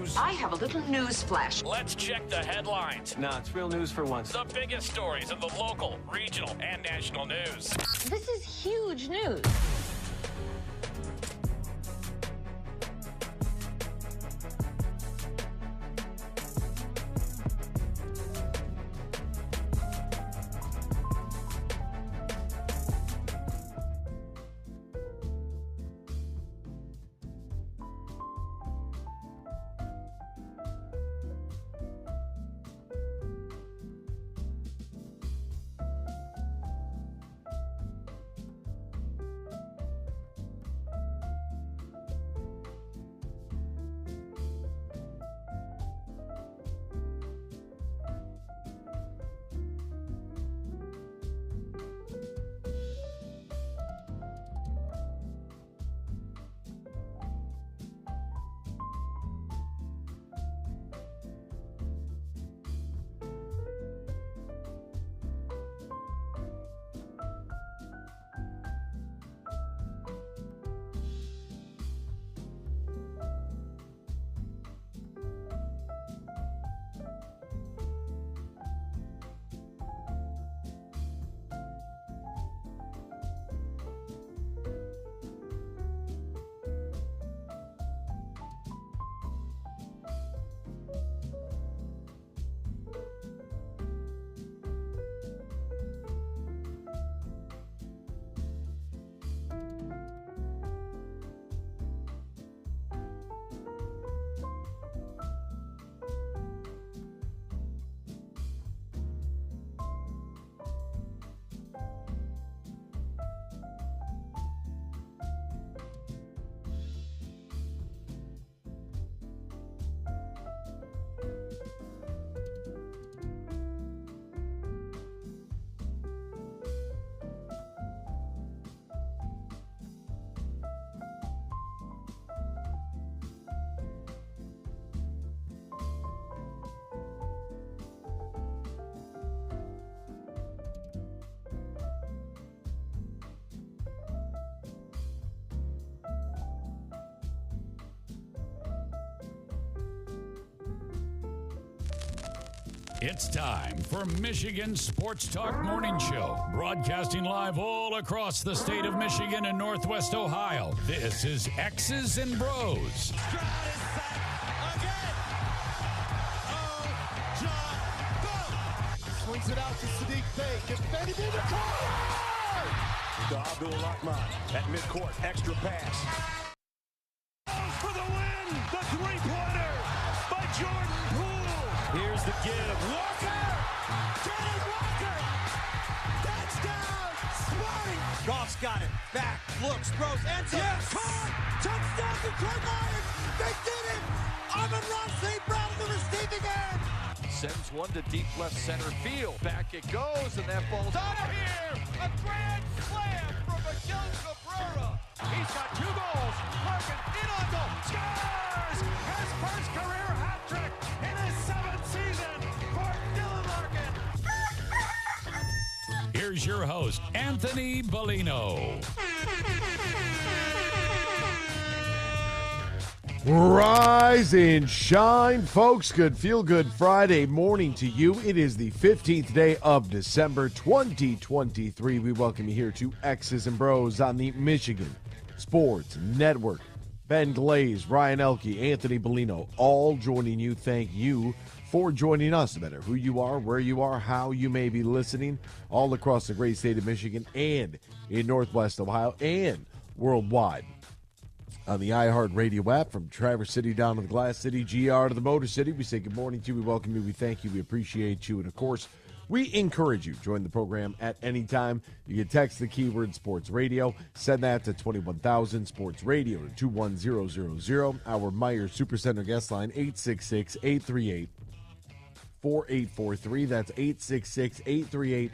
news? I have a little news flash. Let's check the headlines. Nah, it's real news for once. The biggest stories in the local, regional, and national news. This is huge news. It's time for Michigan Sports Talk Morning Show, broadcasting live all across the state of Michigan and Northwest Ohio. This is X's and Bros. Swings it out to Sadiq Bey. Gets Benny in the corner. To Abdul-Rahman at midcourt. Extra pass. For the win. The three-pointer by Jordan Poole. Here's the give. Walker. Kenneth Walker. Touchdown. Spotting. Goff's got it. Back. Looks. Throws. Ends up. Yes. Caught. Touchdown. Detroit Lions. They did it. Amon-Ra St. Brown in the receiving end. Sends one to deep left center field. Back it goes, and that ball's out of here. A grand slam from Miguel Cabrera. He's got 2 goals. Larkin in on goal. Scores! His first career hat trick in his 7th season for Dylan Larkin. Here's your host, Anthony Bellino. Rise and shine, folks. Good feel-good Friday morning to you. It is the 15th day of December 2023. We welcome you here to X's and Bros on the Michigan Sports Network. Ben Glaze, Ryan Elke, Anthony Bellino, all joining you. Thank you for joining us. No matter who you are, where you are, how you may be listening, all across the great state of Michigan and in Northwest Ohio and worldwide. On the iHeartRadio app, from Traverse City down to the Glass City, GR to the Motor City, we say good morning to you, we welcome you, we thank you, we appreciate you, and of course, we encourage you. Join the program at any time. You can text the keyword Sports Radio, send that to 21,000 Sports Radio to 21000. Our Meyer Supercenter guest line, 866-838-4843. That's 866-838-4843.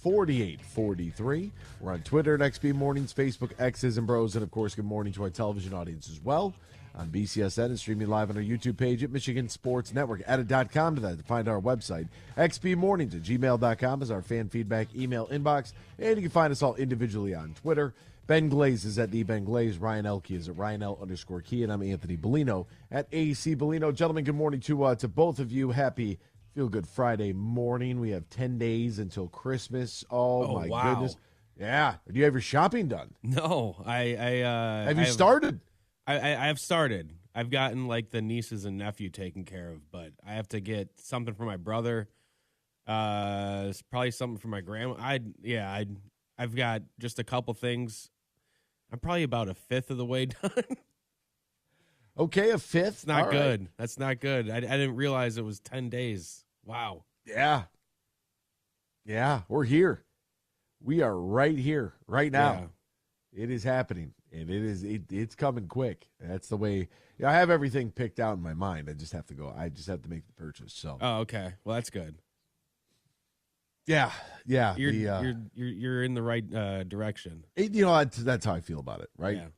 4843. We're on Twitter at XB Mornings, Facebook, X's and Bros, and of course, good morning to our television audience as well on BCSN and streaming live on our YouTube page at Michigan Sports Network. Added.com to that to find our website. XBMornings at gmail.com is our fan feedback email inbox, and you can find us all individually on Twitter. Ben Glaze is at the Ben Glaze. Ryan Elke is at Ryan_L_Key, and I'm Anthony Bellino at AC Bellino. Gentlemen, good morning to both of you. Happy Feel Good Friday morning. We have 10 days until Christmas. Oh my goodness. Yeah. Do you have your shopping done? No, Have you started? I have started. I've gotten like the nieces and nephew taken care of, but I have to get something for my brother. Probably something for my grandma. I've got just a couple things. I'm probably about a fifth of the way done. Okay, a fifth. It's not All good. right. That's not good. I didn't realize it was 10 days. Wow. Yeah. Yeah, we're here. We are right here, right now. Yeah. It is happening, and it's coming quick. That's the way. I have everything picked out in my mind. I just have to go. I just have to make the purchase. So. Oh, okay. Well, that's good. Yeah. You're in the right direction. That's how I feel about it, right? Yeah.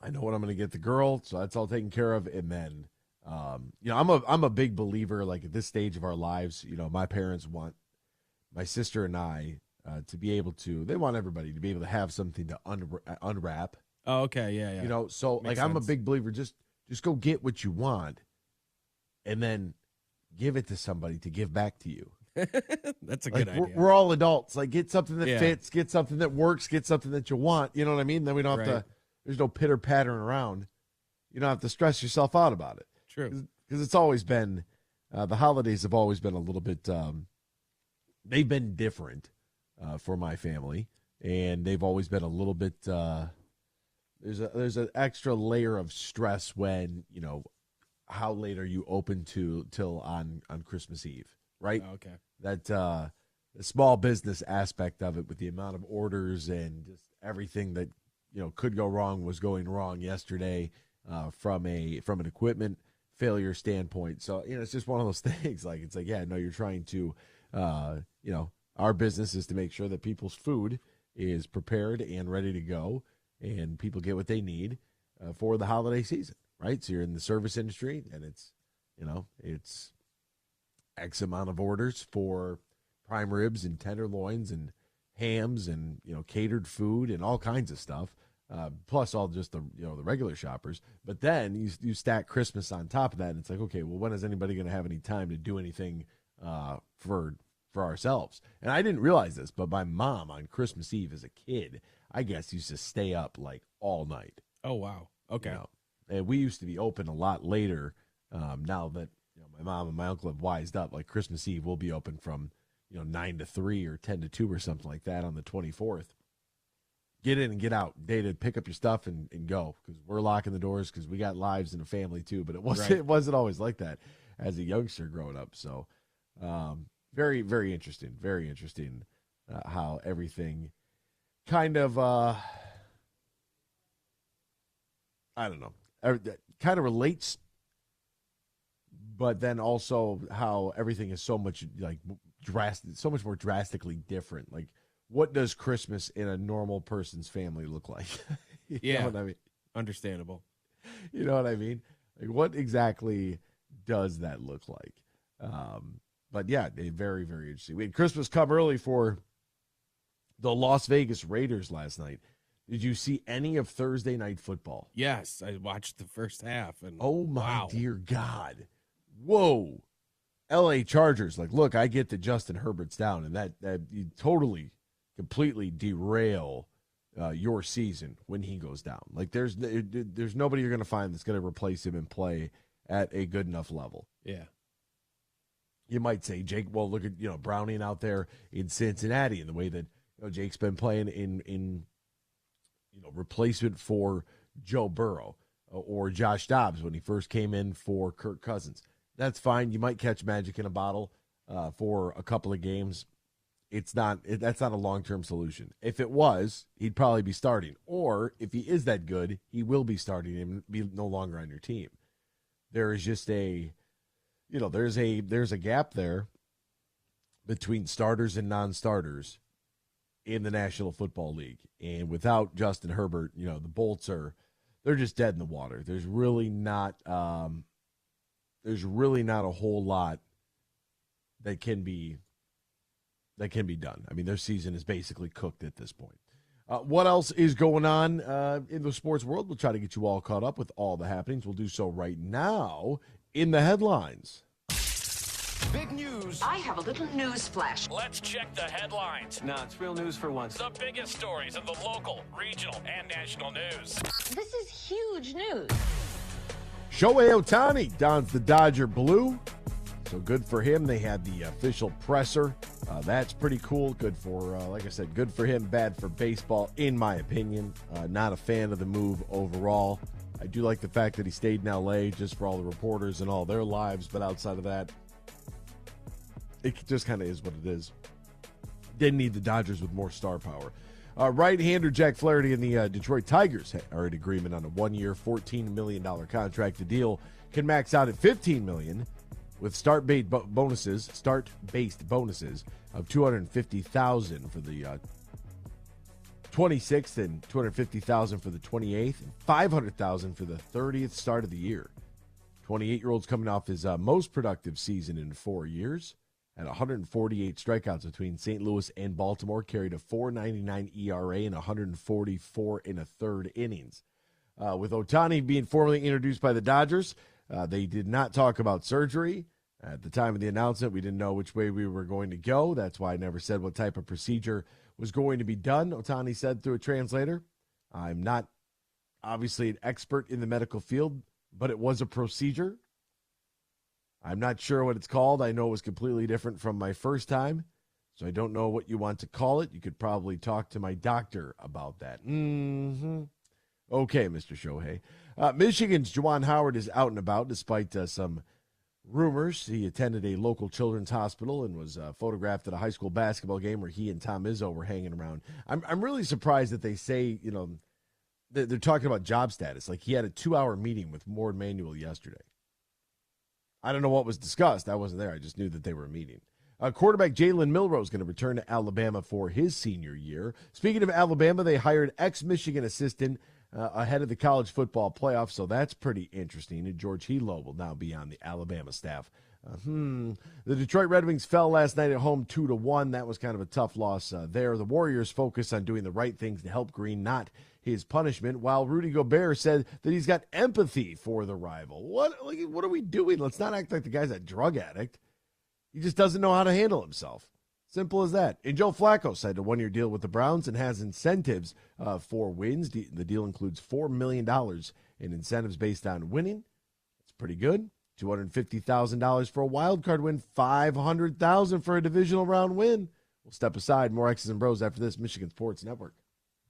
I know what I'm going to get the girl, so that's all taken care of. And then, I'm a big believer. Like at this stage of our lives, my parents want my sister and I to be able to. They want everybody to be able to have something to unwrap. Oh, okay, yeah. So Makes I'm a sense. big believer. Just go get what you want, and then give it to somebody to give back to you. That's a good idea. We're all adults. Like, get something that Yeah. fits, get something that works, get something that you want. You know what I mean? Then we don't have to. There's no pitter pattern around. You don't have to stress yourself out about it. True. Because it's always been, the holidays have always been a little bit. They've been different for my family, and they've always been a little bit. There's an extra layer of stress when how late are you open till on Christmas Eve, right? Oh, okay. That the small business aspect of it, with the amount of orders and just everything that could go wrong, was going wrong yesterday from an equipment failure standpoint. So it's just one of those things. Like, it's like, yeah, no, you're trying to our business is to make sure that people's food is prepared and ready to go, and people get what they need for the holiday season, right? So you're in the service industry, and it's X amount of orders for prime ribs and tenderloins and hams and catered food and all kinds of stuff, plus all just the regular shoppers. But then you stack Christmas on top of that, and it's like, okay, well, when is anybody going to have any time to do anything for ourselves? And I didn't realize this, but my mom on Christmas Eve as a kid, I guess, used to stay up like all night. Oh, wow. Okay. And we used to be open a lot later. Now that my mom and my uncle have wised up, like Christmas Eve, we'll be open from 9 to 3 or 10 to 2 or something like that on the 24th. Get in and get out. Day to pick up your stuff and go, because we're locking the doors, because we got lives and a family too. But it wasn't always like that as a youngster growing up. So very, very interesting. Very interesting how everything kind of I don't know, kind of relates, but then also how everything is so much so much more drastically different. Like, what does Christmas in a normal person's family look like? You know what I mean? Understandable. You know what I mean? Like, what exactly does that look like? But yeah, very, very interesting. We had Christmas come early for the Las Vegas Raiders last night. Did you see any of Thursday night football? Yes, I watched the first half. And oh, my wow. dear God. Whoa. L.A. Chargers, like, look, I get that Justin Herbert's down, and that you totally, completely derail your season when he goes down. Like, there's nobody you're going to find that's going to replace him and play at a good enough level. Yeah. You might say, Jake, well, look at, Browning out there in Cincinnati, and the way that Jake's been playing in replacement for Joe Burrow or Josh Dobbs when he first came in for Kirk Cousins. That's fine. You might catch magic in a bottle for a couple of games. That's not a long-term solution. If it was, he'd probably be starting. Or if he is that good, he will be starting and be no longer on your team. There is just there's a gap there between starters and non-starters in the National Football League. And without Justin Herbert, the Bolts they're just dead in the water. There's really not a whole lot that can be done. I mean, their season is basically cooked at this point. What else is going on in the sports world? We'll try to get you all caught up with all the happenings. We'll do so right now in the headlines. Big news. I have a little news flash. Let's check the headlines. No, it's real news for once. The biggest stories in the local, regional, and national news. This is huge news. Shohei Ohtani dons the Dodger blue. So good for him. They had the official presser. That's pretty cool. Good for, like I said, good for him, bad for baseball, in my opinion. Not a fan of the move overall. I do like the fact that he stayed in L.A. just for all the reporters and all their lives, but outside of that, it just kind of is what it is. Didn't need the Dodgers with more star power. Right-hander Jack Flaherty and the Detroit Tigers are in agreement on a one-year, $14 million contract. The deal can max out at $15 million with start-based bonuses of $250,000 for the 26th and $250,000 for the 28th and $500,000 for the 30th start of the year. 28-year-old's coming off his most productive season in 4 years. At 148 strikeouts between St. Louis and Baltimore, carried a .499 ERA and 144 in a third innings. With Ohtani being formally introduced by the Dodgers, they did not talk about surgery. At the time of the announcement, we didn't know which way we were going to go. That's why I never said what type of procedure was going to be done. Ohtani said through a translator, "I'm not obviously an expert in the medical field, but it was a procedure. I'm not sure what it's called. I know it was completely different from my first time, so I don't know what you want to call it. You could probably talk to my doctor about that." Okay, Mr. Shohei. Michigan's Juwan Howard is out and about despite some rumors. He attended a local children's hospital and was photographed at a high school basketball game where he and Tom Izzo were hanging around. I'm really surprised that they say, they're talking about job status. Like he had a 2-hour meeting with Ward Manuel yesterday. I don't know what was discussed. I wasn't there. I just knew that they were meeting. Quarterback Jalen Milroe is going to return to Alabama for his senior year. Speaking of Alabama, they hired ex-Michigan assistant ahead of the college football playoff, so that's pretty interesting. And George Helo will now be on the Alabama staff. The Detroit Red Wings fell last night at home 2-1. That was kind of a tough loss there. The Warriors focus on doing the right things to help Green, not his punishment, while Rudy Gobert said that he's got empathy for the rival. What are we doing? Let's not act like the guy's a drug addict. He just doesn't know how to handle himself. Simple as that. And Joe Flacco signed a one-year deal with the Browns and has incentives for wins. The deal includes $4 million in incentives based on winning. It's pretty good. $250,000 for a wild card win, $500,000 for a divisional round win. We'll step aside. More X's and Bros after this. Michigan Sports Network.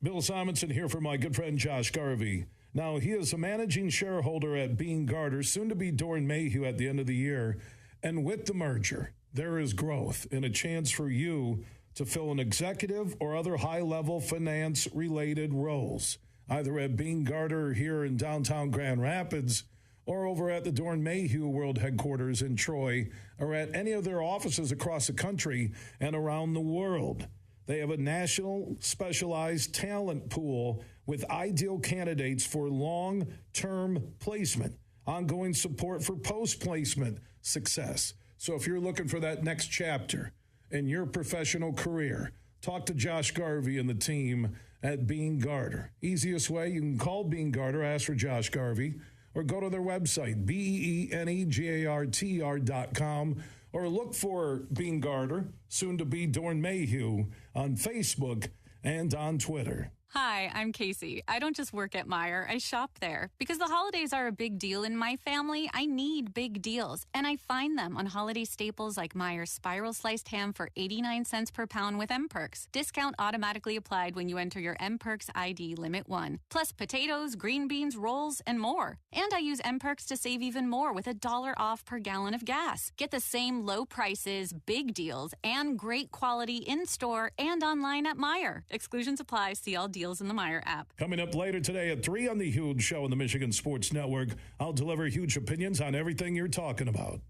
Bill Simonson here for my good friend Josh Garvey. Now, he is a managing shareholder at Br0's, soon to be Doran Mayhew at the end of the year. And with the merger, there is growth and a chance for you to fill an executive or other high-level finance-related roles, either at Br0 here in downtown Grand Rapids or over at the Doran Mayhew World Headquarters in Troy, or at any of their offices across the country and around the world. They have a national specialized talent pool with ideal candidates for long-term placement, ongoing support for post-placement success. So if you're looking for that next chapter in your professional career, talk to Josh Garvey and the team at Br0. Easiest way, you can call Br0, ask for Josh Garvey, or go to their website, BENEGARTR.com, or look for Br0, soon to be Doran Mayhew, on Facebook and on Twitter. Hi, I'm Casey. I don't just work at Meijer, I shop there. Because the holidays are a big deal in my family, I need big deals. And I find them on holiday staples like Meijer's Spiral Sliced Ham for 89 cents per pound with M-Perks. Discount automatically applied when you enter your M-Perks ID Limit 1. Plus potatoes, green beans, rolls, and more. And I use M-Perks to save even more with $1 off per gallon of gas. Get the same low prices, big deals, and great quality in-store and online at Meijer. Exclusions apply. See all deals in the Meijer app. Coming up later today at 3 on the Huge Show on the Michigan Sports Network, I'll deliver huge opinions on everything you're talking about.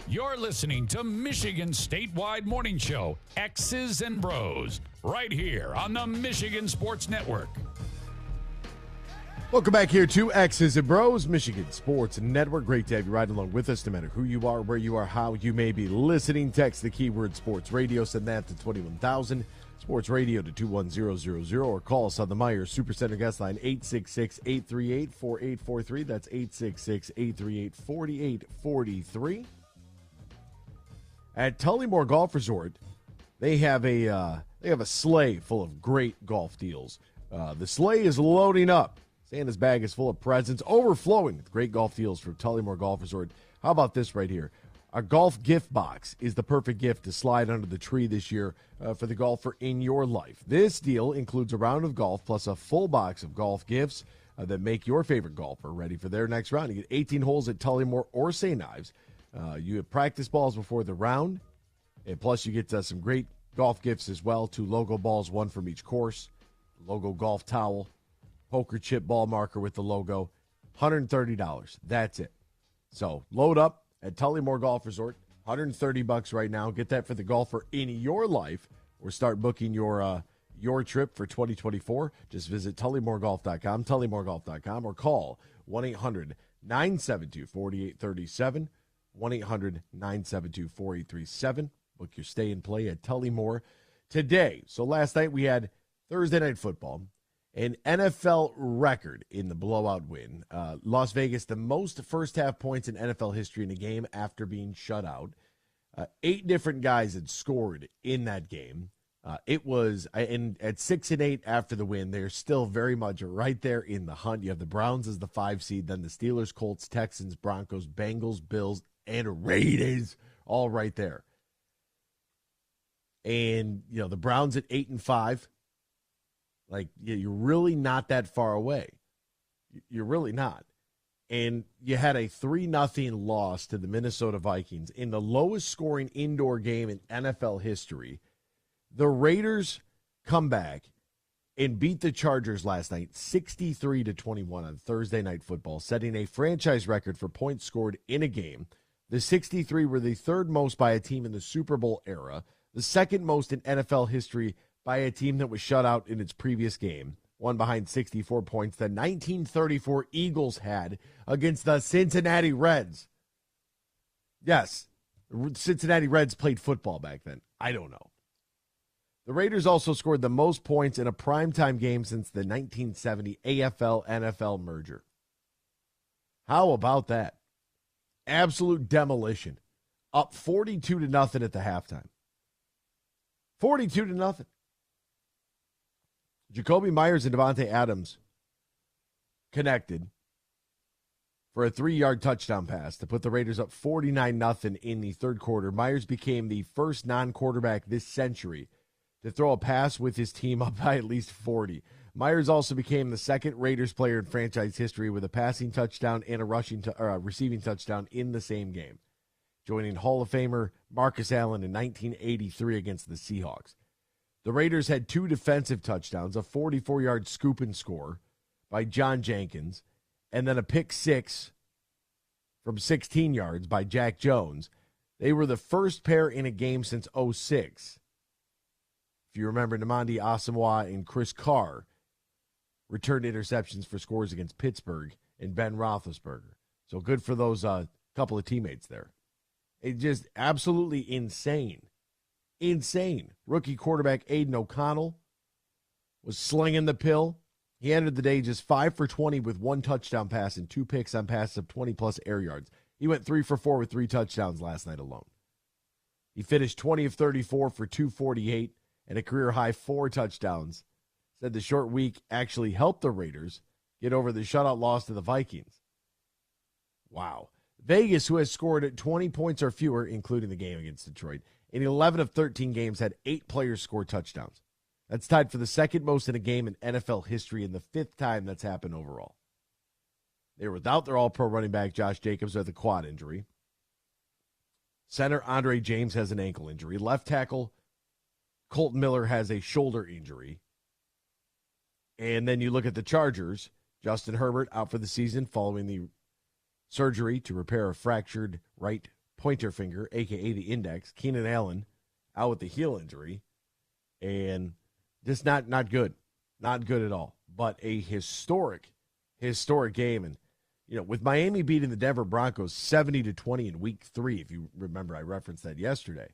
You're listening to Michigan's statewide morning show, X's and Bros, right here on the Michigan Sports Network. Welcome back here to X's and Bros, Michigan Sports Network. Great to have you right along with us, no matter who you are, where you are, how you may be listening. Text the keyword sports radio, send that to 21,000. Sports radio to 21000, or call us on the Myers Supercenter guest line 866-838-4843. That's 866-838-4843. At Tullymore Golf Resort, they have a sleigh full of great golf deals. The sleigh is loading up. Santa's bag is full of presents, overflowing with great golf deals from Tullymore Golf Resort. How about this right here? Our golf gift box is the perfect gift to slide under the tree this year for the golfer in your life. This deal includes a round of golf plus a full box of golf gifts that make your favorite golfer ready for their next round. You get 18 holes at Tullymore or St. Ives. You have practice balls before the round, and plus you get some great golf gifts as well. 2 logo balls, 1 from each course, logo golf towel, poker chip ball marker with the logo, $130. That's it. So load up at Tullymore Golf Resort, $130 right now. Get that for the golfer in your life, or start booking your trip for 2024. Just visit tullymoregolf.com, tullymoregolf.com, or call 1-800-972-4837, 1-800-972-4837. Book your stay and play at Tullymore today. So last night we had Thursday Night Football. An NFL record in the blowout win. Las Vegas, the most first-half points in NFL history in a game after being shut out. 8 different guys had scored in that game. It was, and at 6-8 after the win, they're still very much right there in the hunt. You have the Browns as the 5 seed, then the Steelers, Colts, Texans, Broncos, Bengals, Bills, and Raiders, all right there. And, the Browns at 8-5. Like, you're really not that far away. You're really not. And you had a 3-0 loss to the Minnesota Vikings in the lowest scoring indoor game in NFL history. The Raiders come back and beat the Chargers last night 63-21 on Thursday Night Football, setting a franchise record for points scored in a game. The 63 were the 3rd most by a team in the Super Bowl era, the 2nd most in NFL history by a team that was shut out in its previous game, one behind 64 points the 1934 Eagles had against the Cincinnati Reds. Yes, the Cincinnati Reds played football back then. I don't know. The Raiders also scored the most points in a primetime game since the 1970 AFL-NFL merger. How about that? Absolute demolition. Up 42-0 at the halftime. 42-0. Jacoby Myers and Devontae Adams connected for a 3-yard touchdown pass to put the Raiders up 49-0 in the third quarter. Myers became the first non-quarterback this century to throw a pass with his team up by at least 40. Myers also became the 2nd Raiders player in franchise history with a passing touchdown and a receiving touchdown in the same game, joining Hall of Famer Marcus Allen in 1983 against the Seahawks. The Raiders had 2 defensive touchdowns, a 44-yard scoop and score by John Jenkins, and then a pick 6 from 16 yards by Jack Jones. They were the first pair in a game since 2006. If you remember, Nnamdi Asomugha and Chris Carr returned interceptions for scores against Pittsburgh and Ben Roethlisberger. So good for those couple of teammates there. It's just absolutely insane. Insane. Rookie quarterback Aiden O'Connell was slinging the pill. He ended the day just 5 for 20 with 1 touchdown pass and 2 picks on passes of 20-plus air yards. He went 3 for 4 with 3 touchdowns last night alone. He finished 20 of 34 for 248 and a career-high 4 touchdowns. Said the short week actually helped the Raiders get over the shutout loss to the Vikings. Wow. Vegas, who has scored 20 points or fewer, including the game against Detroit, in 11 of 13 games had 8 players score touchdowns. That's tied for the 2nd most in a game in NFL history and the 5th time that's happened overall. They were without their all-pro running back, Josh Jacobs, with a quad injury. Center Andre James has an ankle injury. Left tackle Colton Miller has a shoulder injury. And then you look at the Chargers. Justin Herbert out for the season following the surgery to repair a fractured right pointer finger, a.k.a. the index. Keenan Allen out with the heel injury. And just not good. Not good at all. But a historic game. And, with Miami beating the Denver Broncos 70-20 in week 3, if you remember, I referenced that yesterday.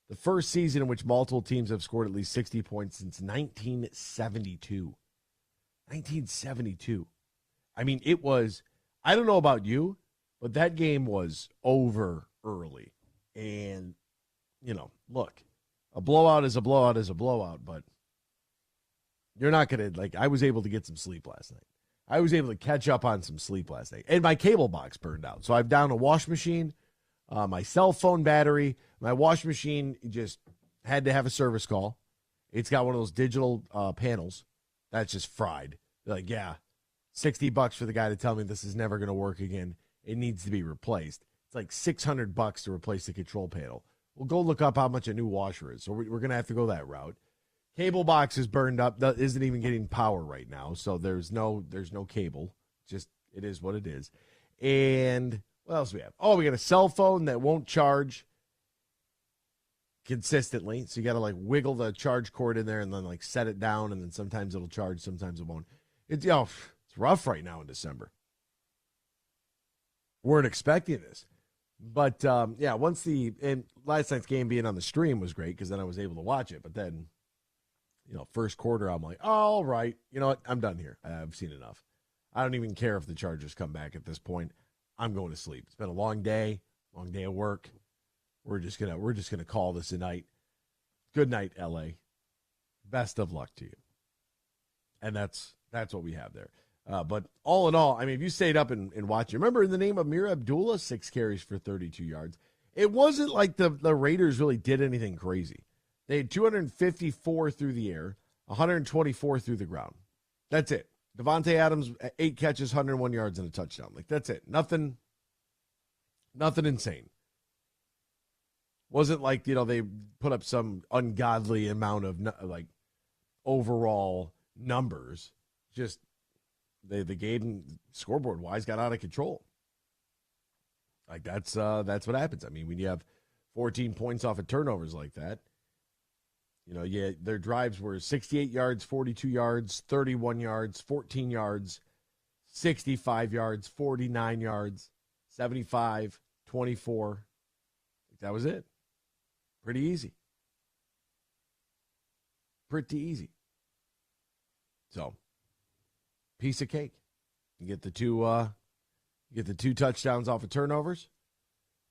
The first season in which multiple teams have scored at least 60 points since 1972. 1972. I mean, it was, I don't know about you, but that game was over early. And, look, a blowout is a blowout is a blowout, but you're not going to, I was able to get some sleep last night. I was able to catch up on some sleep last night. And my cable box burned out. So I'm down a wash machine, my cell phone battery. My wash machine just had to have a service call. It's got one of those digital panels. That's just fried. They're like, yeah, $60 for the guy to tell me this is never going to work again. It needs to be replaced. It's like $600 to replace the control panel. We'll go look up how much a new washer is. So we're going to have to go that route. Cable box is burned up. That isn't even getting power right now. So there's no cable. Just it is what it is. And what else do we have? Oh, we got a cell phone that won't charge consistently. So you got to wiggle the charge cord in there and then set it down. And then sometimes it'll charge. Sometimes it won't. It's rough right now in December. Weren't expecting this. But, once and last night's game being on the stream was great because then I was able to watch it. But then, first quarter, I'm like, oh, all right. You know what? I'm done here. I've seen enough. I don't even care if the Chargers come back at this point. I'm going to sleep. It's been a long day of work. We're just gonna call this a night. Good night, LA. Best of luck to you. And that's what we have there. But all in all, I mean, if you stayed up and watched, remember in the name of Amir Abdullah, 6 carries for 32 yards. It wasn't like the Raiders really did anything crazy. They had 254 through the air, 124 through the ground. That's it. Devontae Adams, 8 catches, 101 yards, and a touchdown. That's it. Nothing insane. Wasn't like, they put up some ungodly amount of, overall numbers. Just the game scoreboard-wise got out of control. That's what happens. I mean, when you have 14 points off of turnovers like that, their drives were 68 yards, 42 yards, 31 yards, 14 yards, 65 yards, 49 yards, 75, 24. That was it. Pretty easy. So, piece of cake. You get the two touchdowns off of turnovers,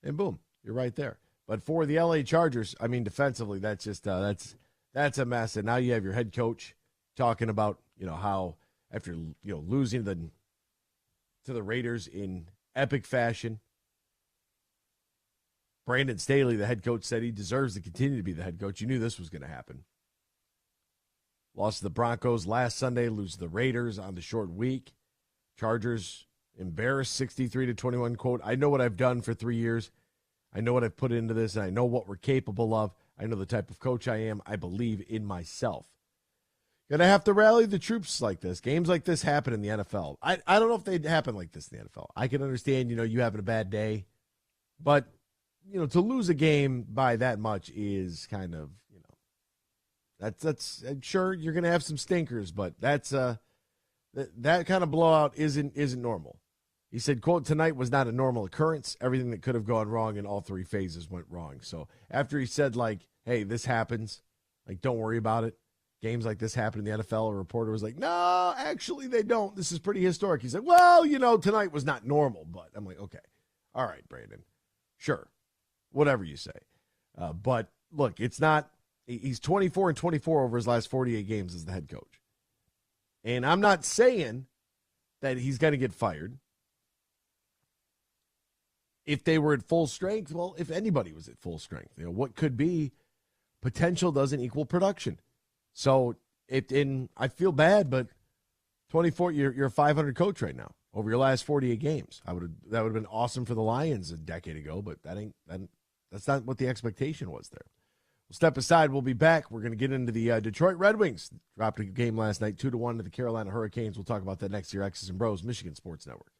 and boom, you're right there. But for the LA Chargers, I mean, defensively, that's just that's a mess. And now you have your head coach talking about how after losing to the Raiders in epic fashion, Brandon Staley, the head coach, said he deserves to continue to be the head coach. You knew this was going to happen. Lost to the Broncos last Sunday, lose to the Raiders on the short week. Chargers embarrassed 63-21. Quote, I know what I've done for 3 years. I know what I've put into this, and I know what we're capable of. I know the type of coach I am. I believe in myself. Gonna have to rally the troops like this. Games like this happen in the NFL. I don't know if they'd happen like this in the NFL. I can understand, you having a bad day. But, to lose a game by that much is kind of, that's sure you're going to have some stinkers, but that's that kind of blowout isn't normal. He said, quote, tonight was not a normal occurrence. Everything that could have gone wrong in all 3 phases went wrong. So after he said, hey, this happens, don't worry about it. Games like this happen in the NFL. A reporter was like, no, actually they don't. This is pretty historic. He said, well, tonight was not normal, but I'm like, okay. All right, Brandon. Sure. Whatever you say. But look, it's not, he's 24-24 over his last 48 games as the head coach. And I'm not saying that he's going to get fired. If they were at full strength, well, if anybody was at full strength, what could be potential doesn't equal production. So I feel bad, but 24, you're a 500 coach right now over your last 48 games. That would have been awesome for the Lions a decade ago, but that's not what the expectation was there. We'll step aside. We'll be back. We're going to get into the Detroit Red Wings. Dropped a game last night, 2-1 to the Carolina Hurricanes. We'll talk about that next year. X's and Bros, Michigan Sports Network.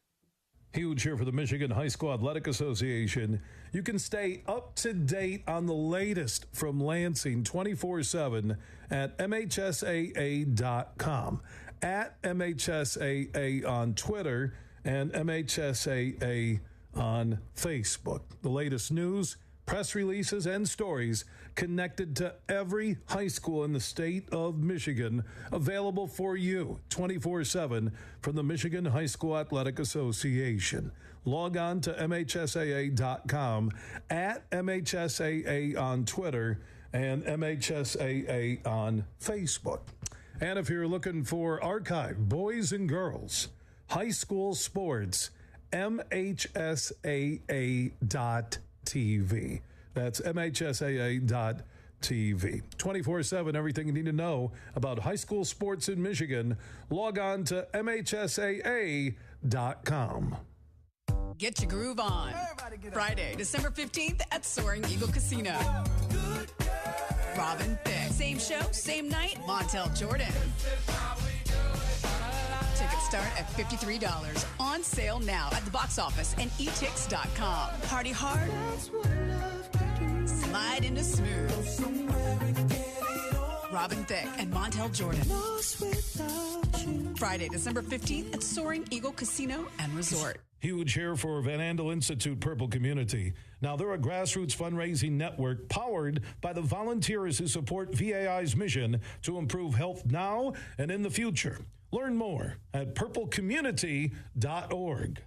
Huge here for the Michigan High School Athletic Association. You can stay up to date on the latest from Lansing 24/7 at MHSAA.com, at MHSAA on Twitter, and MHSAA on Facebook. The latest news, press releases, and stories connected to every high school in the state of Michigan, available for you 24/7 from the Michigan High School Athletic Association. Log on to MHSAA.com, at MHSAA on Twitter, and MHSAA on Facebook. And if you're looking for archive boys and girls high school sports, MHSAA.TV. That's MHSAA.TV. 24/7, everything you need to know about high school sports in Michigan. Log on to MHSAA.com. Get your groove on. Friday, December 15th at Soaring Eagle Casino. Robin Thicke. Same show, same night, Montel Jordan. Tickets start at $53. On sale now at the box office and etix.com. Party hard. Slide into smooth. Robin Thicke and Montel Jordan. Friday, December 15th at Soaring Eagle Casino and Resort. Huge here for Van Andel Institute Purple Community. Now, they're a grassroots fundraising network powered by the volunteers who support VAI's mission to improve health now and in the future. Learn more at purplecommunity.org.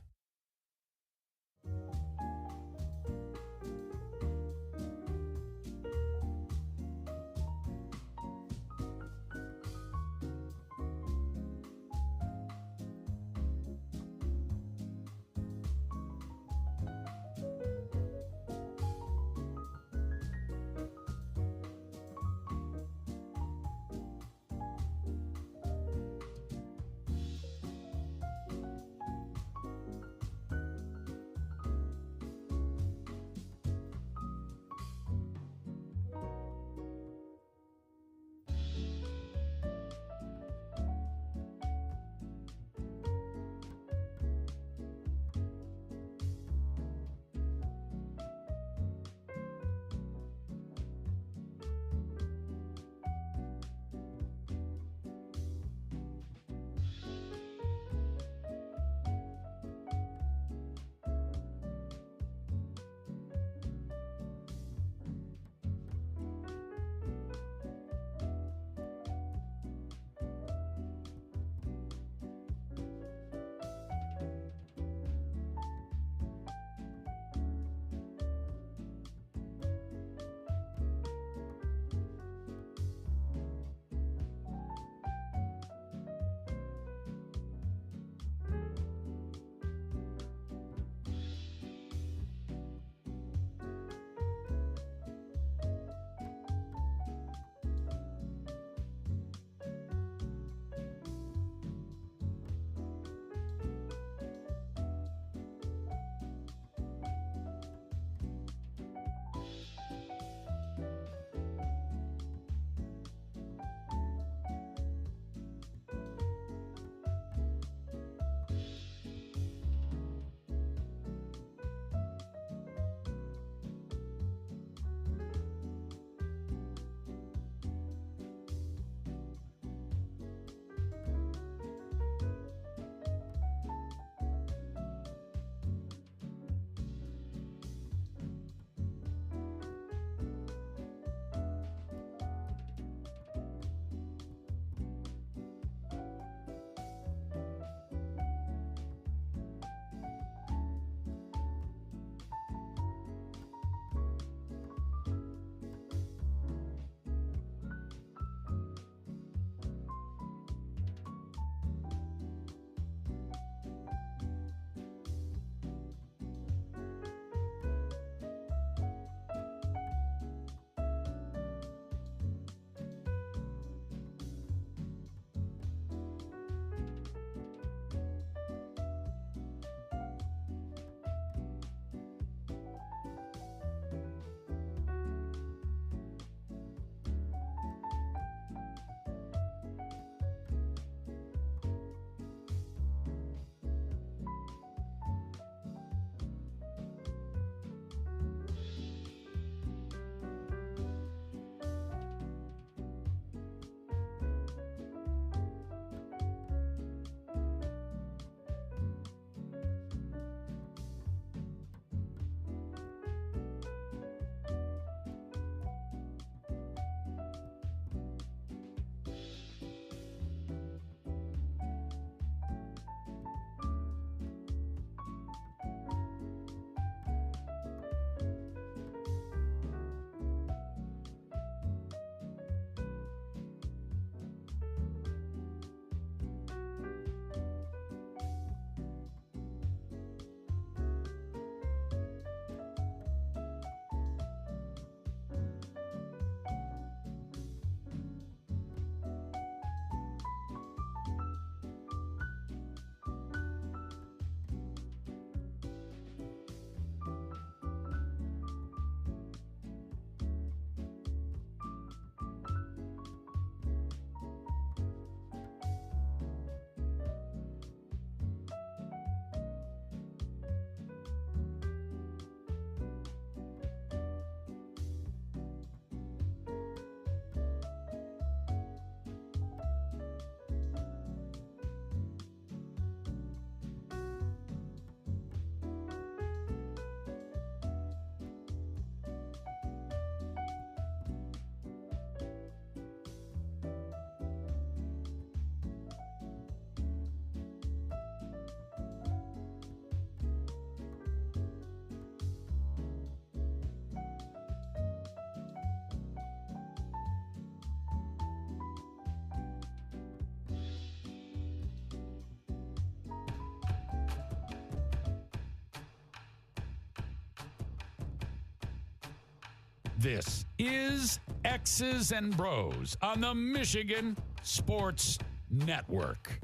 This is X's and Bros on the Michigan Sports Network.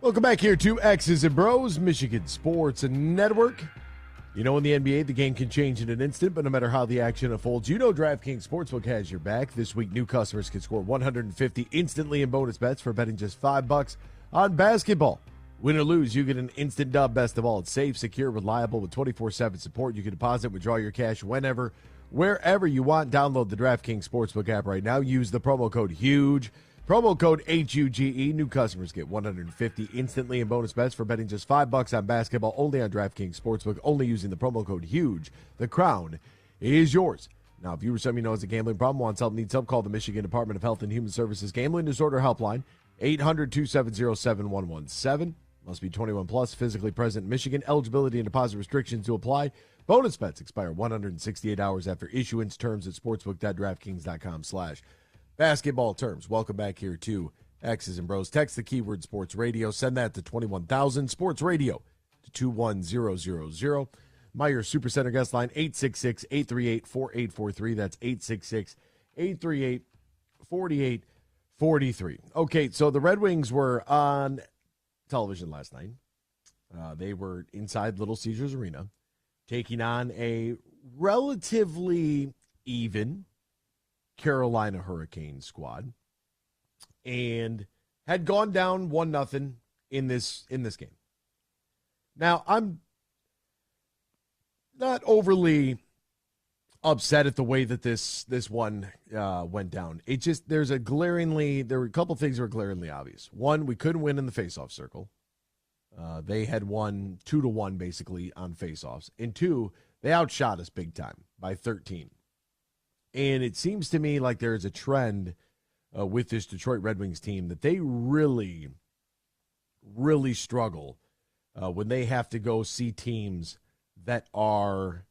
Welcome back here to X's and Bros, Michigan Sports Network. You know, in the NBA, the game can change in an instant, but no matter how the action unfolds, you know DraftKings Sportsbook has your back. This week, new customers can score $150 instantly in bonus bets for betting just $5 on basketball. Win or lose, you get an instant dub. Best of all, it's safe, secure, reliable with 24/7 support. You can deposit, withdraw your cash whenever, wherever you want. Download the DraftKings Sportsbook app right now. Use the promo code HUGE. Promo code HUGE. New customers get $150 instantly in bonus bets for betting just $5 on basketball, only on DraftKings Sportsbook, only using the promo code HUGE. The crown is yours. Now, if you or somebody knows a gambling problem, wants help, needs help, call the Michigan Department of Health and Human Services Gambling Disorder Helpline, 800-270-7117. Must be 21 plus, physically present in Michigan. Eligibility and deposit restrictions to apply. Bonus bets expire 168 hours after issuance. Terms at sportsbook.draftkings.com/basketball terms. Welcome back here to X's and Bros. Text the keyword sports radio. Send that to 21,000 sports radio to 21000. Meyer Supercenter guest line 866-838-4843. That's 866-838-4843. Okay, so the Red Wings were on television last night. They were inside Little Caesars Arena taking on a relatively even Carolina Hurricanes squad and had gone down 1-0 in this game. Now, I'm not overly upset at the way that this one went down. It just, there were a couple things that were glaringly obvious. One, we couldn't win in the faceoff circle. They had won 2-1 basically on faceoffs. And two, they outshot us big time by 13. And it seems to me like there's a trend with this Detroit Red Wings team that they really, really struggle when they have to go see teams that are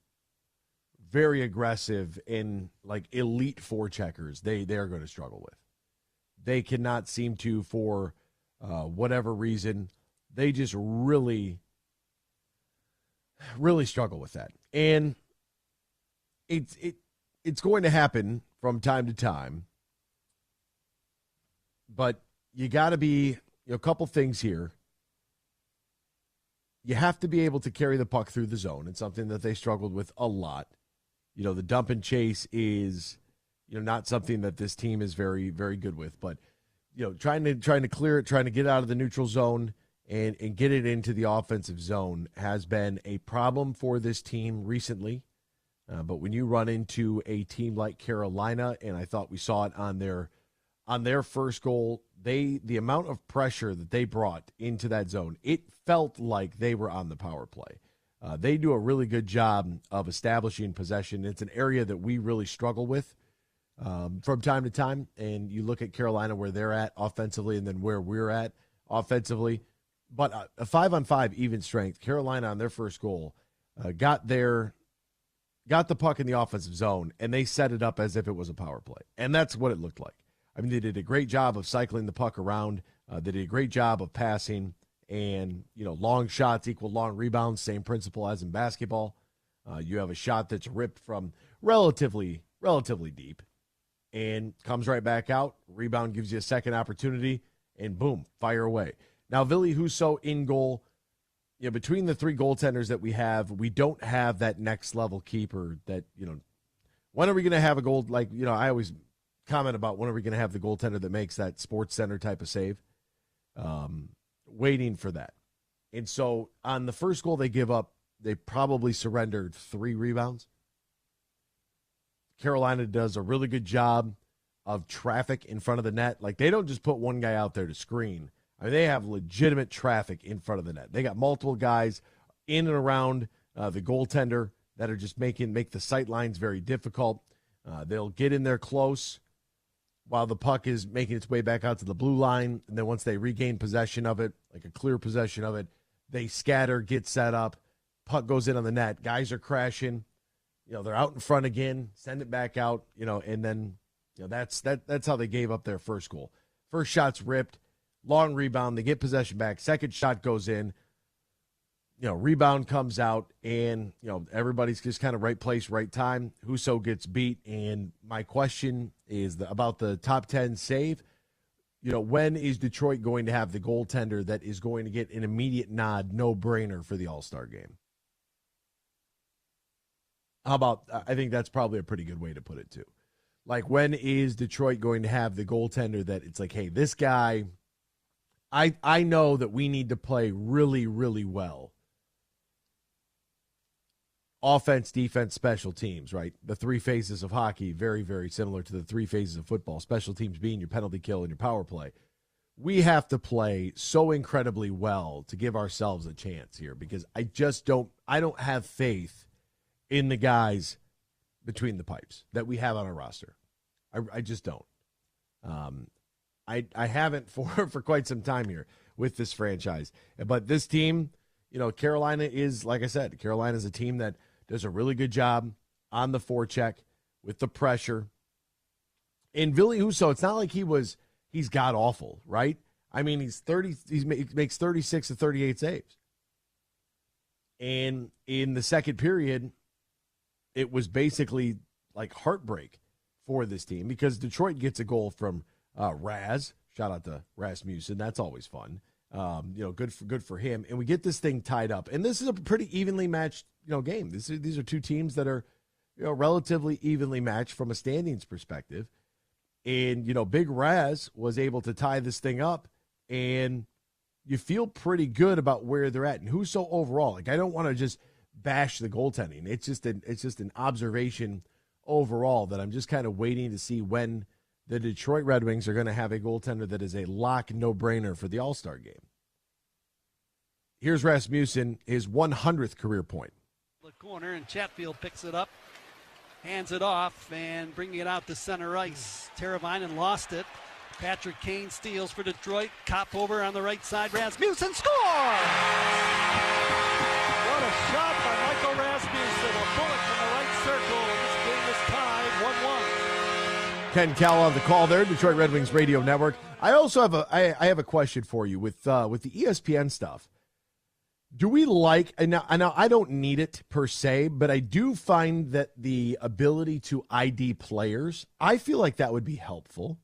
very aggressive and like elite forecheckers. They are going to struggle with. They cannot seem to, for whatever reason, they just really, really struggle with that. And it's going to happen from time to time. But you got to be, a couple things here. You have to be able to carry the puck through the zone. It's something that they struggled with a lot. The dump and chase is, not something that this team is very, very good with. But, trying to clear it, trying to get out of the neutral zone and get it into the offensive zone has been a problem for this team recently. But when you run into a team like Carolina, and I thought we saw it on their first goal, the amount of pressure that they brought into that zone, it felt like they were on the power play. They do a really good job of establishing possession. It's an area that we really struggle with from time to time. And you look at Carolina, where they're at offensively, and then where we're at offensively. But a 5-on-5 even strength. Carolina on their first goal got the puck in the offensive zone, and they set it up as if it was a power play. And that's what it looked like. I mean, they did a great job of cycling the puck around. They did a great job of passing. And, long shots equal long rebounds, same principle as in basketball. You have a shot that's ripped from relatively deep and comes right back out. Rebound gives you a second opportunity, and boom, fire away. Now, Ville Husso in goal. Between the three goaltenders that we have, we don't have that next level keeper that, when are we going to have a goal? Like, I always comment about when are we going to have the goaltender that makes that Sports Center type of save. Waiting for that. And so on the first goal they give up, they probably surrendered 3 rebounds. Carolina does a really good job of traffic in front of the net. Like, they don't just put one guy out there to screen. I mean, they have legitimate traffic in front of the net. They got multiple guys in and around the goaltender that are just make the sight lines very difficult. They'll get in there close while the puck is making its way back out to the blue line. And then once they regain possession of it, like a clear possession of it, they scatter, get set up, puck goes in on the net. Guys are crashing. They're out in front again, send it back out, and then that's how they gave up their first goal. First shot's ripped, long rebound, they get possession back, second shot goes in. rebound comes out, and, everybody's just kind of right place, right time. Husso gets beat, and my question is about the top 10 save. When is Detroit going to have the goaltender that is going to get an immediate nod, no-brainer for the All-Star game? How about, I think that's probably a pretty good way to put it, too. Like, when is Detroit going to have the goaltender that it's like, hey, this guy, I know that we need to play really, really well. Offense, defense, special teams, right? The three phases of hockey, very, very similar to the three phases of football. Special teams being your penalty kill and your power play. We have to play so incredibly well to give ourselves a chance here, because I don't have faith in the guys between the pipes that we have on our roster. I just don't. I haven't for quite some time here with this franchise. But this team, Carolina is, like I said, Carolina is a team that does a really good job on the forecheck with the pressure. And Ville Husso, it's not like he's god awful, right? I mean, he makes 36 to 38 saves. And in the second period, it was basically like heartbreak for this team, because Detroit gets a goal from Raz. Shout out to Rasmussen. That's always fun. Good for him. And we get this thing tied up. And this is a pretty evenly matched, game. These are two teams that are, relatively evenly matched from a standings perspective. And, Big Raz was able to tie this thing up, and you feel pretty good about where they're at. And Husso overall, I don't want to just bash the goaltending. It's just an observation overall that I'm just kind of waiting to see when the Detroit Red Wings are going to have a goaltender that is a lock, no-brainer for the All-Star game. Here's Rasmussen, his 100th career point. The corner, and Chatfield picks it up, hands it off, and bringing it out to center ice. Teravainen lost it. Patrick Kane steals for Detroit. Cop over on the right side. Rasmussen scores! What a shot by Michael Rasmussen. A bullet from the right circle. This game is tied 1-1. Ken Cowell on the call there, Detroit Red Wings Radio Network. I also have a question for you with the ESPN stuff. Do we like, and now I don't need it per se, but I do find that the ability to ID players, I feel like that would be helpful,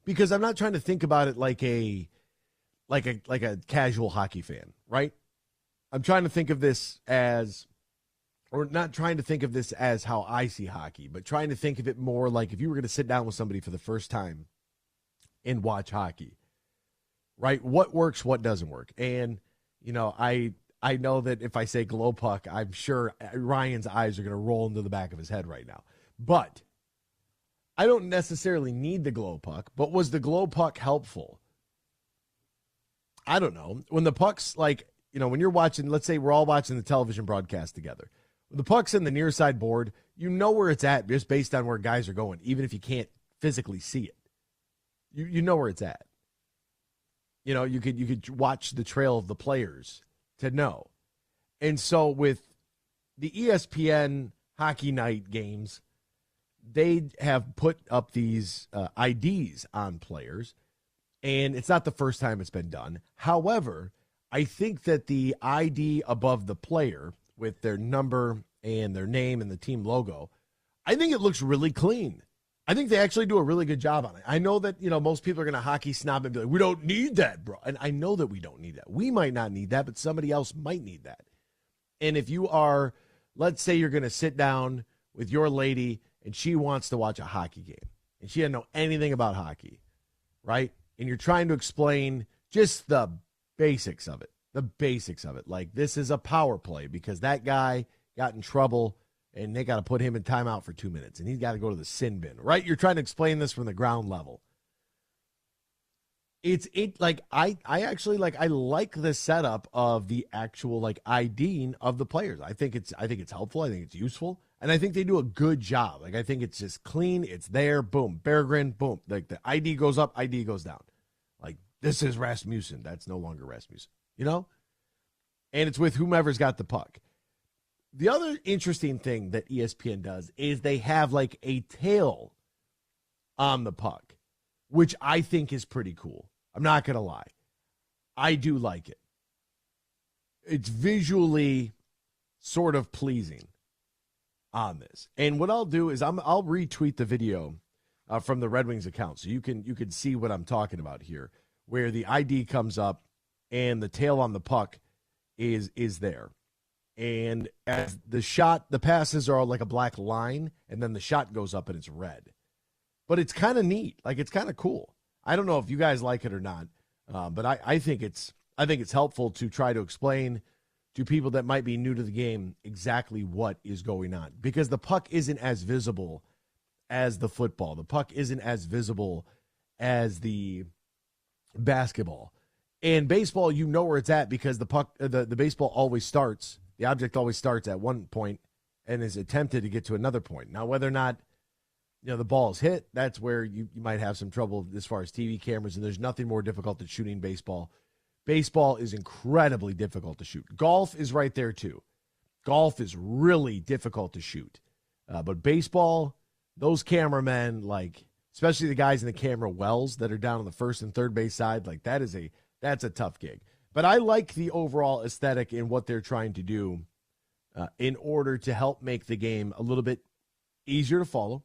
because I'm not trying to think about it like a casual hockey fan, right? I'm trying to think of this as, or not trying to think of this as how I see hockey, but trying to think of it more like if you were going to sit down with somebody for the first time and watch hockey, right? What works, what doesn't work. And, I know that if I say glow puck, I'm sure Ryan's eyes are going to roll into the back of his head right now. But I don't necessarily need the glow puck, but was the glow puck helpful? I don't know. When the puck's when you're watching, let's say we're all watching the television broadcast together. When the puck's in the near side board, you know where it's at just based on where guys are going, even if you can't physically see it. You know where it's at. You could watch the trail of the players to know. And so with the ESPN Hockey Night games, they have put up these IDs on players, and it's not the first time it's been done. However, I think that the ID above the player with their number and their name and the team logo, I think it looks really clean. I think they actually do a really good job on it. I know that, most people are going to hockey snob and be like, we don't need that, bro. And I know that we don't need that. We might not need that, but somebody else might need that. And if you are, let's say you're going to sit down with your lady and she wants to watch a hockey game and she doesn't know anything about hockey, right? And you're trying to explain just the basics of it. Like, this is a power play because that guy got in trouble and they got to put him in timeout for 2 minutes, and he's got to go to the sin bin, right? You're trying to explain this from the ground level. I like the setup of the actual IDing of the players. I think it's helpful. I think it's useful, and I think they do a good job. I think it's just clean. It's there. Boom, Berggren. Boom. The ID goes up. ID goes down. This is Rasmussen. That's no longer Rasmussen. And it's with whomever's got the puck. The other interesting thing that ESPN does is they have a tail on the puck, which I think is pretty cool. I'm not going to lie. I do like it. it's visually sort of pleasing on this. And what I'll do is I'll retweet the video from the Red Wings account, so you can see what I'm talking about here, where the ID comes up and the tail on the puck is there. And as the passes are all like a black line, and then the shot goes up and it's red. But it's kind of neat. Like, it's kind of cool. I don't know if you guys like it or not, but I think it's helpful to try to explain to people that might be new to the game exactly what is going on, because the puck isn't as visible as the football. The puck isn't as visible as the basketball. And baseball, you know where it's at, because the puck, the baseball always starts. The object always starts at one point and is attempted to get to another point. Now, whether or not the ball is hit, that's where you might have some trouble as far as TV cameras, and there's nothing more difficult than shooting baseball. Baseball is incredibly difficult to shoot. Golf is right there, too. Golf is really difficult to shoot. But baseball, those cameramen, like, especially the guys in the camera wells that are down on the first and third base side, like, that's a tough gig. But I like the overall aesthetic in what they're trying to do in order to help make the game a little bit easier to follow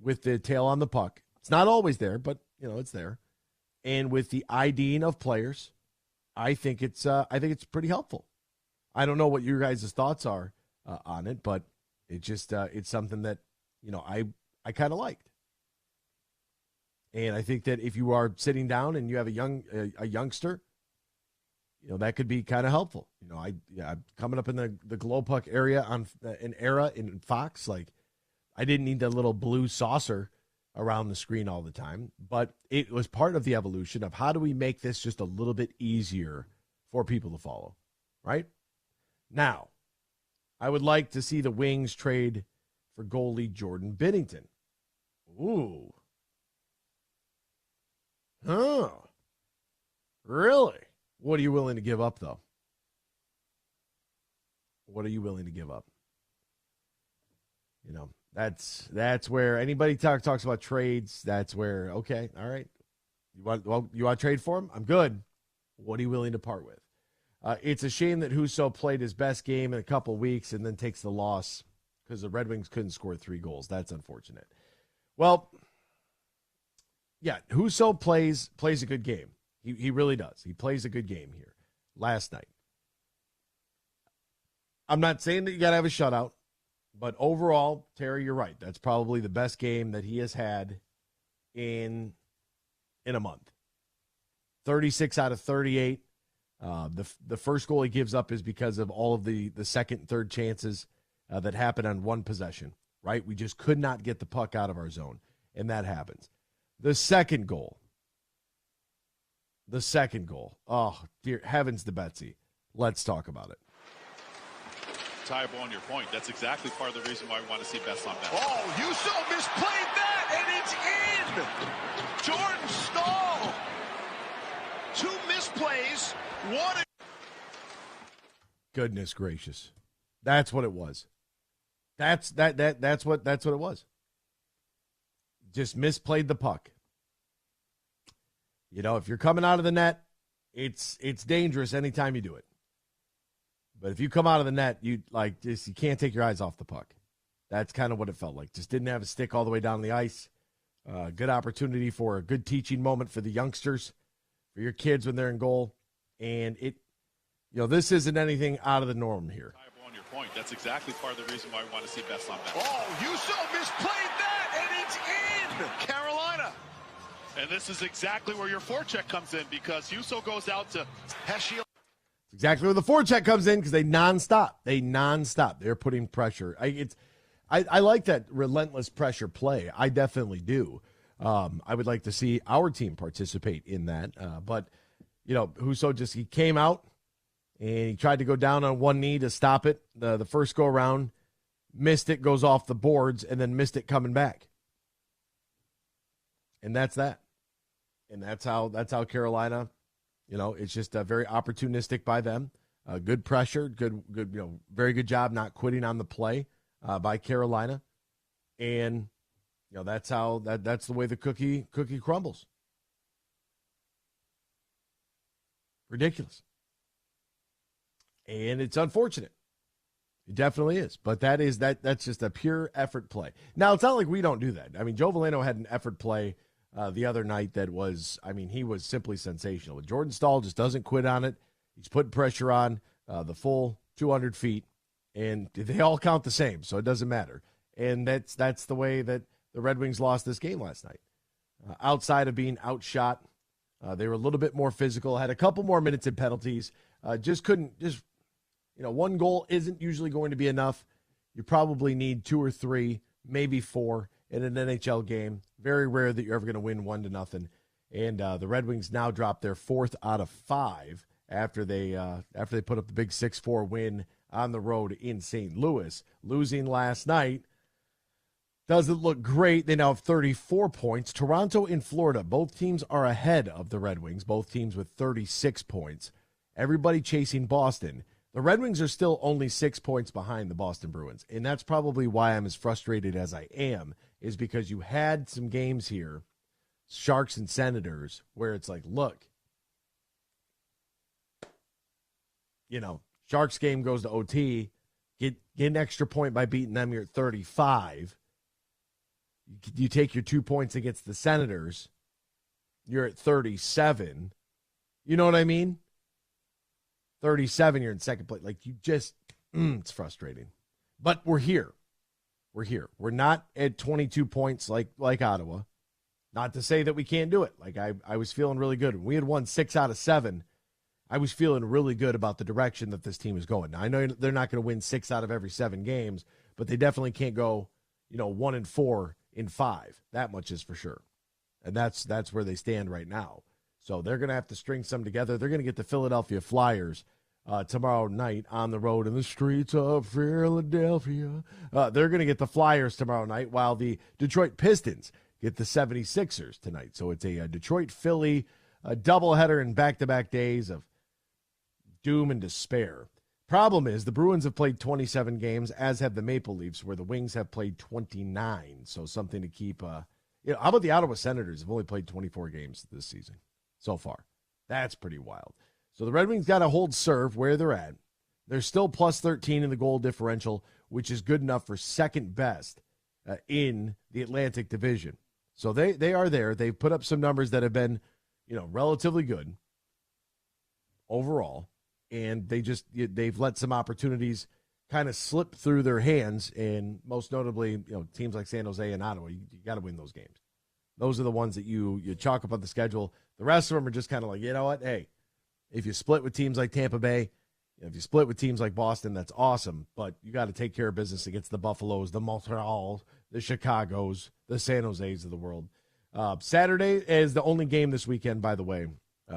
with the tail on the puck. It's not always there, but, it's there. And with the IDing of players, I think it's pretty helpful. I don't know what your guys' thoughts are on it, but it just it's something that I kind of liked. And I think that if you are sitting down and you have a youngster, that could be kind of helpful. I'm coming up in the glow puck area on an era in Fox, like, I didn't need that little blue saucer around the screen all the time, but it was part of the evolution of how do we make this just a little bit easier for people to follow, right? Now, I would like to see the Wings trade for goalie Jordan Binnington. Ooh. Oh. Really? What are you willing to give up, though? What are you willing to give up? That's where anybody talks about trades. That's where, okay, all right. You want to trade for him? I'm good. What are you willing to part with? It's a shame that Husso played his best game in a couple weeks and then takes the loss because the Red Wings couldn't score 3 goals. That's unfortunate. Well, yeah, Husso plays a good game. He really does. He plays a good game here last night. I'm not saying that you got to have a shutout. But overall, Terry, you're right. That's probably the best game that he has had in a month. 36 out of 38. The first goal he gives up is because of all of the second and third chances that happened on one possession, right? We just could not get the puck out of our zone, and that happens. The second goal. Oh, dear heavens to Betsy. Let's talk about it. Tybo, on your point, that's exactly part of the reason why we want to see best on best. Oh, Husso misplayed that, and it's in! Jordan Staal! 2 misplays, 1... Goodness gracious. That's what it was. That's what it was. Just misplayed the puck. If you're coming out of the net, it's dangerous anytime you do it. But if you come out of the net, you can't take your eyes off the puck. That's kind of what it felt like. Just didn't have a stick all the way down the ice. Good opportunity for a good teaching moment for the youngsters, for your kids when they're in goal. And this isn't anything out of the norm here. On your point, that's exactly part of the reason why we want to see best on best. Oh, Husso misplayed that, and it's in! Carolina. And this is exactly where your forecheck comes in, because Husso goes out to Pesci. Exactly where the forecheck comes in, because they nonstop. They're putting pressure. I like that relentless pressure play. I definitely do. I would like to see our team participate in that. But Husso he came out and he tried to go down on one knee to stop it. The first go around, missed it, goes off the boards, and then missed it coming back. And that's that. And that's how Carolina. It's just very opportunistic by them. Good pressure, good, very good job not quitting on the play by Carolina, and that's the way the cookie crumbles. Ridiculous. And it's unfortunate. It definitely is. But that's just a pure effort play. Now, it's not like we don't do that. I mean, Joe Bellino had an effort play the other night that was, he was simply sensational. Jordan Stahl just doesn't quit on it. He's putting pressure on the full 200 feet, and they all count the same, so it doesn't matter. And that's the way that the Red Wings lost this game last night. Outside of being outshot, they were a little bit more physical, had a couple more minutes in penalties, one goal isn't usually going to be enough. You probably need 2 or 3, maybe 4 in an NHL game. Very rare that you're ever going to win 1-0. And the Red Wings now drop their 4th out of 5 after they put up the big 6-4 win on the road in St. Louis. Losing last night doesn't look great. They now have 34 points. Toronto and Florida, both teams are ahead of the Red Wings, both teams with 36 points. Everybody chasing Boston. The Red Wings are still only 6 points behind the Boston Bruins, and that's probably why I'm as frustrated as I am, is because you had some games here, Sharks and Senators, where it's like, look, Sharks game goes to OT, get an extra point by beating them, you're at 35. You take your 2 points against the Senators, you're at 37. You know what I mean? 37, you're in second place. Like, you just, it's frustrating. But we're here. We're not at 22 points like Ottawa. Not to say that we can't do it. Like, I was feeling really good. When we had won 6 out of 7, I was feeling really good about the direction that this team is going. Now, I know they're not going to win 6 out of every 7 games, but they definitely can't go, 1-4 in 5. That much is for sure. And that's where they stand right now. So they're going to have to string some together. They're going to get the Philadelphia Flyers tomorrow night on the road in the streets of Philadelphia. They're going to get the Flyers tomorrow night, while the Detroit Pistons get the 76ers tonight. So it's a Detroit-Philly doubleheader in back-to-back days of doom and despair. Problem is, the Bruins have played 27 games, as have the Maple Leafs, where the Wings have played 29. So something to keep. How about the Ottawa Senators? Have only played 24 games this season so far. That's pretty wild. So the Red Wings got to hold serve where they're at. They're still plus 13 in the goal differential, which is good enough for second best in the Atlantic Division. So they are there. They've put up some numbers that have been, relatively good overall. And they've let some opportunities kind of slip through their hands. And most notably, teams like San Jose and Ottawa, you got to win those games. Those are the ones that you chalk up on the schedule. The rest of them are just kind of like, you know what? Hey, if you split with teams like Tampa Bay, if you split with teams like Boston, that's awesome. But you got to take care of business against the Buffaloes, the Montreal, the Chicagos, the San Joses of the world. Saturday is the only game this weekend, by the way,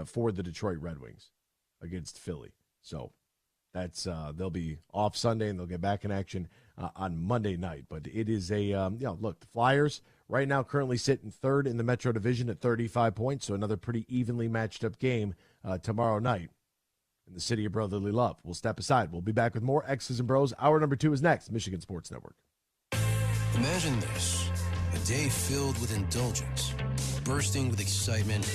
for the Detroit Red Wings against Philly. So that's they'll be off Sunday, and they'll get back in action on Monday night. But it is look, the Flyers right now currently sitting third in the Metro Division at 35 points, so another pretty evenly matched up game tomorrow night in the city of brotherly love. We'll step aside. We'll be back with more X's and Bros. Hour number 2 is next. Michigan Sports Network. Imagine this, a day filled with indulgence, bursting with excitement,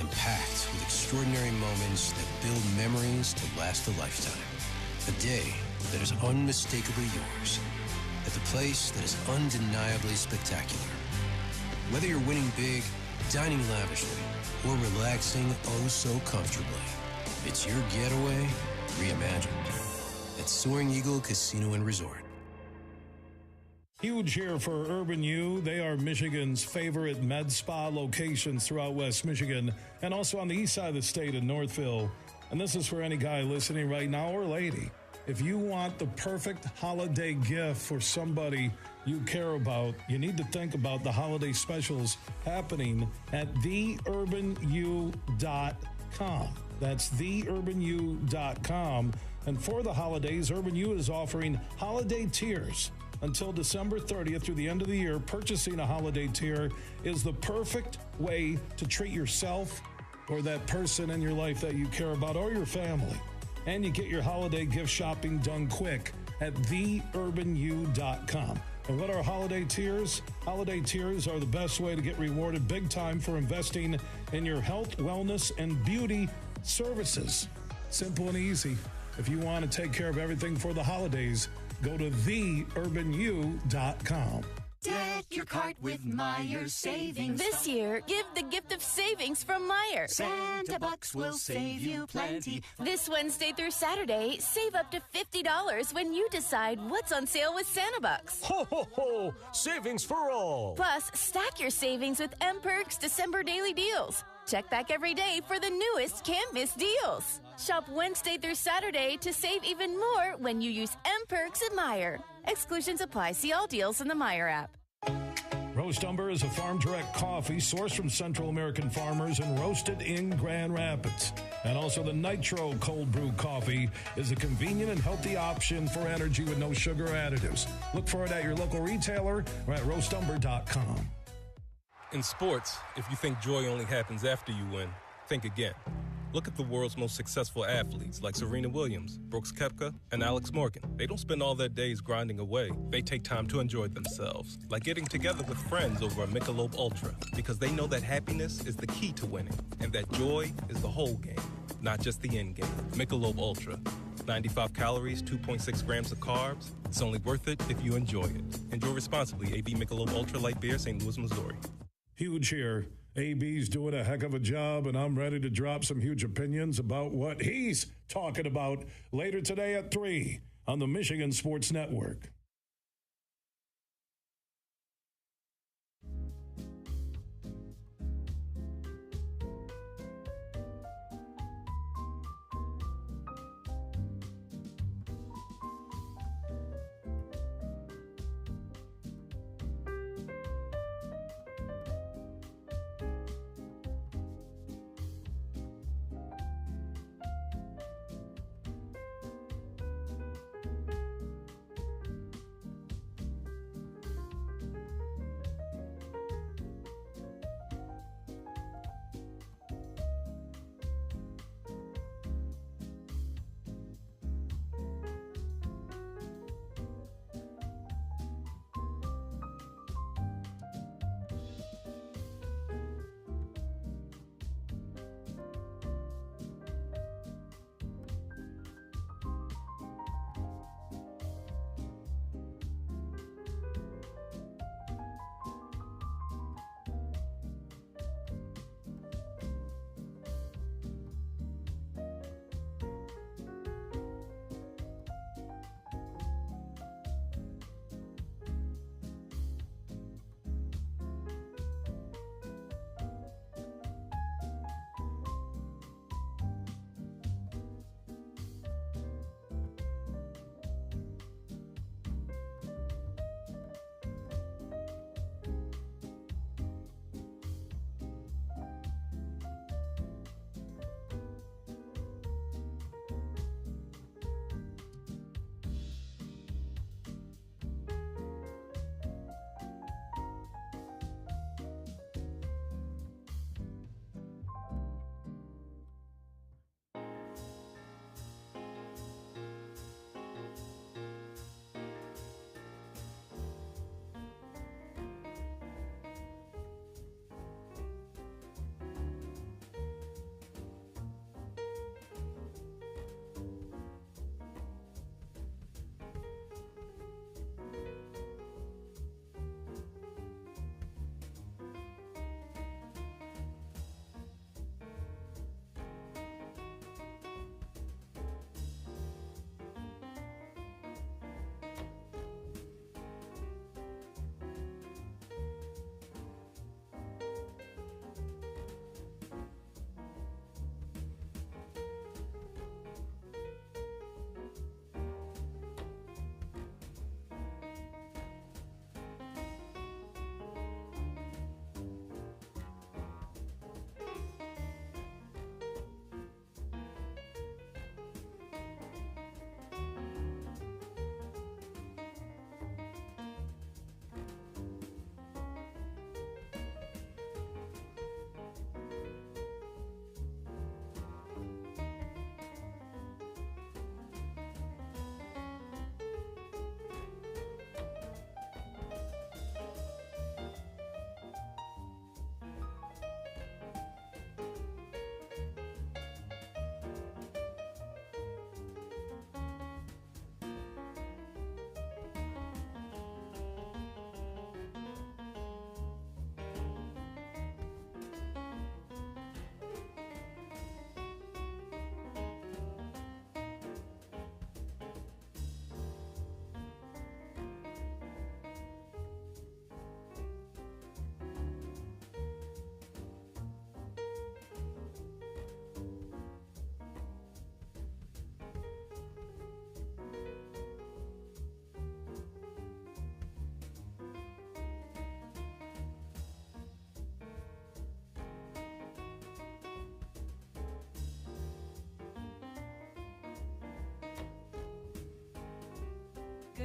and packed with extraordinary moments that build memories to last a lifetime. A day that is unmistakably yours, at the place that is undeniably spectacular. Whether you're winning big, dining lavishly, or relaxing oh so comfortably, it's your getaway reimagined at Soaring Eagle Casino and Resort. Huge here for Urban U. They are Michigan's favorite med spa locations throughout West Michigan and also on the east side of the state in Northville. And this is for any guy listening right now or lady. If you want the perfect holiday gift for somebody you care about, you need to think about the holiday specials happening at theurbanu.com. That's theurbanu.com. And for the holidays, Urban U is offering holiday tiers. Until December 30th through the end of the year, purchasing a holiday tier is the perfect way to treat yourself or that person in your life that you care about or your family. And you get your holiday gift shopping done quick at theurbanu.com. And what are holiday tiers? Holiday tiers are the best way to get rewarded big time for investing in your health, wellness, and beauty services. Simple and easy. If you want to take care of everything for the holidays, go to theurbanu.com. Deck your cart with Meijer savings. This year, give the gift of savings from Meijer. Santa Bucks will save you plenty. This Wednesday through Saturday, save up to $50 when you decide what's on sale with Santa Bucks. Ho, ho, ho! Savings for all! Plus, stack your savings with M-Perks December daily deals. Check back every day for the newest can't-miss deals. Shop Wednesday through Saturday to save even more when you use M-Perks at Meijer. Exclusions apply. See all deals in the Meijer app. Roast Umber is a farm-direct coffee sourced from Central American farmers and roasted in Grand Rapids. And also the Nitro Cold Brew Coffee is a convenient and healthy option for energy with no sugar additives. Look for it at your local retailer or at roastumber.com. In sports, if you think joy only happens after you win, think again. Look at the world's most successful athletes like Serena Williams, Brooks Koepka, and Alex Morgan. They don't spend all their days grinding away. They take time to enjoy themselves, like getting together with friends over a Michelob Ultra, because they know that happiness is the key to winning, and that joy is the whole game, not just the end game. Michelob Ultra. 95 calories, 2.6 grams of carbs. It's only worth it if you enjoy it. Enjoy responsibly. AB Michelob Ultra Light Beer, St. Louis, Missouri. Huge here. AB's doing a heck of a job, and I'm ready to drop some huge opinions about what he's talking about later today at 3 on the Michigan Sports Network.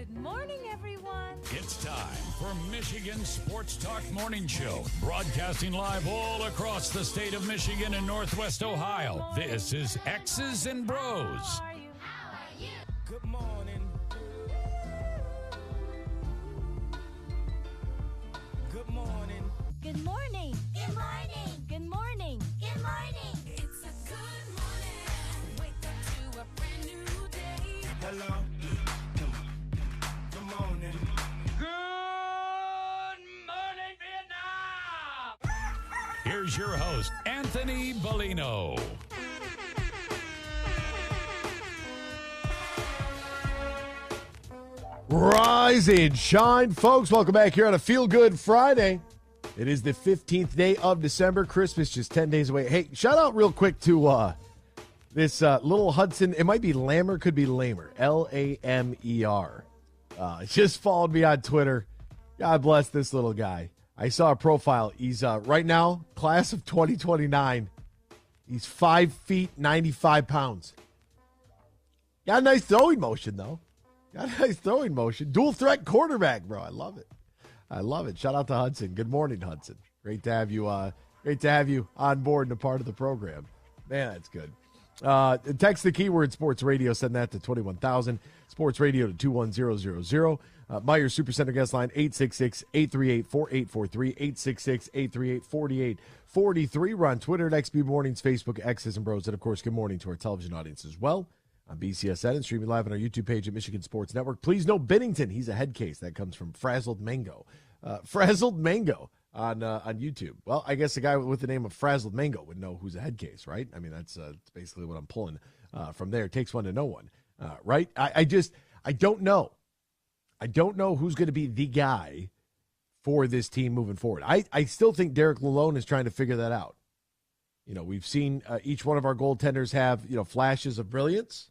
Good morning, everyone. It's time for Michigan Sports Talk Morning Show, broadcasting live all across the state of Michigan and Northwest Ohio. This is X's and Bros. Good morning. Good morning. Good morning. Good morning. Good morning. Good morning. It's a good morning. Wake up to a brand new day. Hello. Good morning. Good morning, Vietnam! Here's your host, Anthony Bellino. Rise and shine, folks. Welcome back here on a Feel Good Friday. It is the 15th day of December. Christmas just 10 days away. Hey, shout out real quick to this little Hudson. It might be Lamer, could be Lamer. Lamer. Just followed me on Twitter. God bless this little guy. I saw a profile. He's right now, class of 2029. He's 5 feet, 95 pounds. Got a nice throwing motion, though. Got a nice throwing motion. Dual threat quarterback, bro. I love it. I love it. Shout out to Hudson. Good morning, Hudson. Great to have you. Great to have you on board and a part of the program. Man, that's good. Text the keyword sports radio. Send that to 21,000. Sports radio to 21000. Myers Supercenter guest line 866-838-4843. 866-838-4843. We're on Twitter at XB Mornings, Facebook, X's and Bros. And of course, good morning to our television audience as well. On BCSN and streaming live on our YouTube page at Michigan Sports Network. Please know Bennington. He's a head case. That comes from Frazzled Mango. Frazzled Mango on YouTube. Well, I guess the guy with the name of Frazzled Mango would know who's a head case, right? I mean, that's basically what I'm pulling from there. It takes one to know one, right? I don't know. I don't know who's going to be the guy for this team moving forward. I still think Derek Lalone is trying to figure that out. You know, we've seen each one of our goaltenders have, flashes of brilliance.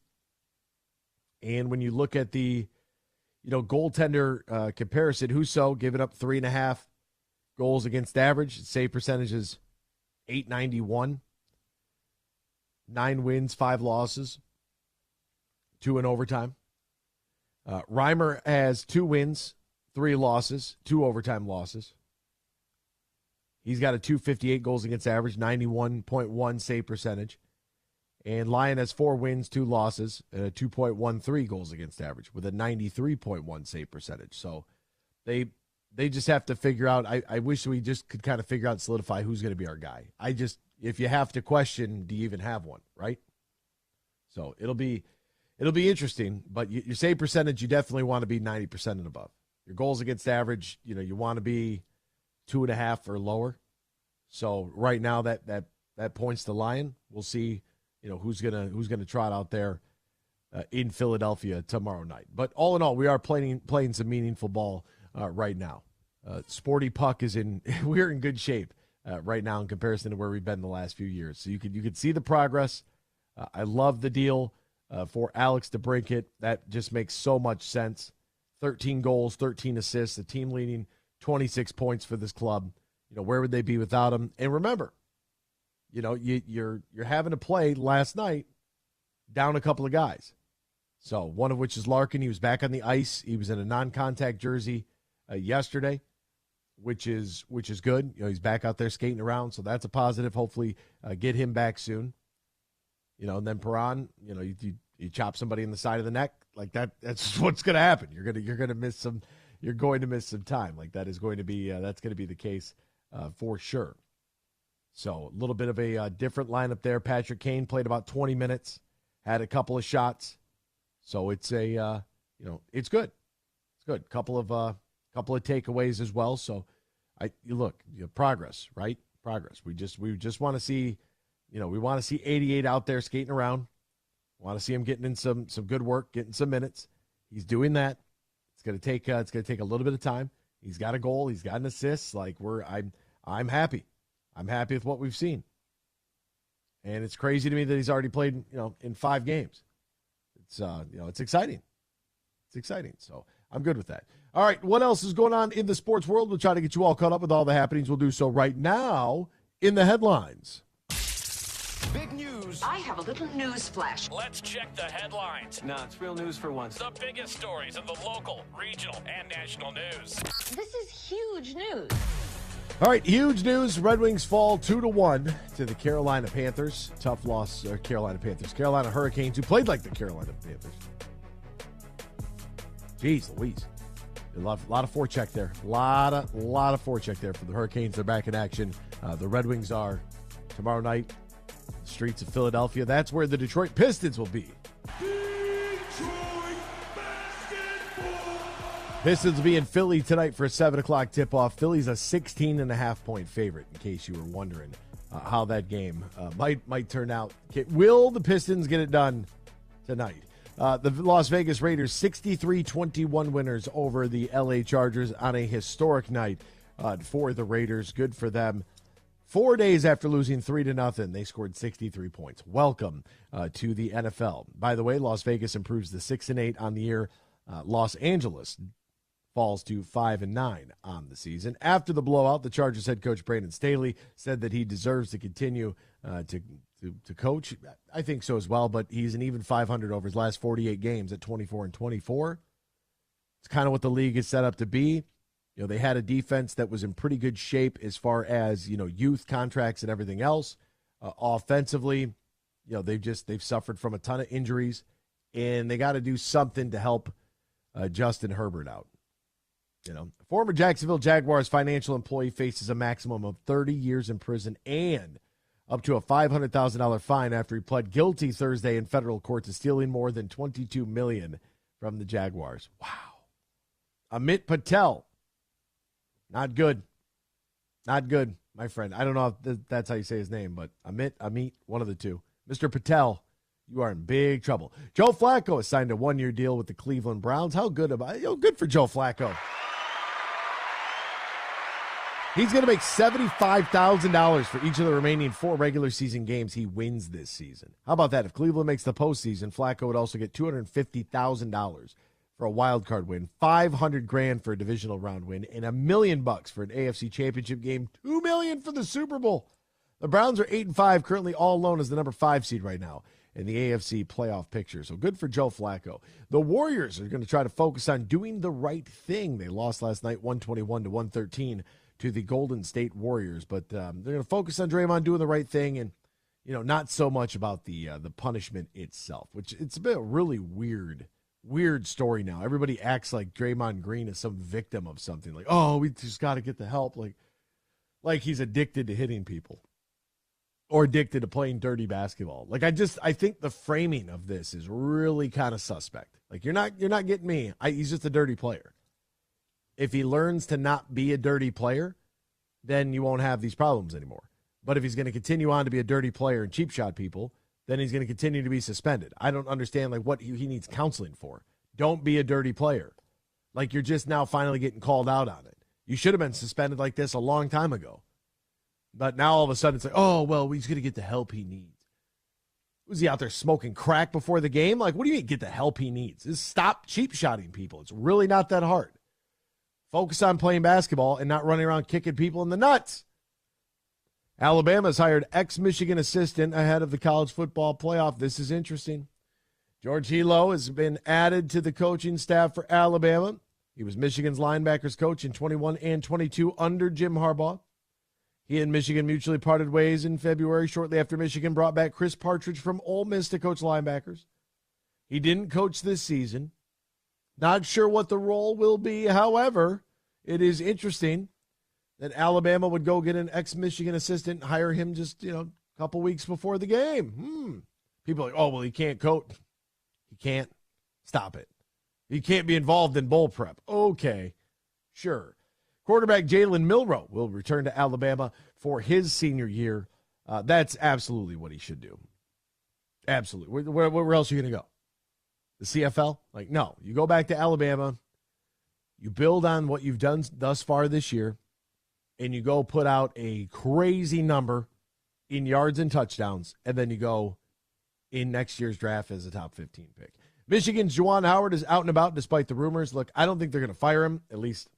And when you look at the, goaltender comparison, Husso giving up 3.5 goals against average. Save percentage is .891. 9 wins, 5 losses. 2 in overtime. Reimer has 2 wins, 3 losses, 2 overtime losses. He's got a .258 goals against average, 91.1 save percentage. And Lyon has 4 wins, 2 losses, and a 2.13 goals against average with a 93.1 save percentage. So they just have to figure out. I wish we just could kind of figure out and solidify who's going to be our guy. If you have to question, do you even have one, right? So it'll be interesting. But your save percentage, you definitely want to be 90% and above. Your goals against average, you want to be 2.5 or lower. So right now that points to Lyon. We'll see. Who's gonna trot out there in Philadelphia tomorrow night. But all in all, we are playing some meaningful ball right now. Sporty Puck we're in good shape right now in comparison to where we've been the last few years. So you could see the progress. I love the deal for Alex DeBrincat. That just makes so much sense. 13 goals, 13 assists, the team leading 26 points for this club. Where would they be without him? And remember, you're having to play last night down a couple of guys. So one of which is Larkin. He was back on the ice. He was in a non-contact jersey yesterday, which is good. He's back out there skating around, so that's a positive. Hopefully get him back soon. And then Perron, you chop somebody in the side of the neck like that. That's what's going to happen. You're going to miss some. You're going to miss some time. Like that is going to be that's going to be the case for sure. So a little bit of a different lineup there. Patrick Kane played about 20 minutes, had a couple of shots. So it's it's good. It's good. Couple of takeaways as well. So progress, right? Progress. We just want to see, we want to see 88 out there skating around. Want to see him getting in some good work, getting some minutes. He's doing that. It's going to take a little bit of time. He's got a goal. He's got an assist. I'm happy. I'm happy with what we've seen. And it's crazy to me that he's already played, in 5 games. It's it's exciting. It's exciting. So I'm good with that. All right, what else is going on in the sports world? We'll try to get you all caught up with all the happenings. We'll do so right now in the headlines. Big news. I have a little news flash. Let's check the headlines. No, it's real news for once. The biggest stories in the local, regional, and national news. This is huge news. All right, huge news. Red Wings fall 2-1 to the Carolina Panthers. Tough loss, Carolina Panthers. Carolina Hurricanes, who played like the Carolina Panthers. Jeez Louise. A lot of forecheck there. A lot of forecheck there for the Hurricanes. They're back in action. The Red Wings are tomorrow night, the streets of Philadelphia. That's where the Detroit Pistons will be. Pistons will be in Philly tonight for a 7 o'clock tip-off. Philly's a 16.5-point favorite, in case you were wondering how that game might turn out. Will the Pistons get it done tonight? The Las Vegas Raiders, 63-21 winners over the LA Chargers on a historic night for the Raiders. Good for them. 4 days after losing 3-0, they scored 63 points. Welcome to the NFL. By the way, Las Vegas improves to 6-8 on the year. Los Angeles falls to 5-9 on the season. After the blowout, the Chargers head coach Brandon Staley said that he deserves to continue to coach. I think so as well, but he's an even 500 over his last 48 games at 24-24. It's kind of what the league is set up to be. You know, they had a defense that was in pretty good shape as far as, you know, youth contracts and everything else. Offensively, you know, they've suffered from a ton of injuries, and they got to do something to help Justin Herbert out. You know, former Jacksonville Jaguars financial employee faces a maximum of 30 years in prison and up to a $500,000 fine after he pled guilty Thursday in federal court to stealing more than $22 million from the Jaguars. Wow. Amit Patel. Not good. Not good, my friend. I don't know if that's how you say his name, but Amit, one of the two. Mr. Patel, you are in big trouble. Joe Flacco has signed a one-year deal with the Cleveland Browns. How good good for Joe Flacco. He's going to make $75,000 for each of the remaining 4 regular season games he wins this season. How about that? If Cleveland makes the postseason, Flacco would also get $250,000 for a wild card win, $500,000 for a divisional round win, and $1 million for an AFC Championship game, $2 million for the Super Bowl. The Browns are 8-5, currently all alone as the number 5 seed right now in the AFC playoff picture. So good for Joe Flacco. The Warriors are going to try to focus on doing the right thing. They lost last night 121-113 to the Golden State Warriors, but they're going to focus on Draymond doing the right thing and, you know, not so much about the punishment itself, which it's a bit really weird story now. Everybody acts like Draymond Green is some victim of something. Like, oh, we just got to get the help. Like he's addicted to hitting people or addicted to playing dirty basketball. Like, I think the framing of this is really kind of suspect. Like, you're not getting me. He's just a dirty player. If he learns to not be a dirty player, then you won't have these problems anymore. But if he's going to continue on to be a dirty player and cheap shot people, then he's going to continue to be suspended. I don't understand what he needs counseling for. Don't be a dirty player. Like, you're just now finally getting called out on it. You should have been suspended like this a long time ago. But now all of a sudden it's like, oh, well, he's going to get the help he needs. Was he out there smoking crack before the game? Like, what do you mean get the help he needs? Just stop cheap shotting people. It's really not that hard. Focus on playing basketball and not running around kicking people in the nuts. Alabama's hired ex-Michigan assistant ahead of the college football playoff. This is interesting. George Hilo has been added to the coaching staff for Alabama. He was Michigan's linebackers coach in 21 and 22 under Jim Harbaugh. He and Michigan mutually parted ways in February, shortly after Michigan brought back Chris Partridge from Ole Miss to coach linebackers. He didn't coach this season. Not sure what the role will be. However, it is interesting that Alabama would go get an ex-Michigan assistant and hire him just, a couple weeks before the game. People are like, oh, well, he can't coach. He can't. Stop it. He can't be involved in bowl prep. Okay, sure. Quarterback Jalen Milroe will return to Alabama for his senior year. That's absolutely what he should do. Absolutely. Where else are you going to go? The CFL? Like, no. You go back to Alabama. You build on what you've done thus far this year, and you go put out a crazy number in yards and touchdowns, and then you go in next year's draft as a top 15 pick. Michigan's Juwan Howard is out and about despite the rumors. Look, I don't think they're going to fire him. At least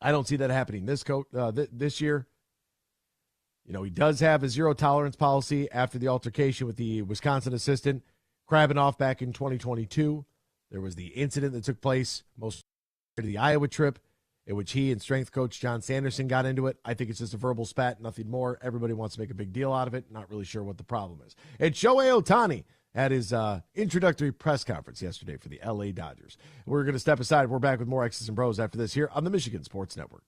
I don't see that happening this year. He does have a zero tolerance policy after the altercation with the Wisconsin assistant Krabbenhoff back in 2022. There was the incident that took place most of the Iowa trip in which he and strength coach John Sanderson got into it. I think it's just a verbal spat, nothing more. Everybody wants to make a big deal out of it. Not really sure what the problem is. And Shohei Ohtani at his introductory press conference yesterday for the LA Dodgers. We're going to step aside. We're back with more X's and Bros after this here on the Michigan Sports Network.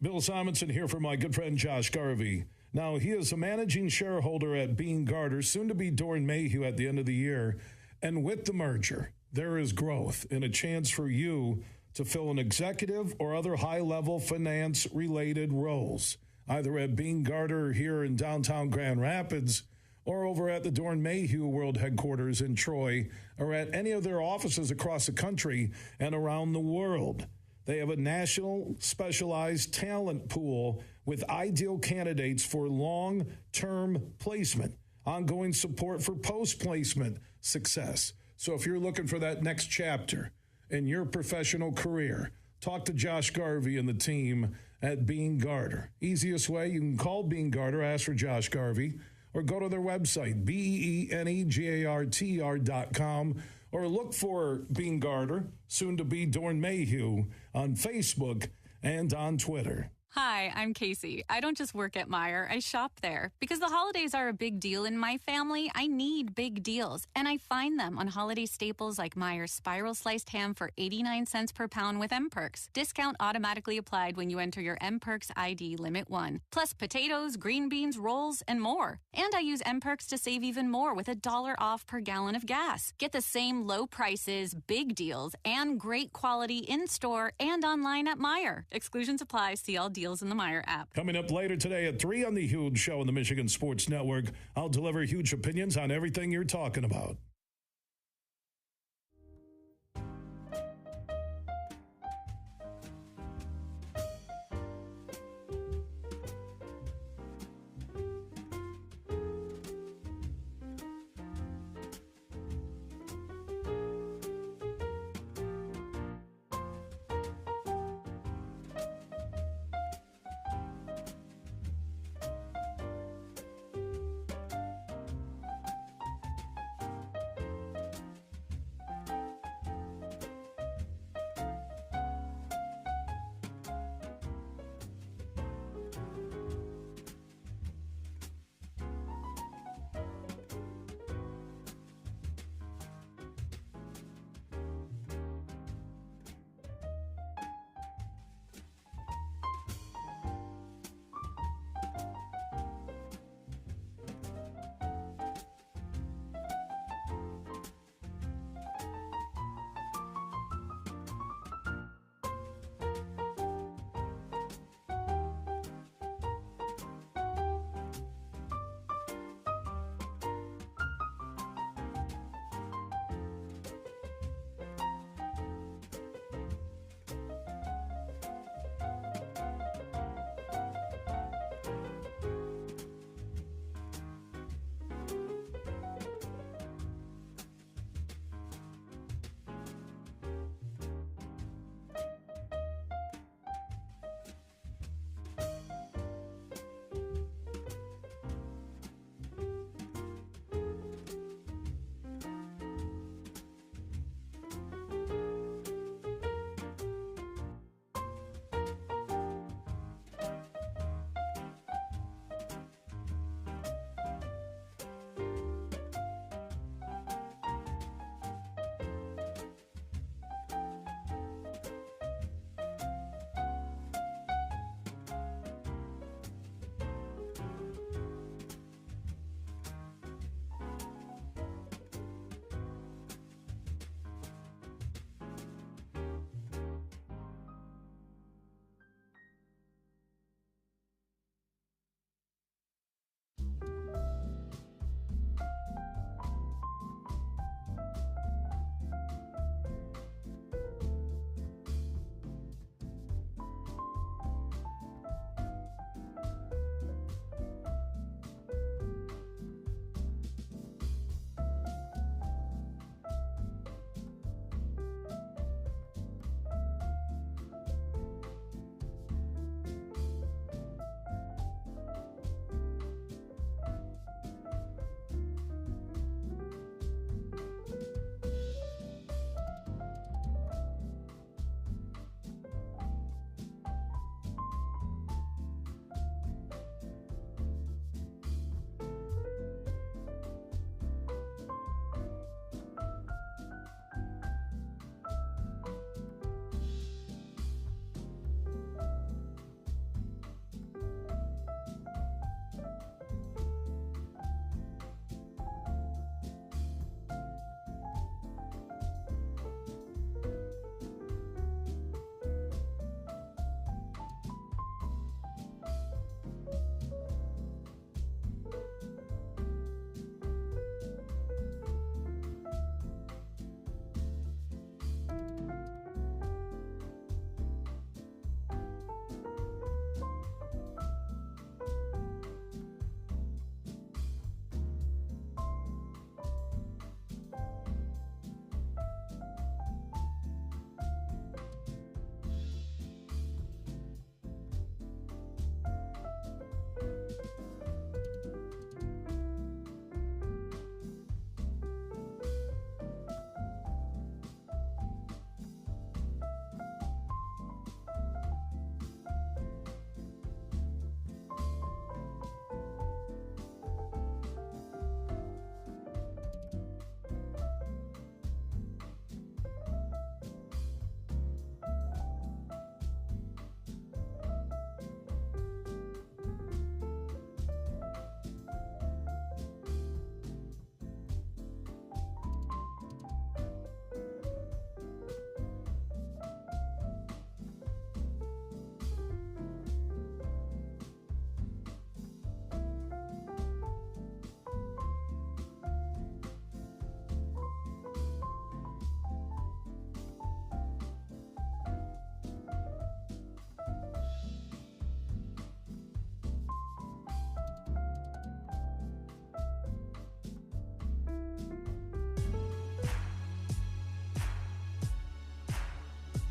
Bill Simonson here for my good friend Josh Garvey. Now, he is a managing shareholder at Br0's, soon to be Doran Mayhew at the end of the year. And with the merger, there is growth and a chance for you to fill an executive or other high-level finance-related roles, either at Br0 here in downtown Grand Rapids or over at the Doran Mayhew World Headquarters in Troy, or at any of their offices across the country and around the world. They have a national specialized talent pool with ideal candidates for long-term placement, ongoing support for post-placement success. So if you're looking for that next chapter in your professional career, talk to Josh Garvey and the team at Br0. Easiest way, you can call Br0, ask for Josh Garvey, or go to their website, BENEGARTR.com, or look for Br0, soon to be Doran Mayhew, on Facebook and on Twitter. Hi, I'm Casey. I don't just work at Meijer, I shop there. Because the holidays are a big deal in my family, I need big deals. And I find them on holiday staples like Meijer's spiral sliced ham for 89 cents per pound with M-Perks. Discount automatically applied when you enter your M-Perks ID Limit 1. Plus potatoes, green beans, rolls, and more. And I use M-Perks to save even more with $1 off per gallon of gas. Get the same low prices, big deals, and great quality in-store and online at Meijer. Exclusions apply. See all deals in the Meijer app. Coming up later today at 3 on the Huge Show on the Michigan Sports Network, I'll deliver huge opinions on everything you're talking about.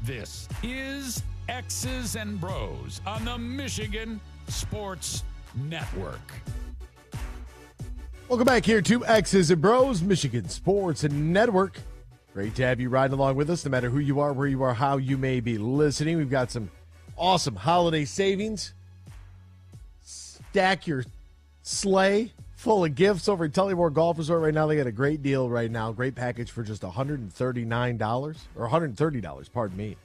This is X's and Bros on the Michigan Sports Network. Welcome back here to X's and Bros, Michigan Sports Network. Great to have you riding along with us, no matter who you are, where you are, how you may be listening. We've got some awesome holiday savings. Stack your sleigh full of gifts over at Tullymore Golf Resort right now. They got a great deal right now. Great package for just $139 or $130, pardon me.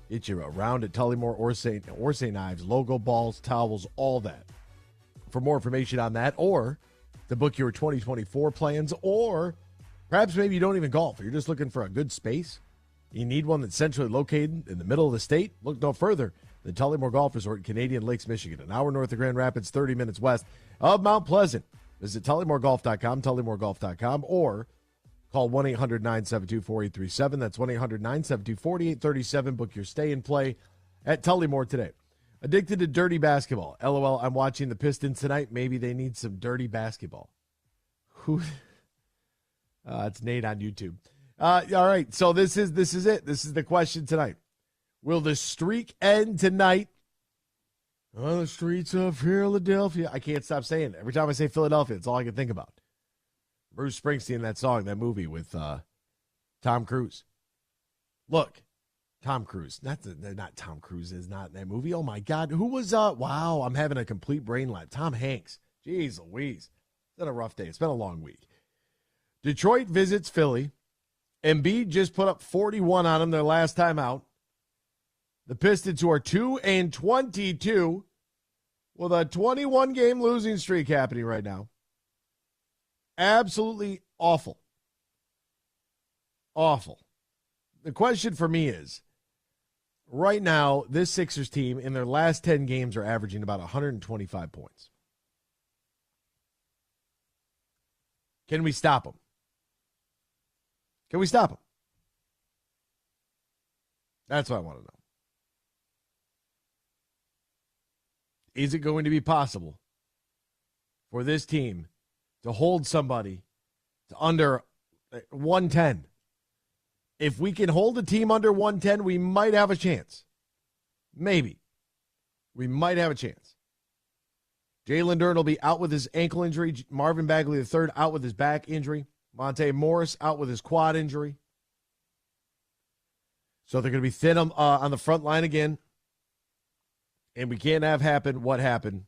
Get you around at Tullymore or St. Ives, logo balls, towels, all that. For more information on that, or to book your 2024 plans, or perhaps maybe you don't even golf. You're just looking for a good space. You need one that's centrally located in the middle of the state. Look no further than Tullymore Golf Resort, Canadian Lakes, Michigan, an hour north of Grand Rapids, 30 minutes west of Mount Pleasant. Visit TullymoreGolf.com, TullymoreGolf.com, or call 1-800-972-4837. That's 1-800-972-4837. Book your stay and play at Tullymore today. Addicted to dirty basketball. LOL, I'm watching the Pistons tonight. Maybe they need some dirty basketball. Who? It's Nate on YouTube. All right, so this is it. This is the question tonight. Will the streak end tonight on the streets of Philadelphia? I can't stop saying it. Every time I say Philadelphia, it's all I can think about. Bruce Springsteen, that song, that movie with Tom Cruise. Look, Tom Cruise. Not Tom Cruise is not in that movie. Oh, my God. Who was, wow, I'm having a complete brain lag. Tom Hanks. Jeez Louise. It's been a rough day. It's been a long week. Detroit visits Philly. Embiid just put up 41 on them their last time out. The Pistons, who are 2-22, with a 21-game losing streak happening right now. Absolutely awful. Awful. The question for me is, right now, this Sixers team in their last 10 games are averaging about 125 points. Can we stop them? Can we stop them? That's what I want to know. Is it going to be possible for this team to hold somebody to under 110? If we can hold a team under 110, we might have a chance. Maybe. We might have a chance. Jalen Duren will be out with his ankle injury. Marvin Bagley III out with his back injury. Monte Morris out with his quad injury. So they're going to be thin on the front line again. And we can't have happen what happened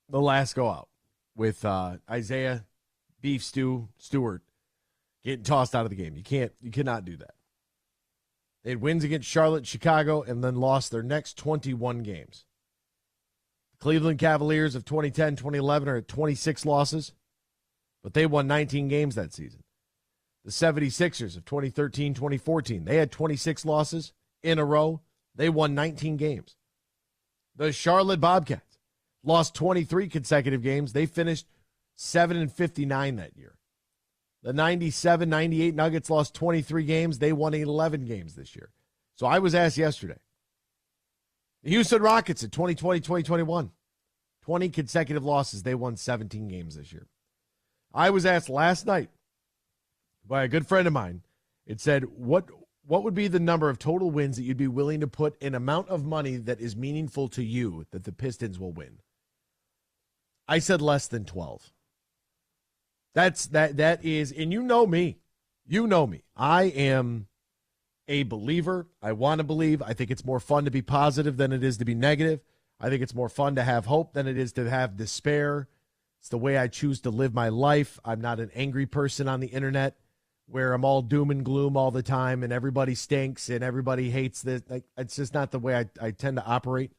the last go out with Isaiah Beef Stew Stewart getting tossed out of the game. You cannot do that. They had wins against Charlotte, Chicago, and then lost their next 21 games. The Cleveland Cavaliers of 2010, 2011 are at 26 losses, but they won 19 games that season. The 76ers of 2013, 2014, they had 26 losses in a row. They won 19 games. The Charlotte Bobcats lost 23 consecutive games. They finished 7-59 that year. The 97-98 Nuggets lost 23 games. They won 11 games this year. So I was asked yesterday. The Houston Rockets in 2020, 2021, 20 consecutive losses. They won 17 games this year. I was asked last night by a good friend of mine. It said, what would be the number of total wins that you'd be willing to put an amount of money that is meaningful to you that the Pistons will win? I said less than 12. That is, and you know me. You know me. I am a believer. I want to believe. I think it's more fun to be positive than it is to be negative. I think it's more fun to have hope than it is to have despair. It's the way I choose to live my life. I'm not an angry person on the internet where I'm all doom and gloom all the time and everybody stinks and everybody hates this. Like, it's just not the way I tend to operate.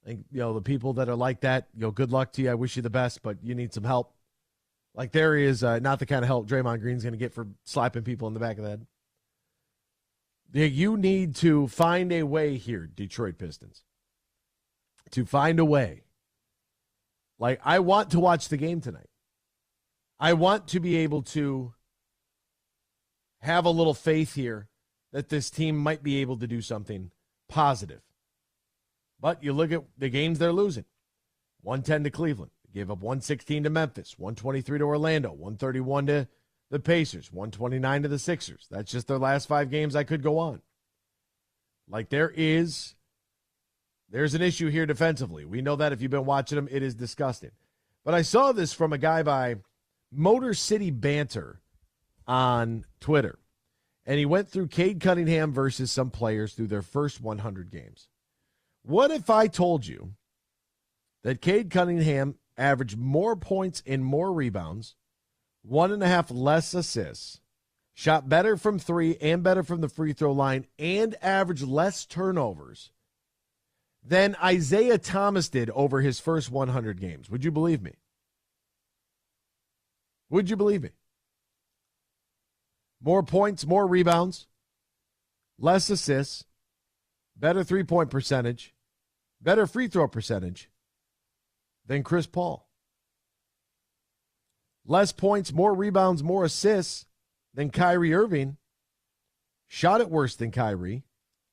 I think, the people that are like that, good luck to you. I wish you the best, but you need some help. Like, there is not the kind of help Draymond Green's going to get for slapping people in the back of the head. You need to find a way here, Detroit Pistons, to find a way. Like, I want to watch the game tonight. I want to be able to have a little faith here that this team might be able to do something positive. But you look at the games they're losing. 110 to Cleveland. They gave up 116 to Memphis. 123 to Orlando. 131 to the Pacers. 129 to the Sixers. That's just their last 5 games. I could go on. Like there's an issue here defensively. We know that if you've been watching them, it is disgusting. But I saw this from a guy by Motor City Banter on Twitter. And he went through Cade Cunningham versus some players through their first 100 games. What if I told you that Cade Cunningham averaged more points and more rebounds, 1.5 less assists, shot better from three and better from the free throw line, and averaged less turnovers than Isaiah Thomas did over his first 100 games? Would you believe me? Would you believe me? More points, more rebounds, less assists, better three-point percentage, better free throw percentage than Chris Paul. Less points, more rebounds, more assists than Kyrie Irving. Shot it worse than Kyrie.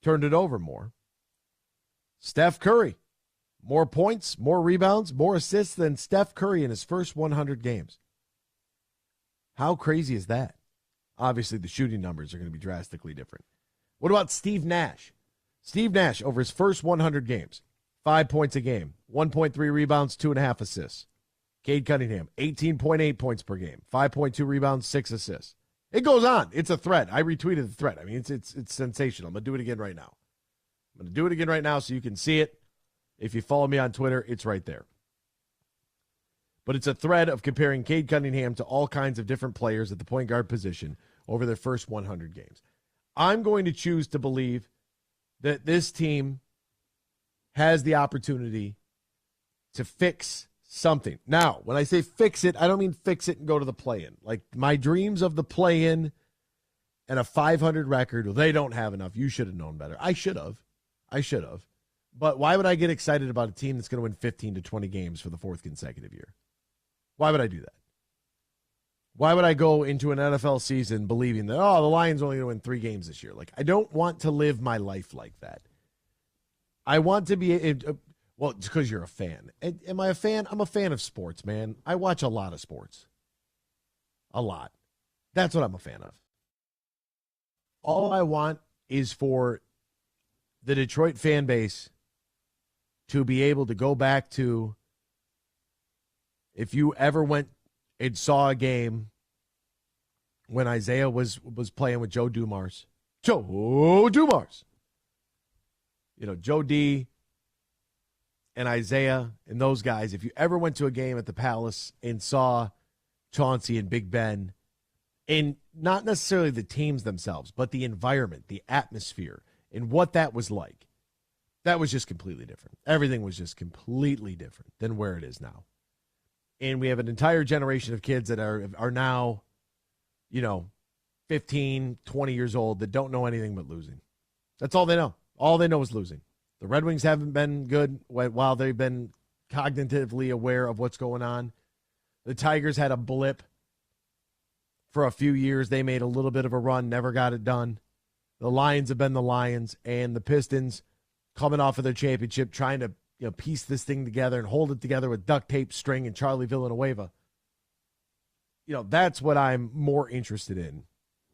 Turned it over more. Steph Curry. More points, more rebounds, more assists than Steph Curry in his first 100 games. How crazy is that? Obviously, the shooting numbers are going to be drastically different. What about Steve Nash? Steve Nash, over his first 100 games, 5 points a game, 1.3 rebounds, 2.5 assists. Cade Cunningham, 18.8 points per game, 5.2 rebounds, 6 assists. It goes on. It's a thread. I retweeted the thread. I mean, it's sensational. I'm going to do it again right now. I'm going to do it again right now so you can see it. If you follow me on Twitter, it's right there. But it's a thread of comparing Cade Cunningham to all kinds of different players at the point guard position over their first 100 games. I'm going to choose to believe that this team has the opportunity to fix something. Now, when I say fix it, I don't mean fix it and go to the play-in. Like my dreams of the play-in and a 500 record, well, they don't have enough. You should have known better. I should have. But why would I get excited about a team that's going to win 15 to 20 games for the fourth consecutive year? Why would I do that? Why would I go into an NFL season believing that, the Lions are only going to win 3 games this year? Like, I don't want to live my life like that. I want to be, well, it's because you're a fan. Am I a fan? I'm a fan of sports, man. I watch a lot of sports. A lot. That's what I'm a fan of. All I want is for the Detroit fan base to be able to go back to, if you ever went and saw a game when Isaiah was playing with Joe Dumars. Joe Dumars. You know, Joe D and Isaiah and those guys. If you ever went to a game at the Palace and saw Chauncey and Big Ben, and not necessarily the teams themselves, but the environment, the atmosphere, and what that was like, that was just completely different. Everything was just completely different than where it is now. And we have an entire generation of kids that are now, 15, 20 years old that don't know anything but losing. That's all they know. All they know is losing. The Red Wings haven't been good while they've been cognitively aware of what's going on. The Tigers had a blip for a few years. They made a little bit of a run, never got it done. The Lions have been the Lions, and the Pistons coming off of their championship, trying to piece this thing together and hold it together with duct tape, string, and Charlie Villanueva. That's what I'm more interested in,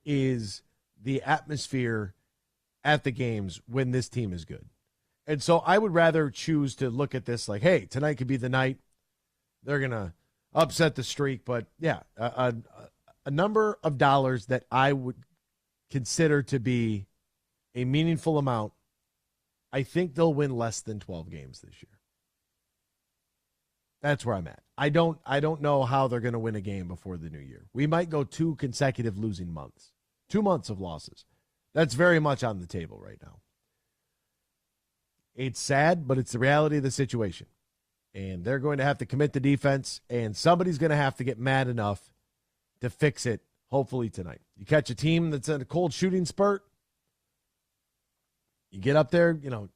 is the atmosphere at the games when this team is good. And so I would rather choose to look at this like, hey, tonight could be the night. They're going to upset the streak. But, yeah, a number of dollars that I would consider to be a meaningful amount, I think they'll win less than 12 games this year. That's where I'm at. I don't know how they're going to win a game before the new year. We might go 2 consecutive losing months. 2 months of losses. That's very much on the table right now. It's sad, but it's the reality of the situation. And they're going to have to commit to defense, and somebody's going to have to get mad enough to fix it, hopefully tonight. You catch a team that's in a cold shooting spurt, you get up there, you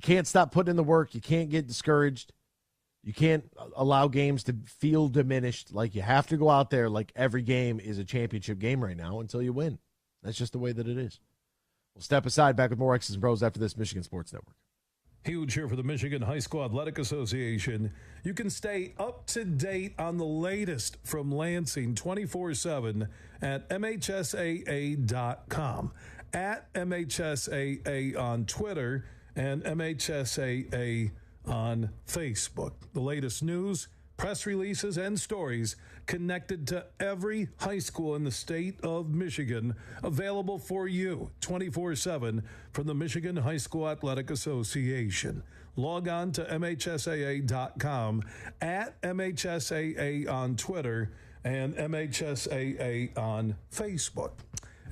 can't stop putting in the work. You can't get discouraged. You can't allow games to feel diminished. Like, you have to go out there like every game is a championship game right now until you win. That's just the way that it is. We'll step aside, back with more X's and Bros after this. Michigan Sports Network. Huge here for the Michigan High School Athletic Association. You can stay up to date on the latest from Lansing 24/7 at MHSAA.com. at MHSAA on Twitter and MHSAA on Facebook. The latest news, press releases, and stories connected to every high school in the state of Michigan, available for you 24/7 from the Michigan High School Athletic Association. Log on to MHSAA.com, at MHSAA on Twitter, and MHSAA on Facebook.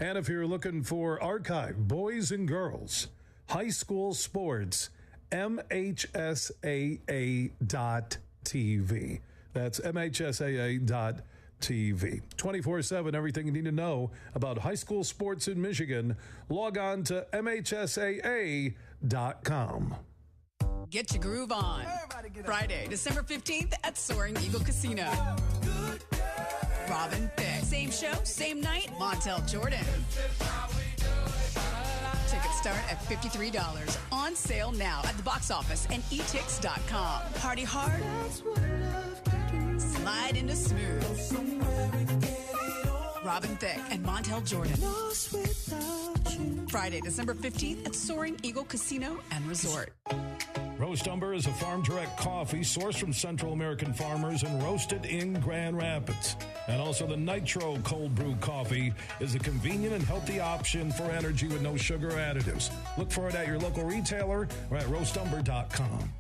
And if you're looking for archive boys and girls high school sports, MHSAA.TV. That's MHSAA.TV. 24/7, everything you need to know about high school sports in Michigan. Log on to MHSAA.com. Get your groove on. Friday, December 15th at Soaring Eagle Casino. Robin Thicke. Same show, same night, Montel Jordan. Tickets start at $53. On sale now at the box office and etix.com. Party hard. Slide into smooth. Robin Thicke and Montel Jordan. Friday, December 15th at Soaring Eagle Casino and Resort. Roast Umber is a farm direct coffee sourced from Central American farmers and roasted in Grand Rapids. And also the Nitro Cold Brew Coffee is a convenient and healthy option for energy with no sugar additives. Look for it at your local retailer or at roastumber.com.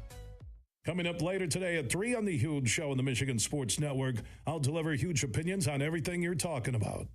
Coming up later today at 3 on the Huge Show on the Michigan Sports Network, I'll deliver huge opinions on everything you're talking about.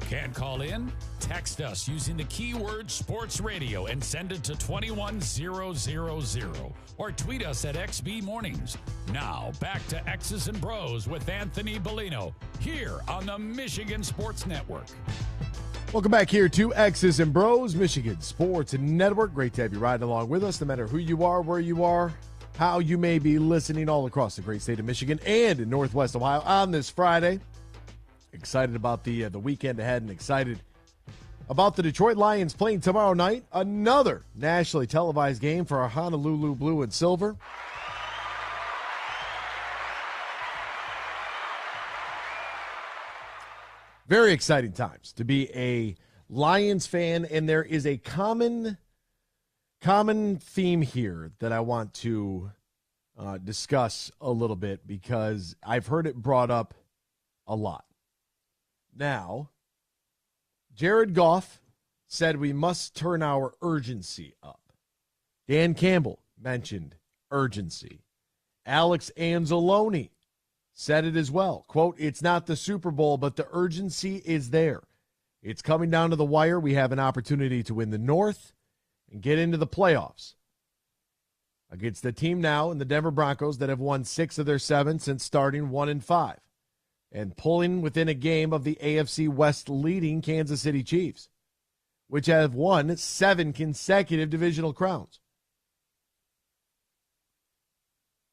Can't call in? Text us using the keyword sports radio and send it to 21000 or tweet us at XB Mornings. Now, back to X's and Bros with Anthony Bellino here on the Michigan Sports Network. Welcome back here to X's and Bros, Michigan Sports Network. Great to have you riding along with us, no matter who you are, where you are, how you may be listening all across the great state of Michigan and in Northwest Ohio on this Friday. Excited about the weekend ahead and excited about the Detroit Lions playing tomorrow night. Another nationally televised game for our Honolulu Blue and Silver. Very exciting times to be a Lions fan, and there is a common theme here that I want to discuss a little bit because I've heard it brought up a lot. Now, Jared Goff said we must turn our urgency up. Dan Campbell mentioned urgency. Alex Anzalone said it as well. Quote, it's not the Super Bowl, but the urgency is there. It's coming down to the wire. We have an opportunity to win the North and get into the playoffs against the team now in the Denver Broncos that have won 6 of their 7 since starting 1-5 and pulling within a game of the AFC West leading Kansas City Chiefs, which have won 7 consecutive divisional crowns.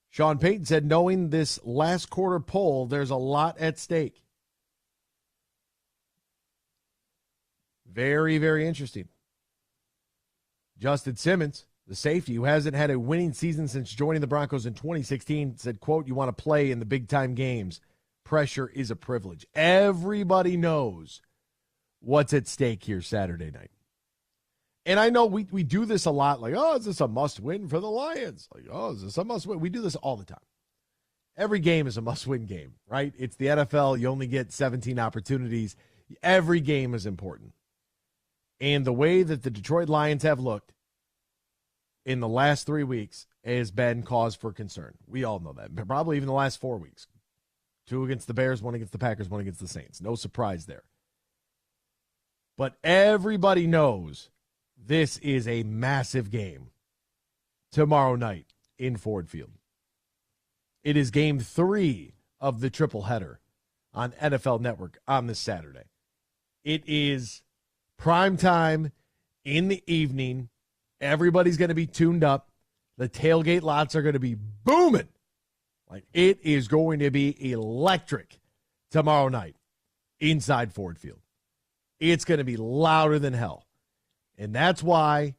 Sean Payton said, knowing this last quarter poll, there's a lot at stake. Very, very interesting. Justin Simmons, the safety, who hasn't had a winning season since joining the Broncos in 2016, said, quote, you want to play in the big-time games. Pressure is a privilege. Everybody knows what's at stake here Saturday night. And I know we do this a lot, like, oh, is this a must-win for the Lions? Like, oh, is this a must-win? We do this all the time. Every game is a must-win game, right? It's the NFL. You only get 17 opportunities. Every game is important. And the way that the Detroit Lions have looked in the last 3 weeks has been cause for concern. We all know that. Probably even the last 4 weeks. 2 against the Bears, 1 against the Packers, 1 against the Saints. No surprise there. But everybody knows this is a massive game tomorrow night in Ford Field. It is game 3 of the triple header on NFL Network on this Saturday. It is prime time in the evening. Everybody's going to be tuned up. The tailgate lots are going to be booming. Like, it is going to be electric tomorrow night inside Ford Field. It's going to be louder than hell. And that's why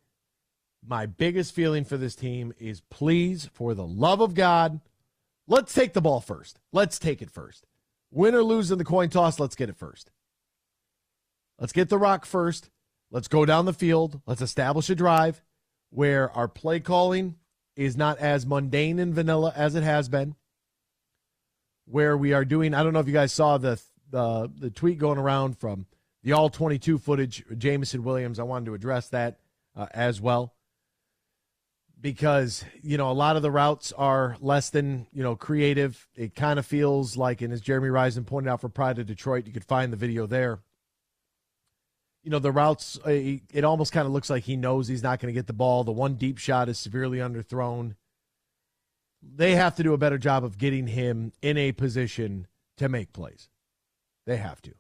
my biggest feeling for this team is, please, for the love of God, let's take the ball first. Let's take it first. Win or lose in the coin toss, let's get it first. Let's get the rock first. Let's go down the field. Let's establish a drive where our play calling is not as mundane and vanilla as it has been. Where we are doing, I don't know if you guys saw the tweet going around from the all-22 footage, Jameson Williams. I wanted to address that as well. Because, a lot of the routes are less than, creative. It kind of feels like, and as Jeremy Risen pointed out for Pride of Detroit, you could find the video there. The routes, it almost kind of looks like he knows he's not going to get the ball. The one deep shot is severely underthrown. They have to do a better job of getting him in a position to make plays. They have to.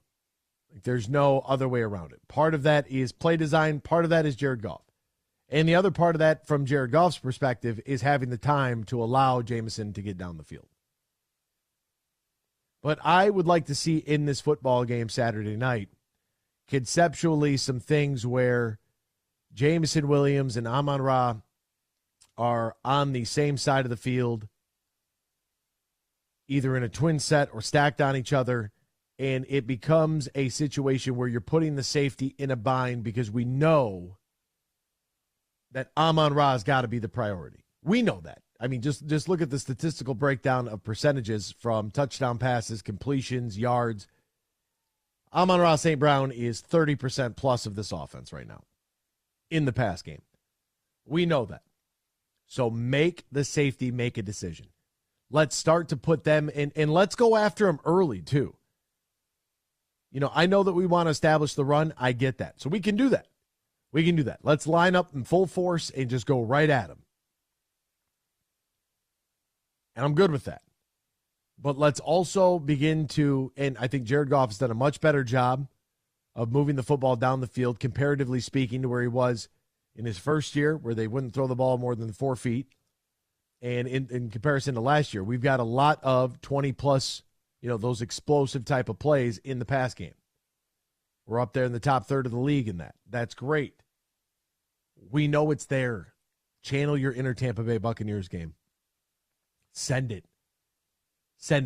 There's no other way around it. Part of that is play design. Part of that is Jared Goff. And the other part of that, from Jared Goff's perspective, is having the time to allow Jameson to get down the field. But I would like to see in this football game Saturday night, conceptually, some things where Jameson Williams and Amon-Ra are on the same side of the field, either in a twin set or stacked on each other, and it becomes a situation where you're putting the safety in a bind because we know that Amon-Ra has got to be the priority. We know that. I mean, just look at the statistical breakdown of percentages from touchdown passes, completions, yards. Amon-Ra St. Brown is 30% plus of this offense right now in the pass game. We know that. So make the safety make a decision. Let's start to put them in, and let's go after them early, too. I know that we want to establish the run. I get that. So we can do that. Let's line up in full force and just go right at them. And I'm good with that. But let's also begin to, and I think Jared Goff has done a much better job of moving the football down the field, comparatively speaking, to where he was in his first year, where they wouldn't throw the ball more than 4 feet. And in comparison to last year, we've got a lot of 20-plus, those explosive type of plays in the pass game. We're up there in the top third of the league in that. That's great. We know it's there. Channel your inner Tampa Bay Buccaneers game. Send it.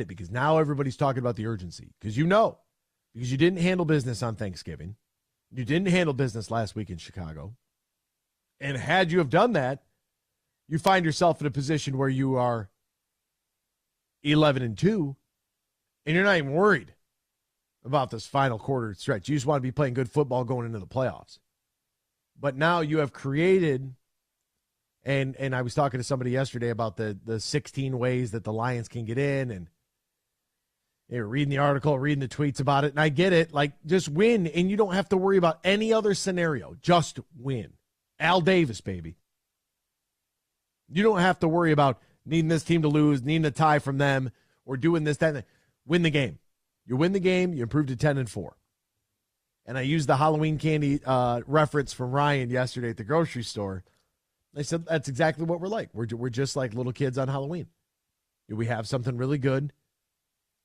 Because now everybody's talking about the urgency. Because you didn't handle business on Thanksgiving. You didn't handle business last week in Chicago. And had you have done that, you find yourself in a position where you are 11-2, and you're not even worried about this final quarter stretch. You just want to be playing good football going into the playoffs. But now you have created, and I was talking to somebody yesterday about the 16 ways that the Lions can get in, and they were reading the article, reading the tweets about it, and I get it. Like, just win, and you don't have to worry about any other scenario. Just win. Al Davis, baby. You don't have to worry about needing this team to lose, needing a tie from them, or doing this, that, and that. Win the game. You win the game, you improve to 10-4. And I used the Halloween candy reference from Ryan yesterday at the grocery store. I said, that's exactly what we're like. We're just like little kids on Halloween. We have something really good.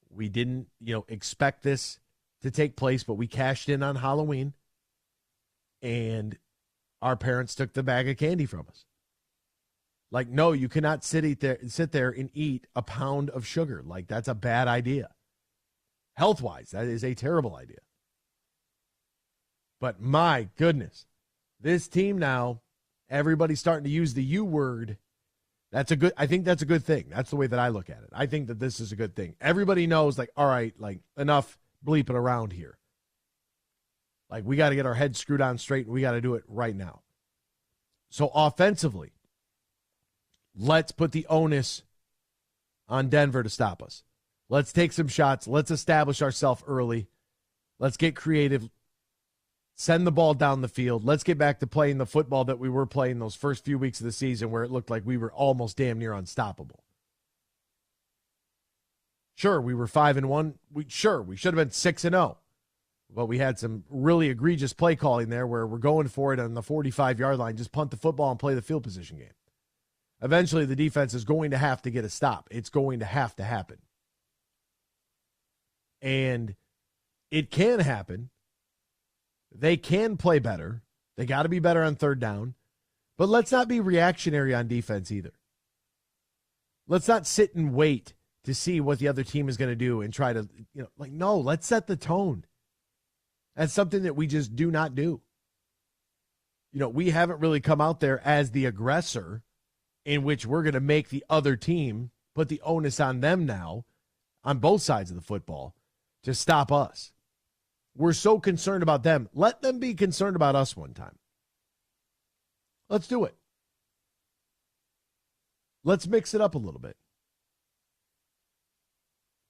We didn't, expect this to take place, but we cashed in on Halloween, and our parents took the bag of candy from us. Like, no, you cannot sit there and eat a pound of sugar. Like, that's a bad idea. Health-wise, that is a terrible idea. But my goodness, this team now, everybody's starting to use the U word. I think that's a good thing. That's the way that I look at it. I think that this is a good thing. Everybody knows, like, all right, like, enough bleeping around here. Like, we got to get our heads screwed on straight, and we got to do it right now. So offensively, let's put the onus on Denver to stop us. Let's take some shots. Let's establish ourselves early. Let's get creative. Send the ball down the field. Let's get back to playing the football that we were playing those first few weeks of the season, where it looked like we were almost damn near unstoppable. Sure, we were 5-1. We should have been 6-0. But we had some really egregious play calling there where we're going for it on the 45-yard line. Just punt the football and play the field position game. Eventually, the defense is going to have to get a stop. It's going to have to happen. And it can happen. They can play better. They got to be better on third down. But let's not be reactionary on defense either. Let's not sit and wait to see what the other team is going to do and try to, no, let's set the tone. That's something that we just do not do. We haven't really come out there as the aggressor, in which we're going to make the other team put the onus on them now, on both sides of the football, to stop us. We're so concerned about them. Let them be concerned about us one time. Let's do it. Let's mix it up a little bit.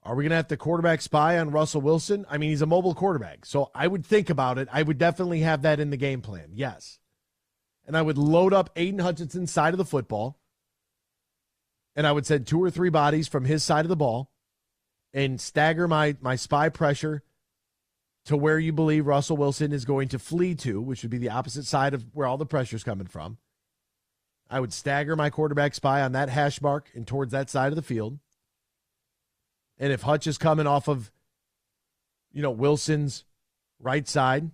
Are we going to have to quarterback spy on Russell Wilson? I mean, he's a mobile quarterback, so I would think about it. I would definitely have that in the game plan, yes. And I would load up Aiden Hutchinson's side of the football, and I would send 2 or 3 bodies from his side of the ball and stagger my spy pressure to where you believe Russell Wilson is going to flee to, which would be the opposite side of where all the pressure is coming from. I would stagger my quarterback spy on that hash mark and towards that side of the field. And if Hutch is coming off of, Wilson's right side,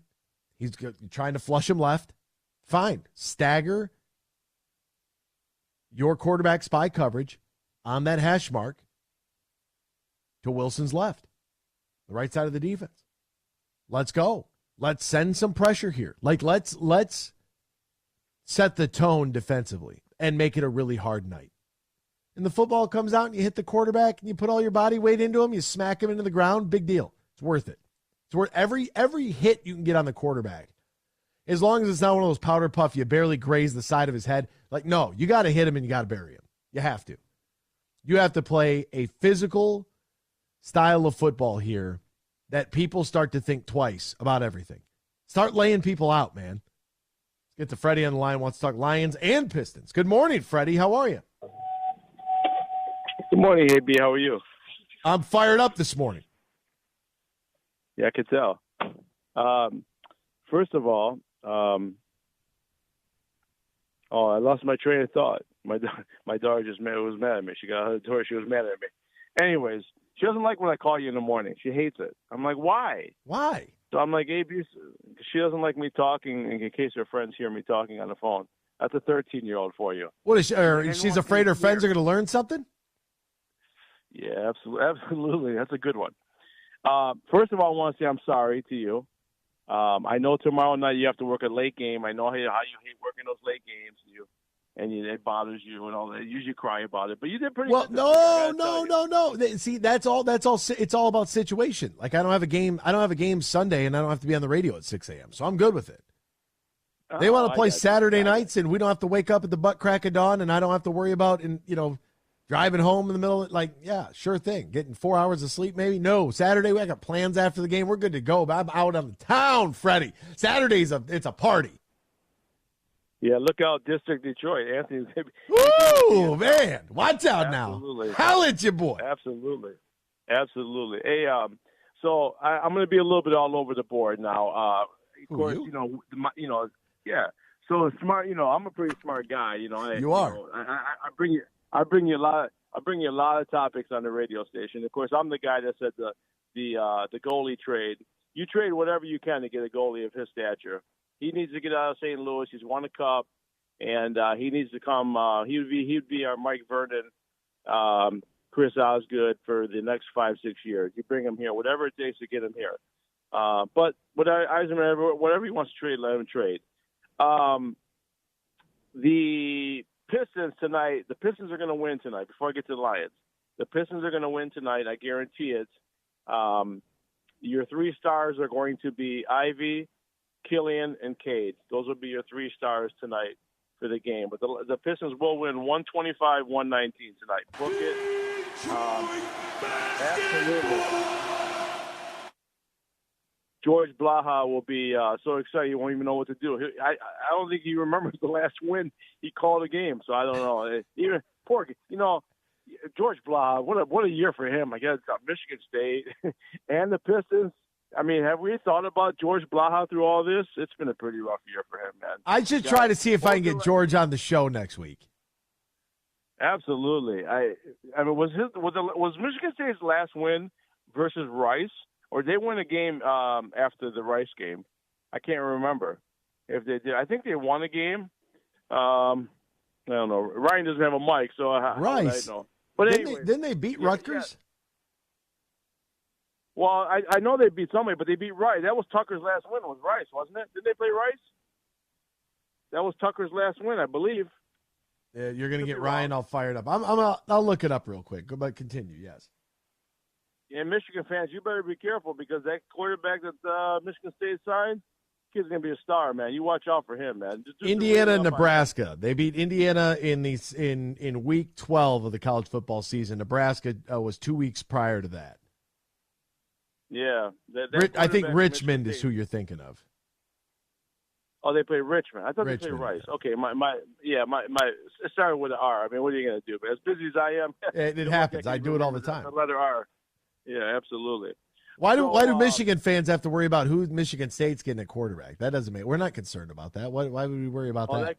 he's trying to flush him left, fine. Stagger your quarterback spy coverage on that hash mark to Wilson's left, the right side of the defense. Let's go. Let's send some pressure here. Like, let's set the tone defensively and make it a really hard night. And the football comes out and you hit the quarterback and you put all your body weight into him, you smack him into the ground, big deal. It's worth it. It's worth every hit you can get on the quarterback. As long as it's not one of those powder puff, you barely graze the side of his head. Like, no, you got to hit him and you got to bury him. You have to. You have to play a physical style of football here that people start to think twice about everything. Start laying people out, man. Let's get to Freddie on the line. Wants to talk Lions and Pistons. Good morning, Freddie. How are you? Good morning, AB. How are you? I'm fired up this morning. Yeah, I could tell. First of all, I lost my train of thought. My daughter was mad at me. She got out of the door. She was mad at me. Anyways, she doesn't like when I call you in the morning. She hates it. I'm like, why? Why? So I'm like, AB, she doesn't like me talking in case her friends hear me talking on the phone. That's a 13-year-old for you. What is she? She's afraid her friends are going to learn something? Yeah, absolutely. That's a good one. First of all, I want to say I'm sorry to you. I know tomorrow night you have to work a late game. I know how you hate working those late games. It bothers you and all that. You usually cry about it, but you did pretty well. good. No. See, that's all. It's all about situation. Like I don't have a game Sunday, and I don't have to be on the radio at 6 a.m. So I'm good with it. They want to play Saturday nights, and we don't have to wake up at the butt crack of dawn, and I don't have to worry about driving home in the middle of sure thing. Getting 4 hours of sleep, maybe. No, Saturday I got plans after the game. We're good to go. But I'm out on the town, Freddie. Saturday's it's a party. Yeah, look out, District Detroit. Anthony's. Ooh, man. Watch out Absolutely. now. Holla at your boy. Absolutely. Hey, so I'm going to be a little bit all over the board now. Of course, yeah. So smart, I'm a pretty smart guy, You are. I bring you a lot of topics on the radio station. Of course, I'm the guy that said the goalie trade. You trade whatever you can to get a goalie of his stature. He needs to get out of St. Louis. He's won a cup, and he needs to come. He'd be our Mike Vernon, Chris Osgood for the next 5-6 years. You bring him here, whatever it takes to get him here. But whatever he wants to trade, let him trade. The Pistons tonight. The Pistons are going to win tonight. Before I get to the Lions, the Pistons are going to win tonight. I guarantee it. Your 3 stars are going to be Ivy, Killian, and Cade. Those will be your 3 stars tonight for the game. But the Pistons will win 125-119 tonight. Book it. Absolutely. George Blaha will be so excited he won't even know what to do. I don't think he remembers the last win he called a game, so I don't know. Even poor, George Blaha, what a year for him. I guess Michigan State and the Pistons. I mean, have we thought about George Blaha through all this? It's been a pretty rough year for him, man. I should try to see if I can get George on the show next week. Absolutely. I mean, was Michigan State's last win versus Rice? Or they win a game after the Rice game. I can't remember if they did. I think they won a game. I don't know. Ryan doesn't have a mic, so Rice. I know. But didn't they beat Rutgers? Yeah. Well, I know they beat somebody, but they beat Rice. That was Tucker's last win. Was Rice, wasn't it? Didn't they play Rice? That was Tucker's last win, I believe. Yeah, you're going to get Ryan all fired up. I'll look it up real quick. But continue. Yes. And Michigan fans, you better be careful because that quarterback that Michigan State signed, kid's gonna be a star, man. You watch out for him, man. Just Indiana, Nebraska. They beat Indiana in week 12 of the college football season. Nebraska was 2 weeks prior to that. Yeah, I think Richmond is who you're thinking of. Oh, they play Richmond. I thought Richmond, they played Rice. yeah. Okay, my it started with an R. I mean, what are you gonna do? But as busy as I am, it happens. I do it all the time. The letter R. Yeah, absolutely. Why do Michigan fans have to worry about who Michigan State's getting a quarterback? That doesn't make. We're not concerned about that. Why would we worry about that?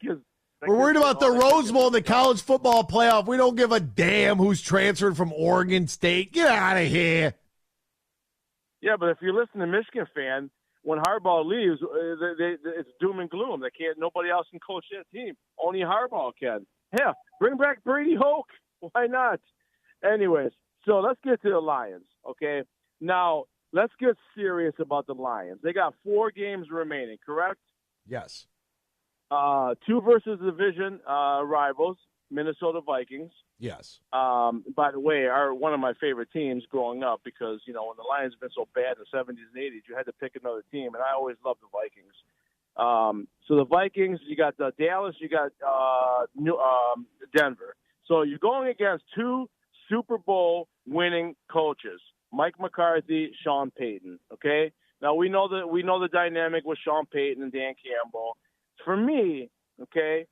We're worried about the Rose Bowl and the college football playoff. We don't give a damn who's transferred from Oregon State. Get out of here. Yeah, but if you listen to Michigan fan, when Harbaugh leaves, it's doom and gloom. Nobody else can coach that team. Only Harbaugh can. Yeah, bring back Brady Hoke. Why not? Anyways, so let's get to the Lions. Okay, now let's get serious about the Lions. They got 4 games remaining, correct? Yes. 2 versus division rivals, Minnesota Vikings. Yes. By the way, are one of my favorite teams growing up because, when the Lions have been so bad in the 70s and 80s, you had to pick another team, and I always loved the Vikings. So the Vikings, you got Dallas, you got Denver. So you're going against 2 Super Bowl winning coaches. Mike McCarthy, Sean Payton. Okay? Now we know the dynamic with Sean Payton and Dan Campbell. For me, okay,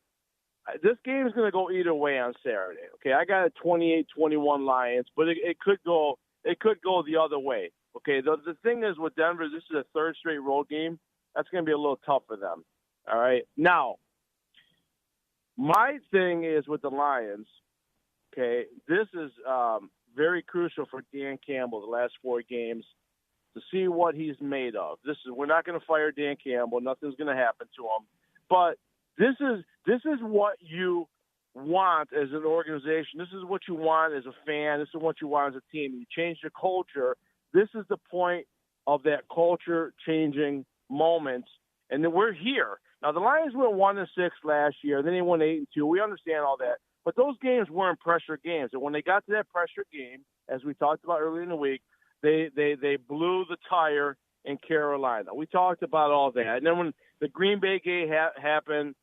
this game is going to go either way on Saturday. Okay, I got a 28-21 Lions, but it could go the other way. Okay, the thing is with Denver, this is a third straight road game. That's going to be a little tough for them. All right, now my thing is with the Lions. Okay, this is very crucial for Dan Campbell the last 4 games to see what he's made of. We're not going to fire Dan Campbell. Nothing's going to happen to him. But this is what you want as an organization. This is what you want as a fan. This is what you want as a team. You change the culture. This is the point of that culture-changing moment. And then we're here. Now, the Lions went 1-6 last year. Then they won 8-2. We understand all that. But those games weren't pressure games. And when they got to that pressure game, as we talked about earlier in the week, they blew the tire in Carolina. We talked about all that. And then when the Green Bay game happened,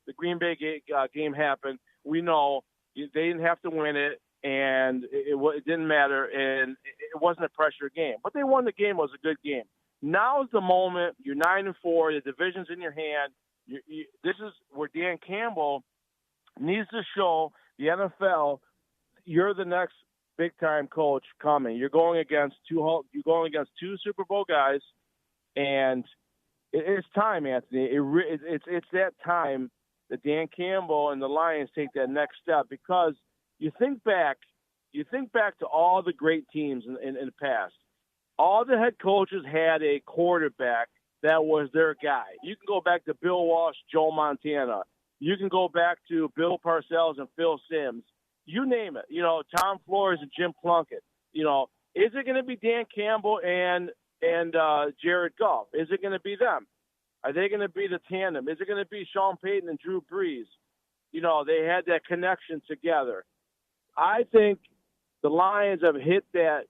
game happened, we know they didn't have to win it, and it didn't matter, and it wasn't a pressure game. But they won the game. It was a good game. Now is the moment. You're 9-4. The division's in your hand. This is where Dan Campbell needs to show the NFL you're the next big-time coach coming. You're going against two Super Bowl guys, and it's time, Anthony. It's that time that Dan Campbell and the Lions take that next step, because you think back to all the great teams in the past. All the head coaches had a quarterback that was their guy. You can go back to Bill Walsh, Joe Montana. You can go back to Bill Parcells and Phil Simms. You name it. Tom Flores and Jim Plunkett. Is it going to be Dan Campbell and Jared Goff? Is it going to be them? Are they going to be the tandem? Is it going to be Sean Payton and Drew Brees? They had that connection together. I think the Lions have hit that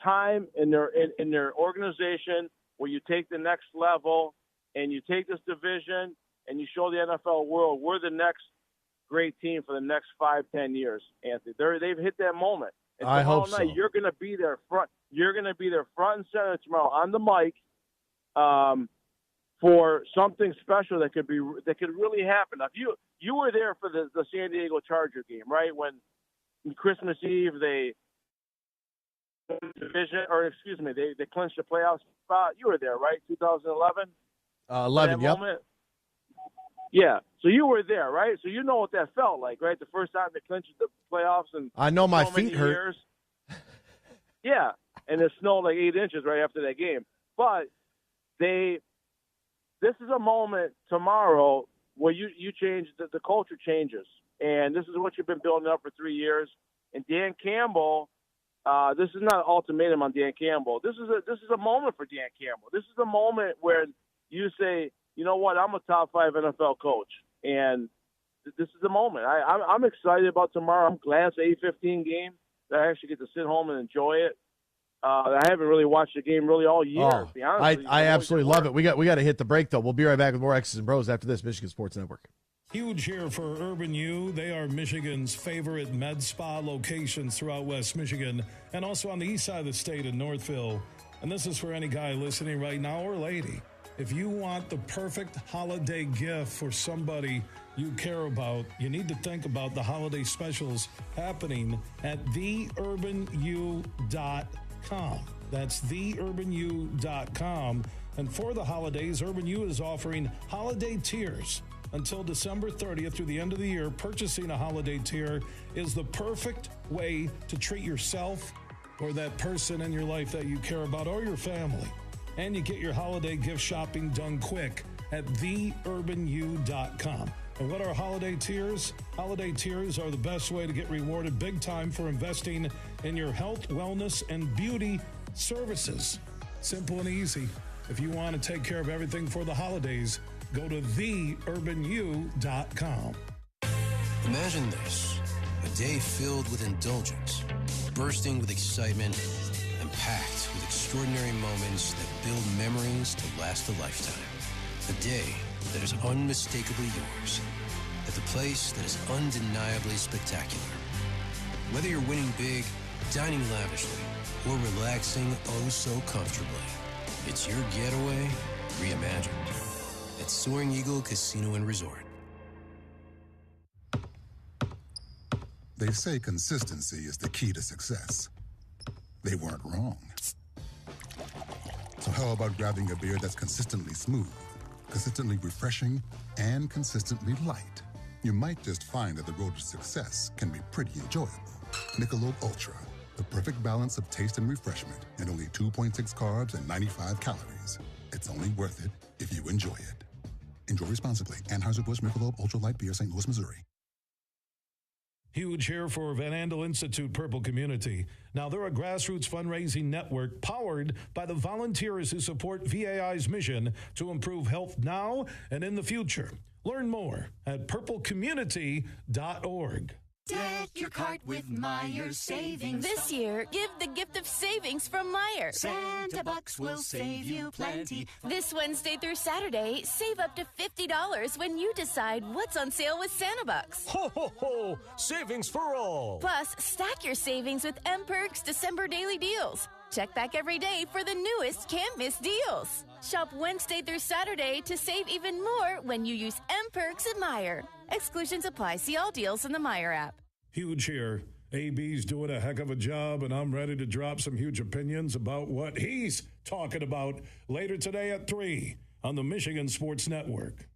time in their organization where you take the next level and you take this division and you show the NFL world we're the next great team for the next 5-10 years, Anthony. They've hit that moment. And I hope so. You're going to be there front. You're going to be there front and center tomorrow on the mic for something special that could really happen. Now, if you were there for the San Diego Charger game, right? When Christmas Eve they clinched the playoff spot. You were there, right? 2011. 11. Yep. Moment? Yeah. So you were there, right? So you know what that felt like, right? The first time they clinched the playoffs, and I know my feet hurt. Years. Yeah, and it snowed like 8 inches right after that game. But this is a moment tomorrow where you change, the culture changes. And this is what you've been building up for 3 years. And Dan Campbell, this is not an ultimatum on Dan Campbell. This is a moment for Dan Campbell. This is a moment where you say, you know what, I'm a top 5 NFL coach. And this is the moment. I'm excited about tomorrow. I'm glad it's an 8:15 game that I actually get to sit home and enjoy it. I haven't really watched the game really all year. To be honest, I absolutely love it. We got to hit the break though. We'll be right back with more X's and Bros after this. Michigan Sports Network. Huge here for Urban U. They are Michigan's favorite med spa locations throughout West Michigan and also on the east side of the state in Northville. And this is for any guy listening right now or lady. If you want the perfect holiday gift for somebody you care about, you need to think about the holiday specials happening at theurbanu.com. That's theurbanu.com. And for the holidays, Urban U is offering holiday tiers. Until December 30th through the end of the year, purchasing a holiday tier is the perfect way to treat yourself or that person in your life that you care about or your family. And you get your holiday gift shopping done quick at theurbanu.com. And what are holiday tiers? Holiday tiers are the best way to get rewarded big time for investing in your health, wellness, and beauty services. Simple and easy. If you want to take care of everything for the holidays, go to theurbanu.com. Imagine this, a day filled with indulgence, bursting with excitement, and packed with extraordinary moments that build memories to last a lifetime. A day that is unmistakably yours, at the place that is undeniably spectacular. Whether you're winning big dining lavishly, or relaxing oh so comfortably. It's your getaway reimagined at Soaring Eagle Casino and Resort. They say consistency is the key to success. They weren't wrong. So how about grabbing a beer that's consistently smooth, consistently refreshing, and consistently light? You might just find that the road to success can be pretty enjoyable. Michelob Ultra, the perfect balance of taste and refreshment, and only 2.6 carbs and 95 calories. It's only worth it if you enjoy it. Enjoy responsibly. Anheuser-Busch Michelob Ultra Light Beer, St. Louis, Missouri. Huge here for Van Andel Institute Purple Community. Now, they're a grassroots fundraising network powered by the volunteers who support VAI's mission to improve health now and in the future. Learn more at purplecommunity.org. Deck your cart with Myers Savings. This year, give the gift of savings from Meijer. Santa Bucks will save you plenty. This Wednesday through Saturday, save up to $50 when you decide what's on sale with Santa Bucks. Ho, ho, ho! Savings for all! Plus, stack your savings with Perks December daily deals. Check back every day for the newest can't miss deals. Shop Wednesday through Saturday to save even more when you use Perks at Meijer. Exclusions apply. See all deals in the Meijer app. Huge here. AB's doing a heck of a job, and I'm ready to drop some huge opinions about what he's talking about later today at 3 on the Michigan Sports Network.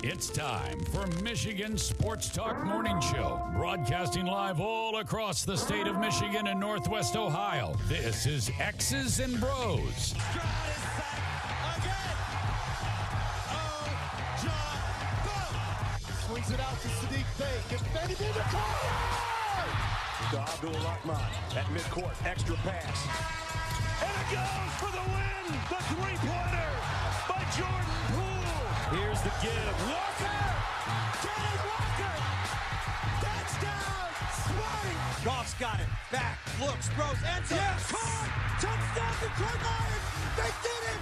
It's time for Michigan Sports Talk Morning Show, broadcasting live all across the state of Michigan and Northwest Ohio. This is X's and Bros. Swings it out to Sadiq Bey. Gets Benny in the corner. To Abdul-Rahman at midcourt. Extra pass. And it goes for the win. The three-pointer by Jordan Poole. Here's the give. Walker. Kenny Walker. Touchdown. Smarty. Goff's got it. Back. Looks. Throws. Ends up. Yes. Caught. Touchdown Detroit Lions. They did it.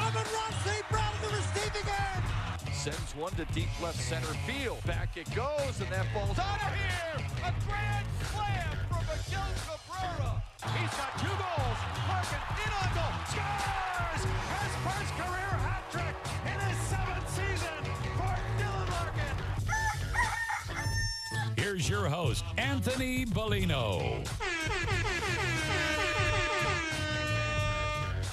Amon-Ra St. Brown in the receiving end. Sends one to deep left center field. Back it goes, and that ball's out of here. A grand slam from Miguel Cabrera. He's got 2 goals. Larkin in on goal. Scores! His first career hat trick in his 7th season for Dylan Larkin. Here's your host, Anthony Bellino.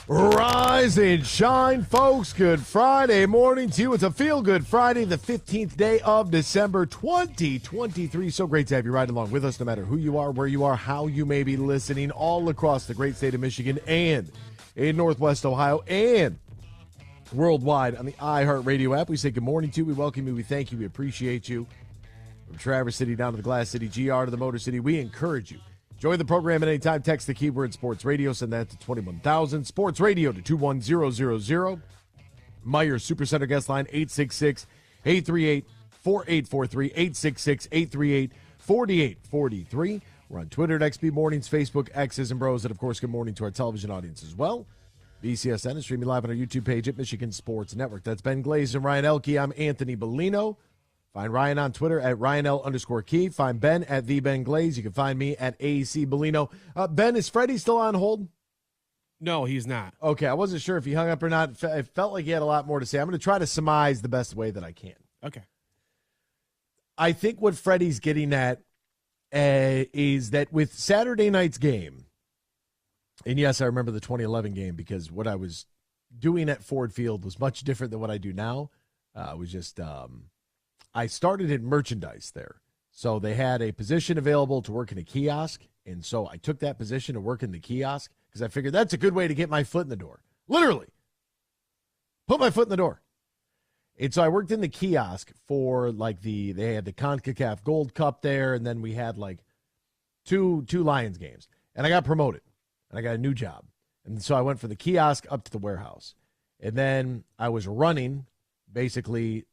Rise and shine, folks. Good Friday morning to you. It's a feel-good Friday, the 15th day of December 2023. So great to have you right along with us, no matter who you are, where you are, how you may be listening, all across the great state of Michigan and in Northwest Ohio and worldwide on the iHeartRadio app. We say good morning to you. We welcome you. We thank you. We appreciate you. From Traverse City down to the Glass City, GR to the Motor City, we encourage you. Join the program at any time. Text the keyword Sports Radio. Send that to 21,000. Sports Radio to 21000. Meyer Supercenter guest line 866-838-4843. 866-838-4843. We're on Twitter at XB Mornings, Facebook, X's and Bros. And, of course, good morning to our television audience as well. BCSN is streaming live on our YouTube page at Michigan Sports Network. That's Ben Glaze and Ryan Elke. I'm Anthony Bellino. Find Ryan on Twitter at RyanL_Key. Find Ben at TheBenGlaze. You can find me at AEC Bellino. Ben, is Freddie still on hold? No, he's not. Okay, I wasn't sure if he hung up or not. It felt like he had a lot more to say. I'm going to try to surmise the best way that I can. Okay. I think what Freddie's getting at is that with Saturday night's game, and yes, I remember the 2011 game because what I was doing at Ford Field was much different than what I do now. It was just... I started in merchandise there. So they had a position available to work in a kiosk. And so I took that position to work in the kiosk because I figured that's a good way to get my foot in the door. Literally. Put my foot in the door. And so I worked in the kiosk for like they had the CONCACAF Gold Cup there. And then we had like two Lions games. And I got promoted. And I got a new job. And so I went from the kiosk up to the warehouse. And then I was running basically.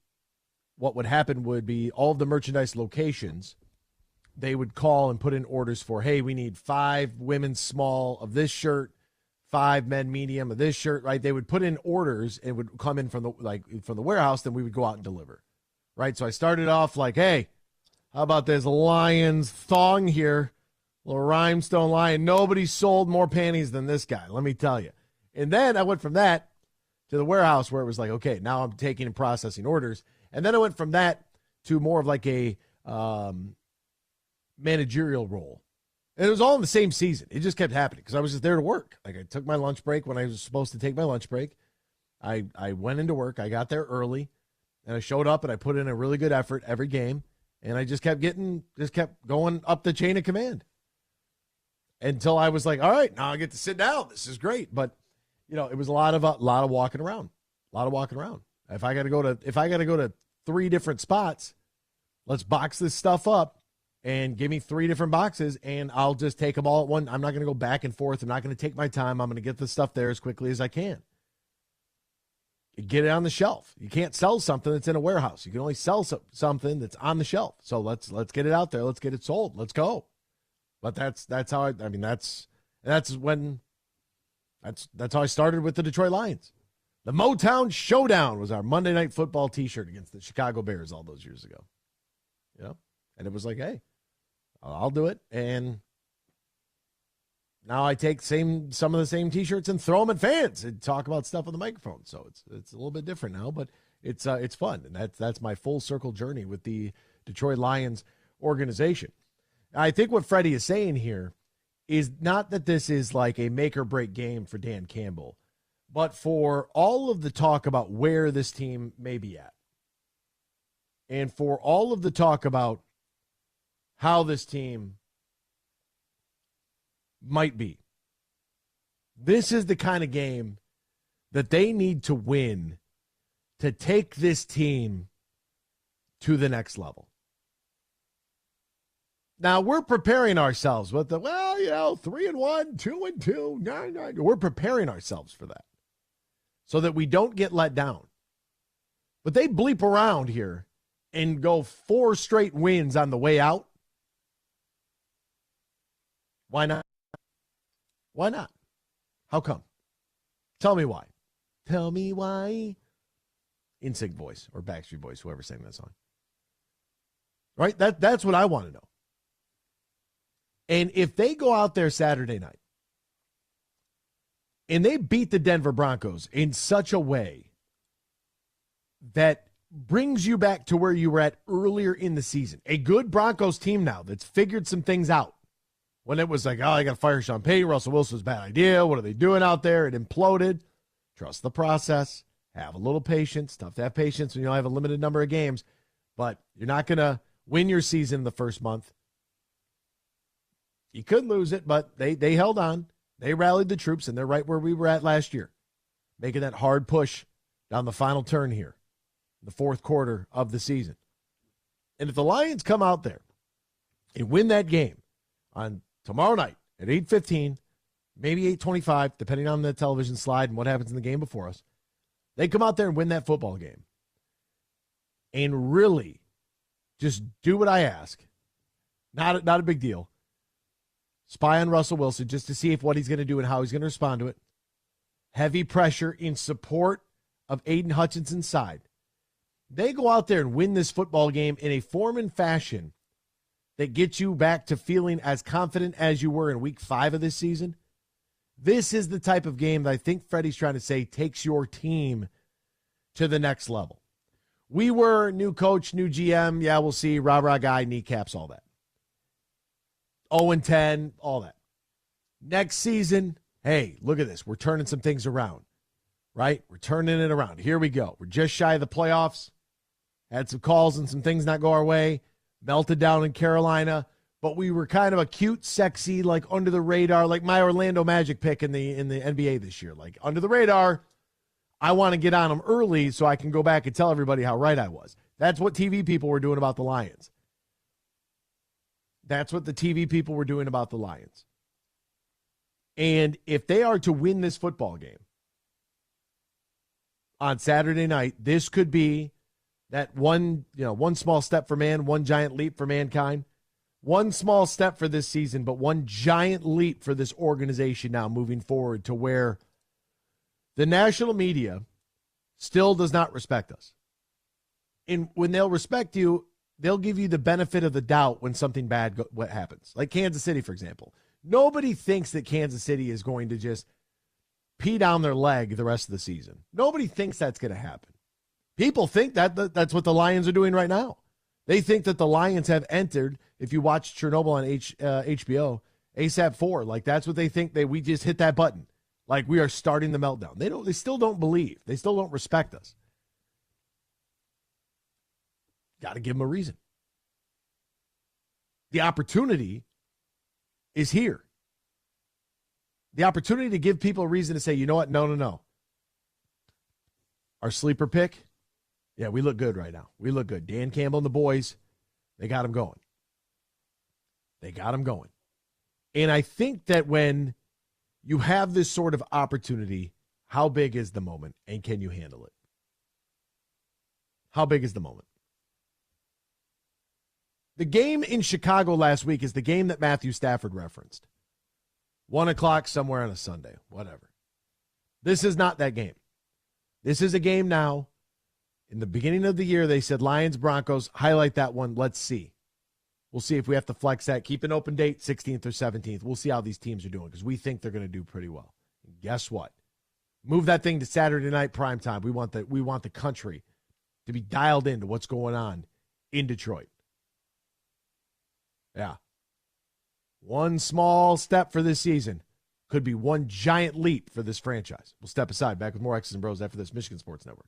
What would happen would be all of the merchandise locations, they would call and put in orders for, hey, we need 5 women's small of this shirt, 5 men medium of this shirt, right? They would put in orders and would come in from the warehouse, then we would go out and deliver, right? So I started off like, hey, how about this Lions thong here, little rhinestone lion. Nobody sold more panties than this guy, let me tell you. And then I went from that to the warehouse where it was like, okay, now I'm taking and processing orders. And then I went from that to more of like a managerial role. And it was all in the same season. It just kept happening because I was just there to work. Like I took my lunch break when I was supposed to take my lunch break. I went into work. I got there early, and I showed up, and I put in a really good effort every game. And I just kept going up the chain of command until I was like, all right, now I get to sit down. This is great. But, you know, it was a lot of walking around, If I got to go to 3 different spots, let's box this stuff up and give me 3 different boxes, and I'll just take them all at one. I'm not going to go back and forth. I'm not going to take my time. I'm going to get the stuff there as quickly as I can. Get it on the shelf. You can't sell something that's in a warehouse. You can only sell something that's on the shelf. So let's get it out there. Let's get it sold. Let's go. But that's how that's how I started with the Detroit Lions. The Motown Showdown was our Monday Night Football T-shirt against the Chicago Bears all those years ago. You know, and it was like, hey, I'll do it. And now I take some of the same T-shirts and throw them at fans and talk about stuff on the microphone. So it's a little bit different now, but it's fun, and that's my full circle journey with the Detroit Lions organization. I think what Freddie is saying here is not that this is like a make or break game for Dan Campbell, but for all of the talk about where this team may be at. and for all of the talk about how this team might be, this is the kind of game that they need to win to take this team to the next level. Now, we're preparing ourselves with 3-1, 2-2, 9-9. We're preparing ourselves for that so that we don't get let down. But they bleep around here and go 4 straight wins on the way out. Why not? Why not? How come? Tell me why. Tell me why. NSYNC voice or Backstreet Boys, whoever sang that song. Right? That's what I want to know. And if they go out there Saturday night and they beat the Denver Broncos in such a way that brings you back to where you were at earlier in the season, a good Broncos team now that's figured some things out. When it was like, I got to fire Sean Payton, Russell Wilson's a bad idea. What are they doing out there? It imploded. Trust the process. Have a little patience. Tough to have patience when you only have a limited number of games. But you're not going to win your season the first month. You could lose it, but they held on. They rallied the troops, and they're right where we were at last year, making that hard push down the final turn here, the fourth quarter of the season. And if the Lions come out there and win that game on tomorrow night at 8:15, maybe 8:25, depending on the television slide and what happens in the game before us, they come out there and win that football game and really just do what I ask. Not a big deal. Spy on Russell Wilson just to see what he's going to do and how he's going to respond to it. Heavy pressure in support of Aiden Hutchinson's side. They go out there and win this football game in a form and fashion that gets you back to feeling as confident as you were in week 5 of this season. This is the type of game that I think Freddie's trying to say takes your team to the next level. We were new coach, new GM. Yeah, we'll see. Rah-rah guy, kneecaps, all that. 0-10, all that. Next season, hey, look at this. We're turning some things around, right? We're turning it around. Here we go. We're just shy of the playoffs. Had some calls and some things not go our way. Melted down in Carolina. But we were kind of a cute, sexy, like under the radar, like my Orlando Magic pick in the NBA this year. Like under the radar, I want to get on them early so I can go back and tell everybody how right I was. That's what TV people were doing about the Lions. That's what the TV people were doing about the Lions. And if they are to win this football game on Saturday night, this could be that one small step for man, one giant leap for mankind. One small step for this season, but one giant leap for this organization now moving forward to where the national media still does not respect us. And when they'll respect you, they'll give you the benefit of the doubt when something bad what happens. Like Kansas City, for example. Nobody thinks that Kansas City is going to just pee down their leg the rest of the season. Nobody thinks that's going to happen. People think that's what the Lions are doing right now. They think that the Lions have entered, if you watch Chernobyl on HBO, ASAP 4, like that's what they think. We just hit that button. Like we are starting the meltdown. They still don't believe. They still don't respect us. Got to give them a reason. The opportunity is here. The opportunity to give people a reason to say, you know what? No. Our sleeper pick, yeah, we look good right now. We look good. Dan Campbell and the boys, they got him going. And I think that when you have this sort of opportunity, how big is the moment and can you handle it? How big is the moment? The game in Chicago last week is the game that Matthew Stafford referenced. 1 o'clock somewhere on a Sunday, whatever. This is not that game. This is a game now. In the beginning of the year, they said Lions, Broncos, highlight that one. Let's see. We'll see if we have to flex that. Keep an open date, 16th or 17th. We'll see how these teams are doing because we think they're going to do pretty well. And guess what? Move that thing to Saturday night prime time. We want the country to be dialed into what's going on in Detroit. Yeah. One small step for this season could be one giant leap for this franchise. We'll step aside. Back with more X's and Bros after this. Michigan Sports Network.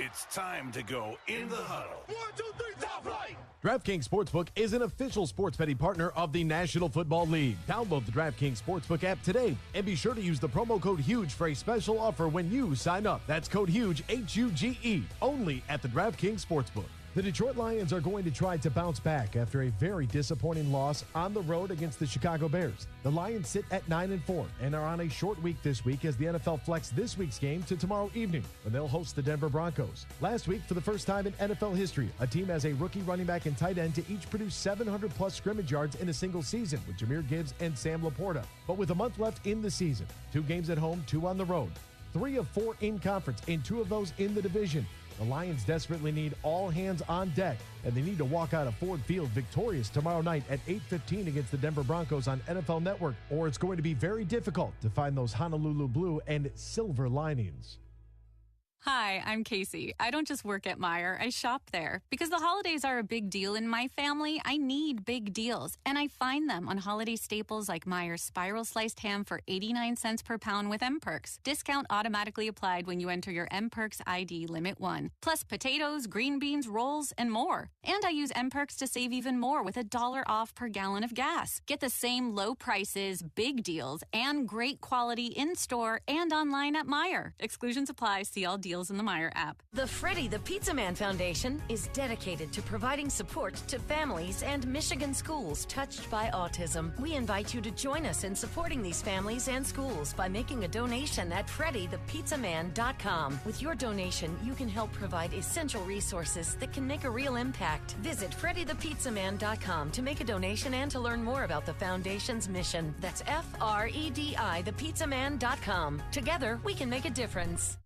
It's time to go in the huddle. 1, 2, 3, top flight! DraftKings Sportsbook is an official sports betting partner of the National Football League. Download the DraftKings Sportsbook app today and be sure to use the promo code HUGE for a special offer when you sign up. That's code HUGE, H-U-G-E, only at the DraftKings Sportsbook. The Detroit Lions are going to try to bounce back after a very disappointing loss on the road against the Chicago Bears. The Lions sit at 9-4 and are on a short week this week as the NFL flexed this week's game to tomorrow evening when they'll host the Denver Broncos. Last week, for the first time in NFL history, a team has a rookie running back and tight end to each produce 700-plus scrimmage yards in a single season with Jahmyr Gibbs and Sam Laporta. But with a month left in the season, 2 games at home, 2 on the road, 3 of 4 in conference, and 2 of those in the division, the Lions desperately need all hands on deck, and they need to walk out of Ford Field victorious tomorrow night at 8:15 against the Denver Broncos on NFL Network, or it's going to be very difficult to find those Honolulu blue and silver linings. Hi, I'm Casey. I don't just work at Meijer, I shop there. Because the holidays are a big deal in my family, I need big deals. And I find them on holiday staples like Meijer's spiral sliced ham for 89 cents per pound with M-Perks. Discount automatically applied when you enter your M-Perks ID Limit 1. Plus potatoes, green beans, rolls, and more. And I use M-Perks to save even more with $1 off per gallon of gas. Get the same low prices, big deals, and great quality in-store and online at Meijer. Exclusions apply. See all deals in the Meijer app. The Freddie the Pizza Man Foundation is dedicated to providing support to families and Michigan schools touched by autism. We invite you to join us in supporting these families and schools by making a donation at freddythepizzaman.com. With your donation, you can help provide essential resources that can make a real impact. Visit freddythepizzaman.com to make a donation and to learn more about the foundation's mission. That's FREDI thepizzaman.com. Together, we can make a difference.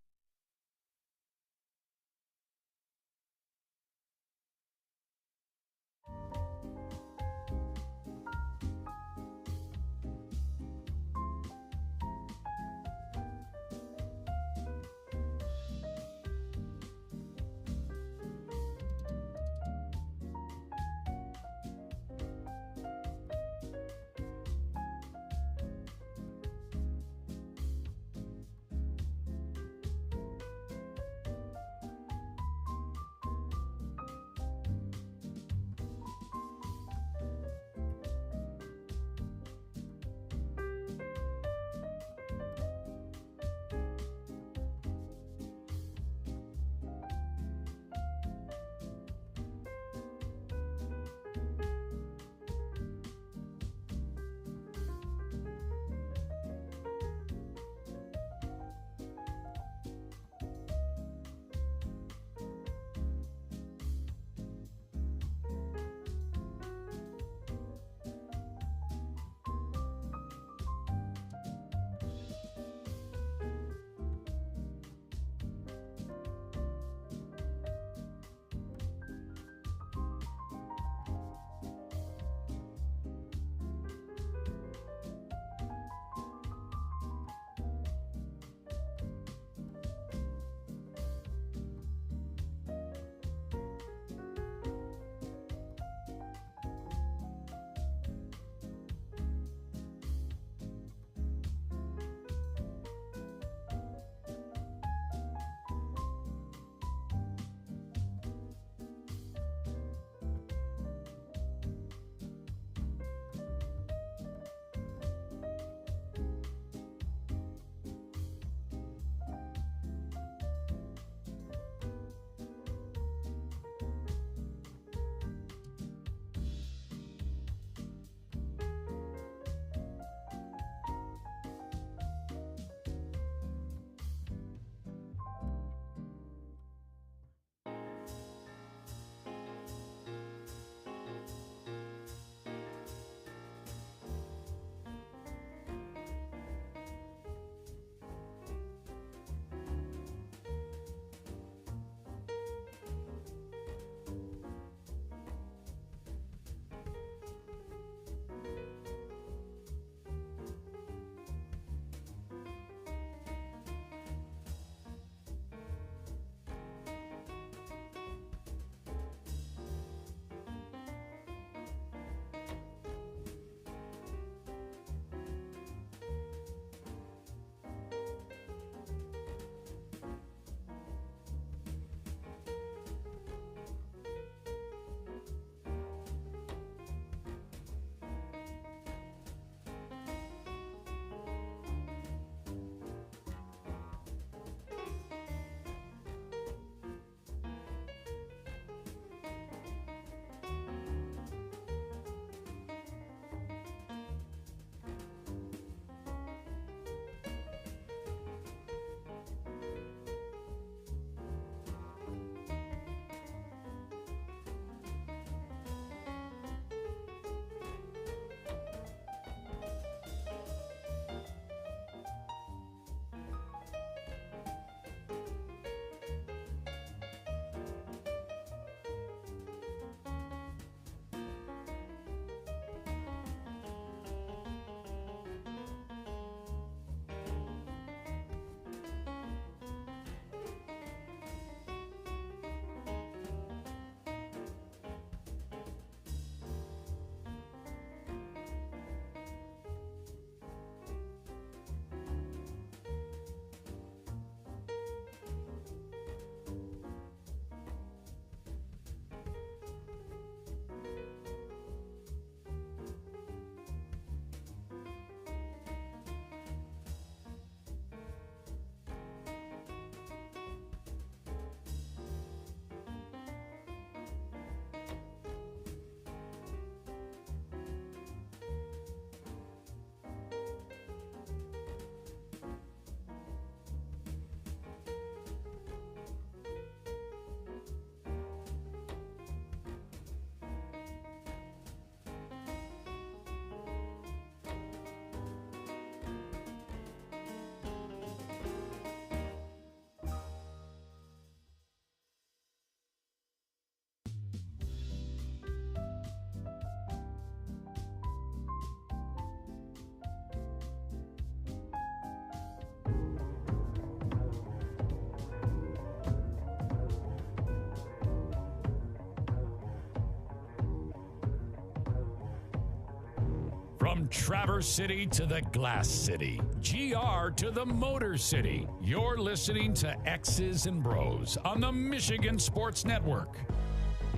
From Traverse City to the Glass City, GR to the Motor City, you're listening to X's and Bros on the Michigan Sports Network.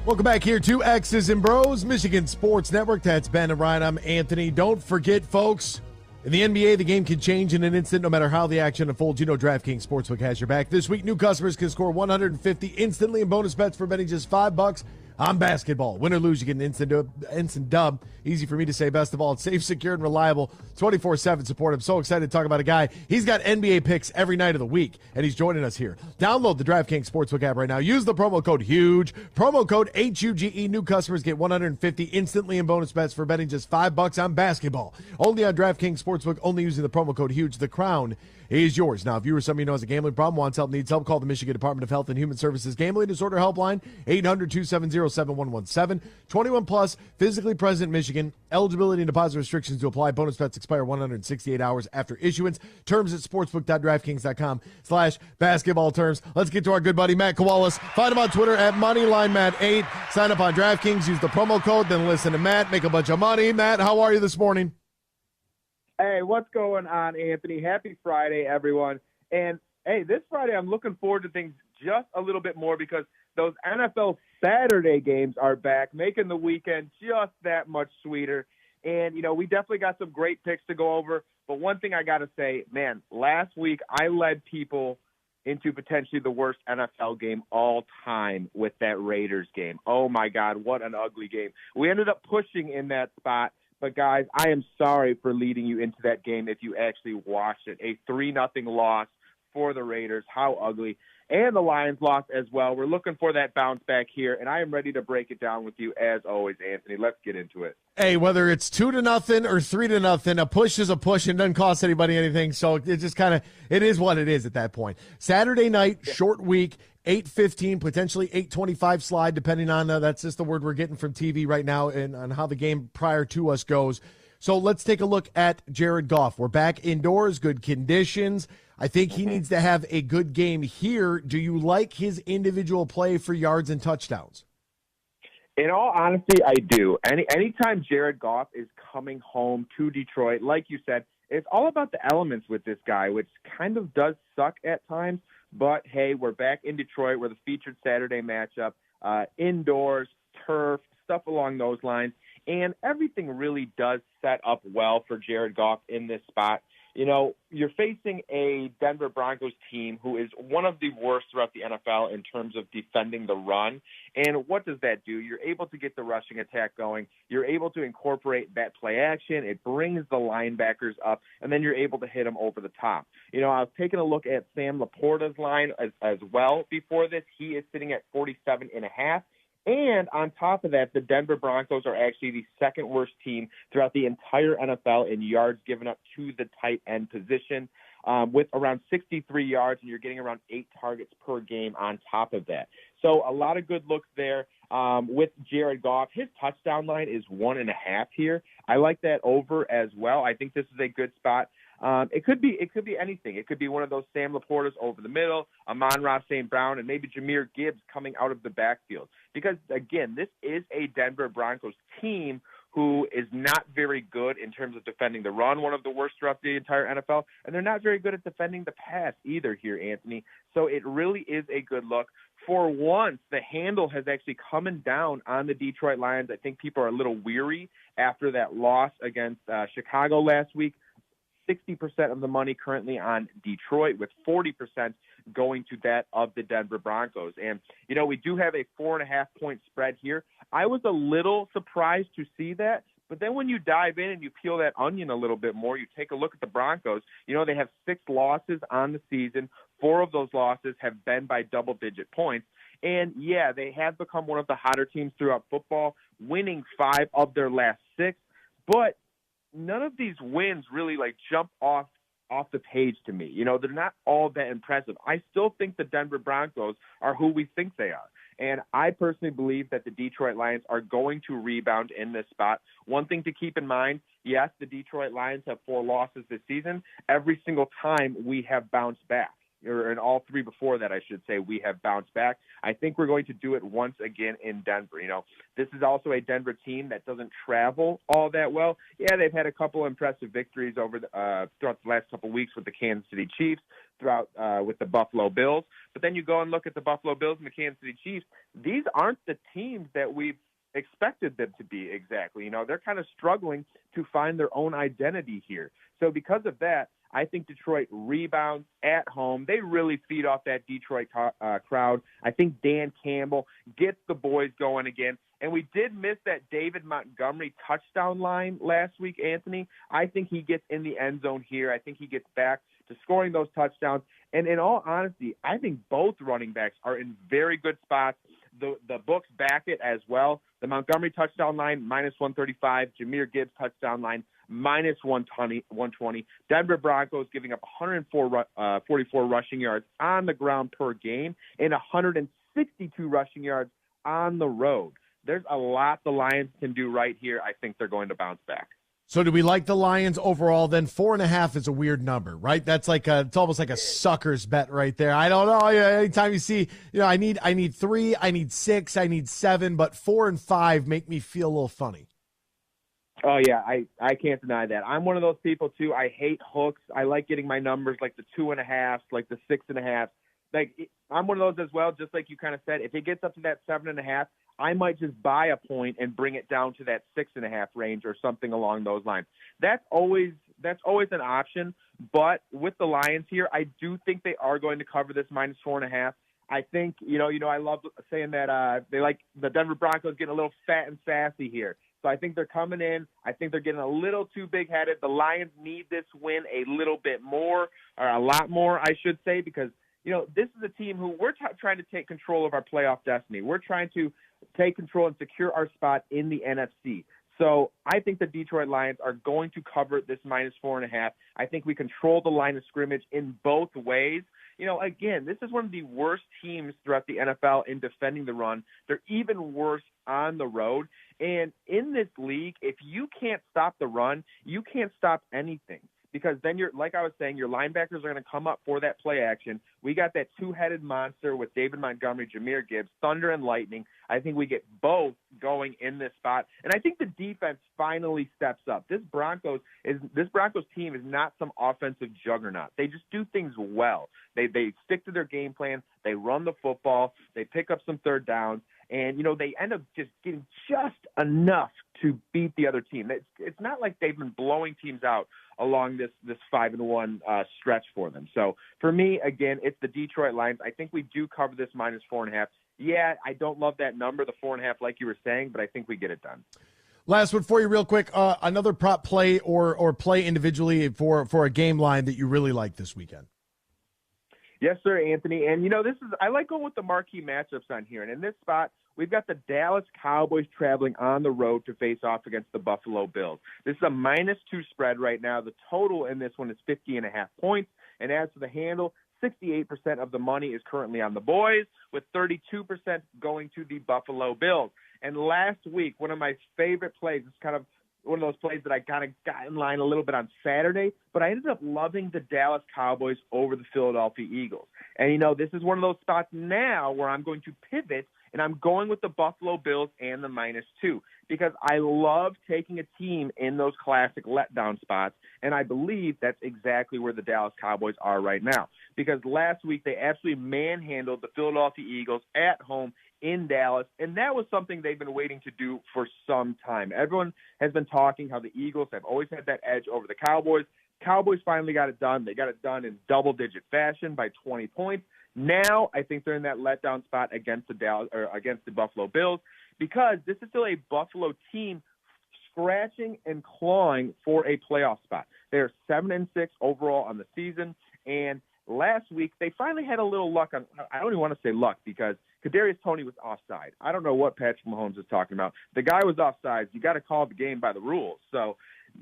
Welcome back here to X's and Bros, Michigan Sports Network. That's Ben and Ryan. I'm Anthony. Don't forget, folks, in the NBA, the game can change in an instant no matter how the action unfolds. You know DraftKings Sportsbook has your back. This week, new customers can score 150 instantly in bonus bets for betting just $5 on basketball. Win or lose, you get an instant dub. Easy for me to say. Best of all, it's safe, secure, and reliable. 24/7 support. I'm so excited to talk about a guy. He's got NBA picks every night of the week, and he's joining us here. Download the DraftKings Sportsbook app right now. Use the promo code HUGE. Promo code HUGE. New customers get 150 instantly in bonus bets for betting just $5 on basketball. Only on DraftKings Sportsbook, only using the promo code HUGE. The crown is yours. Now, if you or somebody you know has a gambling problem, wants help, needs help, call the Michigan Department of Health and Human Services Gambling Disorder Helpline, 800-270-7117. 21 plus, physically present in Michigan. Eligibility and deposit restrictions to apply. Bonus bets expire 168 hours after issuance. Terms at sportsbook.draftkings.com/basketball terms. Let's get to our good buddy, Matt Kowalas. Find him on Twitter at MoneylineMatt8. Sign up on DraftKings, use the promo code, then listen to Matt, make a bunch of money. Matt, how are you this morning? Hey, what's going on, Anthony? Happy Friday, everyone. And, hey, this Friday I'm looking forward to things just a little bit more because those NFL Saturday games are back, making the weekend just that much sweeter. And, you know, we definitely got some great picks to go over. But one thing I got to say, man, last week I led people into potentially the worst NFL game all time with that Raiders game. Oh, my God, what an ugly game. We ended up pushing in that spot. But, guys, I am sorry for leading you into that game if you actually watched it. A 3-0 loss for the Raiders. How ugly. And the Lions lost as well. We're looking for that bounce back here, and I am ready to break it down with you as always, Anthony. Let's get into it. Hey, whether it's 2-0 or 3-0, a push is a push and doesn't cost anybody anything. So it just kind of, it is what it is at that point. Saturday night, short week, 8:15, potentially 8:25 slide, depending on, that's just the word we're getting from TV right now and on how the game prior to us goes. So let's take a look at Jared Goff. We're back indoors, good conditions. I think he needs to have a good game here. Do you like his individual play for yards and touchdowns? In all honesty, I do. Anytime Jared Goff is coming home to Detroit, like you said, it's all about the elements with this guy, which kind of does suck at times. But, hey, we're back in Detroit. We're the featured Saturday matchup, indoors, turf, stuff along those lines. And everything really does set up well for Jared Goff in this spot. You know, you're facing a Denver Broncos team who is one of the worst throughout the NFL in terms of defending the run. And what does that do? You're able to get the rushing attack going. You're able to incorporate that play action. It brings the linebackers up, and then you're able to hit them over the top. You know, I was taking a look at Sam Laporta's line as well before this. He is sitting at 47.5. And on top of that, the Denver Broncos are actually the second worst team throughout the entire NFL in yards given up to the tight end position, with around 63 yards, and you're getting around 8 targets per game on top of that. So a lot of good looks there with Jared Goff. His touchdown line is 1.5 here. I like that over as well. I think this is a good spot. It could be anything. It could be one of those Sam Laportas over the middle, Amon-Ra St. Brown, and maybe Jahmyr Gibbs coming out of the backfield. Because, again, this is a Denver Broncos team who is not very good in terms of defending the run, one of the worst throughout the entire NFL, and they're not very good at defending the pass either here, Anthony. So it really is a good look. For once, the handle has actually coming down on the Detroit Lions. I think people are a little weary after that loss against Chicago last week. 60% of the money currently on Detroit, with 40% going to that of the Denver Broncos. And, you know, we do have a 4.5-point spread here. I was a little surprised to see that, but then when you dive in and you peel that onion a little bit more, you take a look at the Broncos. You know, they have 6 losses on the season. 4 of those losses have been by double-digit points. And, yeah, they have become one of the hotter teams throughout football, winning 5 of their last 6. But none of these wins really jump off the page to me. You know, they're not all that impressive. I still think the Denver Broncos are who we think they are. And I personally believe that the Detroit Lions are going to rebound in this spot. One thing to keep in mind, yes, the Detroit Lions have 4 losses this season. Every single time we have bounced back. or in all three before that, I should say, we have bounced back. I think we're going to do it once again in Denver. This is also a Denver team that doesn't travel all that well. Yeah, they've had a couple impressive victories over throughout the last couple of weeks with the Kansas City Chiefs, throughout with the Buffalo Bills. But then you go and look at the Buffalo Bills and the Kansas City Chiefs. These aren't the teams that we've expected them to be exactly. They're kind of struggling to find their own identity here. So because of that, I think Detroit rebounds at home. They really feed off that Detroit crowd. I think Dan Campbell gets the boys going again. And we did miss that David Montgomery touchdown line last week, Anthony. I think he gets in the end zone here. I think he gets back to scoring those touchdowns. And in all honesty, I think both running backs are in very good spots. The books back it as well. The Montgomery touchdown line, -135. Jahmyr Gibbs touchdown line, -120. Denver Broncos giving up 144 rushing yards on the ground per game and 162 rushing yards on the road. There's a lot the Lions can do right here. I think they're going to bounce back. So do we like the Lions overall? Then 4.5 is a weird number, right? That's it's almost like a sucker's bet right there. I don't know. Anytime you see, I need 3, I need 6, I need 7, but 4 and 5 make me feel a little funny. Oh yeah, I can't deny that. I'm one of those people too. I hate hooks. I like getting my numbers like the 2.5, like the 6.5. I'm one of those as well. Just like you kind of said, if it gets up to that 7.5. I might just buy a point and bring it down to that 6.5 range or something along those lines. That's always an option. But with the Lions here, I do think they are going to cover this -4.5. I think, I love saying that they like the Denver Broncos getting a little fat and sassy here. So I think they're coming in. I think they're getting a little too big-headed. The Lions need this win a little bit more, or a lot more, I should say, because, this is a team who we're trying to take control of our playoff destiny. We're trying to take control and secure our spot in the NFC. So I think the Detroit Lions are going to cover this -4.5. I think we control the line of scrimmage in both ways. Again, this is one of the worst teams throughout the NFL in defending the run. They're even worse on the road. And in this league, if you can't stop the run, you can't stop anything. Because then like I was saying, your linebackers are going to come up for that play action. We got that two-headed monster with David Montgomery, Jahmyr Gibbs, thunder and lightning. I think we get both going in this spot. And I think the defense finally steps up. This Broncos team is not some offensive juggernaut. They just do things well. They stick to their game plan. They run the football. They pick up some third downs. And, they end up just getting just enough to beat the other team. It's not like they've been blowing teams out along this 5-1 stretch for them. So for me, again, it's the Detroit Lions. I think we do cover this -4.5. Yeah, I don't love that number, the 4.5, like you were saying, but I think we get it done. Last one for you real quick. Another prop play or play individually for a game line that you really like this weekend. Yes, sir, Anthony. And, I like going with the marquee matchups on here. And in this spot, we've got the Dallas Cowboys traveling on the road to face off against the Buffalo Bills. This is a -2 spread right now. The total in this one is 50.5 points. And as for the handle, 68% of the money is currently on the boys, with 32% going to the Buffalo Bills. And last week, one of my favorite plays, it's kind of one of those plays that I got in line a little bit on Saturday, but I ended up loving the Dallas Cowboys over the Philadelphia Eagles. And, this is one of those spots now where I'm going to pivot, and I'm going with the Buffalo Bills and the -2 because I love taking a team in those classic letdown spots, and I believe that's exactly where the Dallas Cowboys are right now because last week they absolutely manhandled the Philadelphia Eagles at home in Dallas, and that was something they've been waiting to do for some time. Everyone has been talking how the Eagles have always had that edge over the Cowboys. Cowboys finally got it done. They got it done in double-digit fashion by 20 points. Now I think they're in that letdown spot against the Buffalo Bills because this is still a Buffalo team scratching and clawing for a playoff spot. They're 7-6 overall on the season, and last week they finally had a little luck on. I don't even want to say luck because Kadarius Toney was offside. I don't know what Patrick Mahomes is talking about. The guy was offside. You got to call the game by the rules. So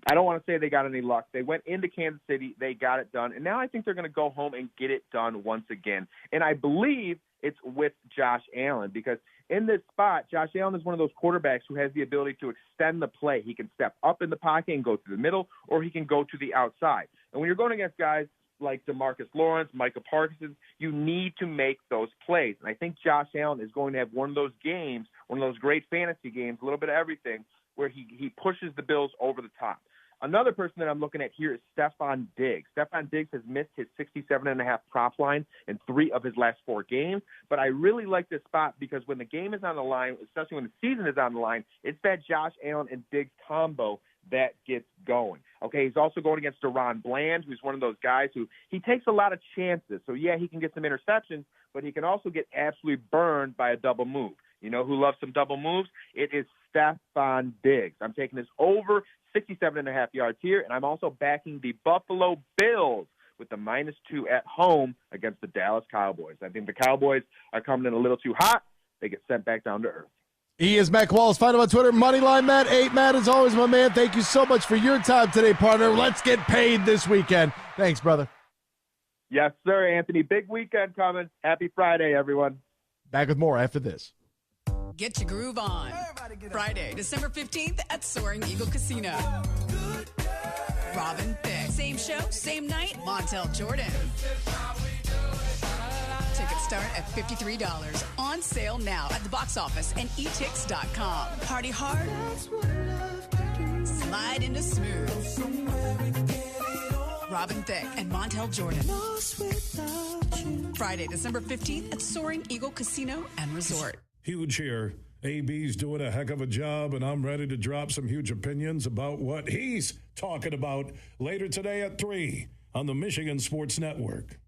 I don't want to say they got any luck. They went into Kansas City. They got it done. And now I think they're going to go home and get it done once again. And I believe it's with Josh Allen because in this spot, Josh Allen is one of those quarterbacks who has the ability to extend the play. He can step up in the pocket and go to the middle, or he can go to the outside. And when you're going against guys like DeMarcus Lawrence, Micah Parsons, you need to make those plays. And I think Josh Allen is going to have one of those games, one of those great fantasy games, a little bit of everything, where he pushes the Bills over the top. Another person that I'm looking at here is Stephon Diggs. Stephon Diggs has missed his 67.5 prop line in 3 of his last 4 games, but I really like this spot because when the game is on the line, especially when the season is on the line, it's that Josh Allen and Diggs combo that gets going. Okay, he's also going against Deron Bland, who's one of those guys who he takes a lot of chances. So, yeah, he can get some interceptions, but he can also get absolutely burned by a double move. You know who loves some double moves? It is Stephon Diggs. I'm taking this over 67.5 yards here, and I'm also backing the Buffalo Bills with the -2 at home against the Dallas Cowboys. I think the Cowboys are coming in a little too hot. They get sent back down to earth. He is Matt Wallace. Find him on Twitter, Moneyline Matt 8. Matt, as always, my man, thank you so much for your time today, partner. Let's get paid this weekend. Thanks, brother. Yes, sir, Anthony. Big weekend coming. Happy Friday, everyone. Back with more after this. Get your groove on. Friday, December 15th at Soaring Eagle Casino. Robin Thicke. Same show, same night, Montel Jordan. Tickets start at $53. On sale now at the box office and etix.com. Party hard. Slide into smooth. Robin Thicke and Montel Jordan. Friday, December 15th at Soaring Eagle Casino and Resort. Huge here. AB's doing a heck of a job, and I'm ready to drop some huge opinions about what he's talking about later today at 3 on the Michigan Sports Network.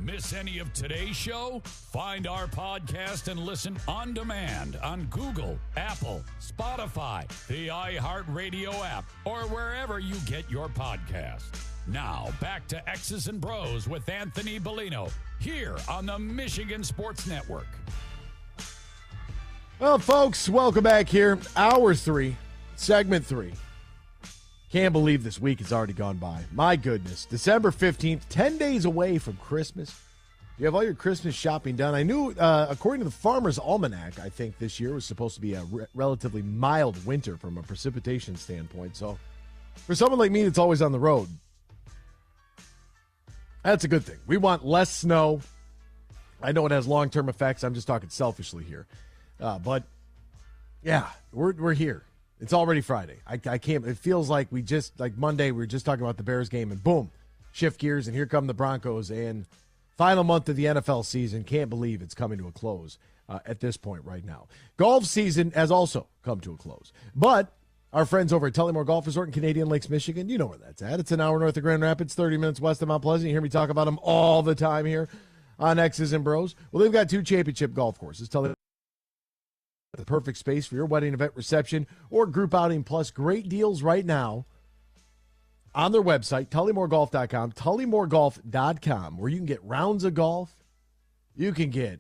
Miss any of today's show? Find our podcast and listen on demand on Google, Apple, Spotify, the iHeartRadio app, or wherever you get your podcast. Now, back to X's and Bros with Anthony Bellino here on the Michigan Sports Network. Well, folks, welcome back here. Hour 3, segment 3. Can't believe this week has already gone by. My goodness. December 15th, 10 days away from Christmas. You have all your Christmas shopping done. I knew, according to the Farmer's Almanac, I think this year was supposed to be a relatively mild winter from a precipitation standpoint. So for someone like me that's always on the road, that's a good thing. We want less snow. I know it has long-term effects. I'm just talking selfishly here. But, yeah, we're here. It's already Friday. I can't. It feels like Monday, we were just talking about the Bears game, and boom, shift gears, and here come the Broncos. And final month of the NFL season. Can't believe it's coming to a close at this point right now. Golf season has also come to a close. But our friends over at Tullymore Golf Resort in Canadian Lakes, Michigan, you know where that's at. It's an hour north of Grand Rapids, 30 minutes west of Mount Pleasant. You hear me talk about them all the time here on X's and Bros. Well, they've got 2 championship golf courses. The perfect space for your wedding event, reception, or group outing, plus great deals right now on their website, tullymoregolf.com, tullymoregolf.com, where you can get rounds of golf. You can get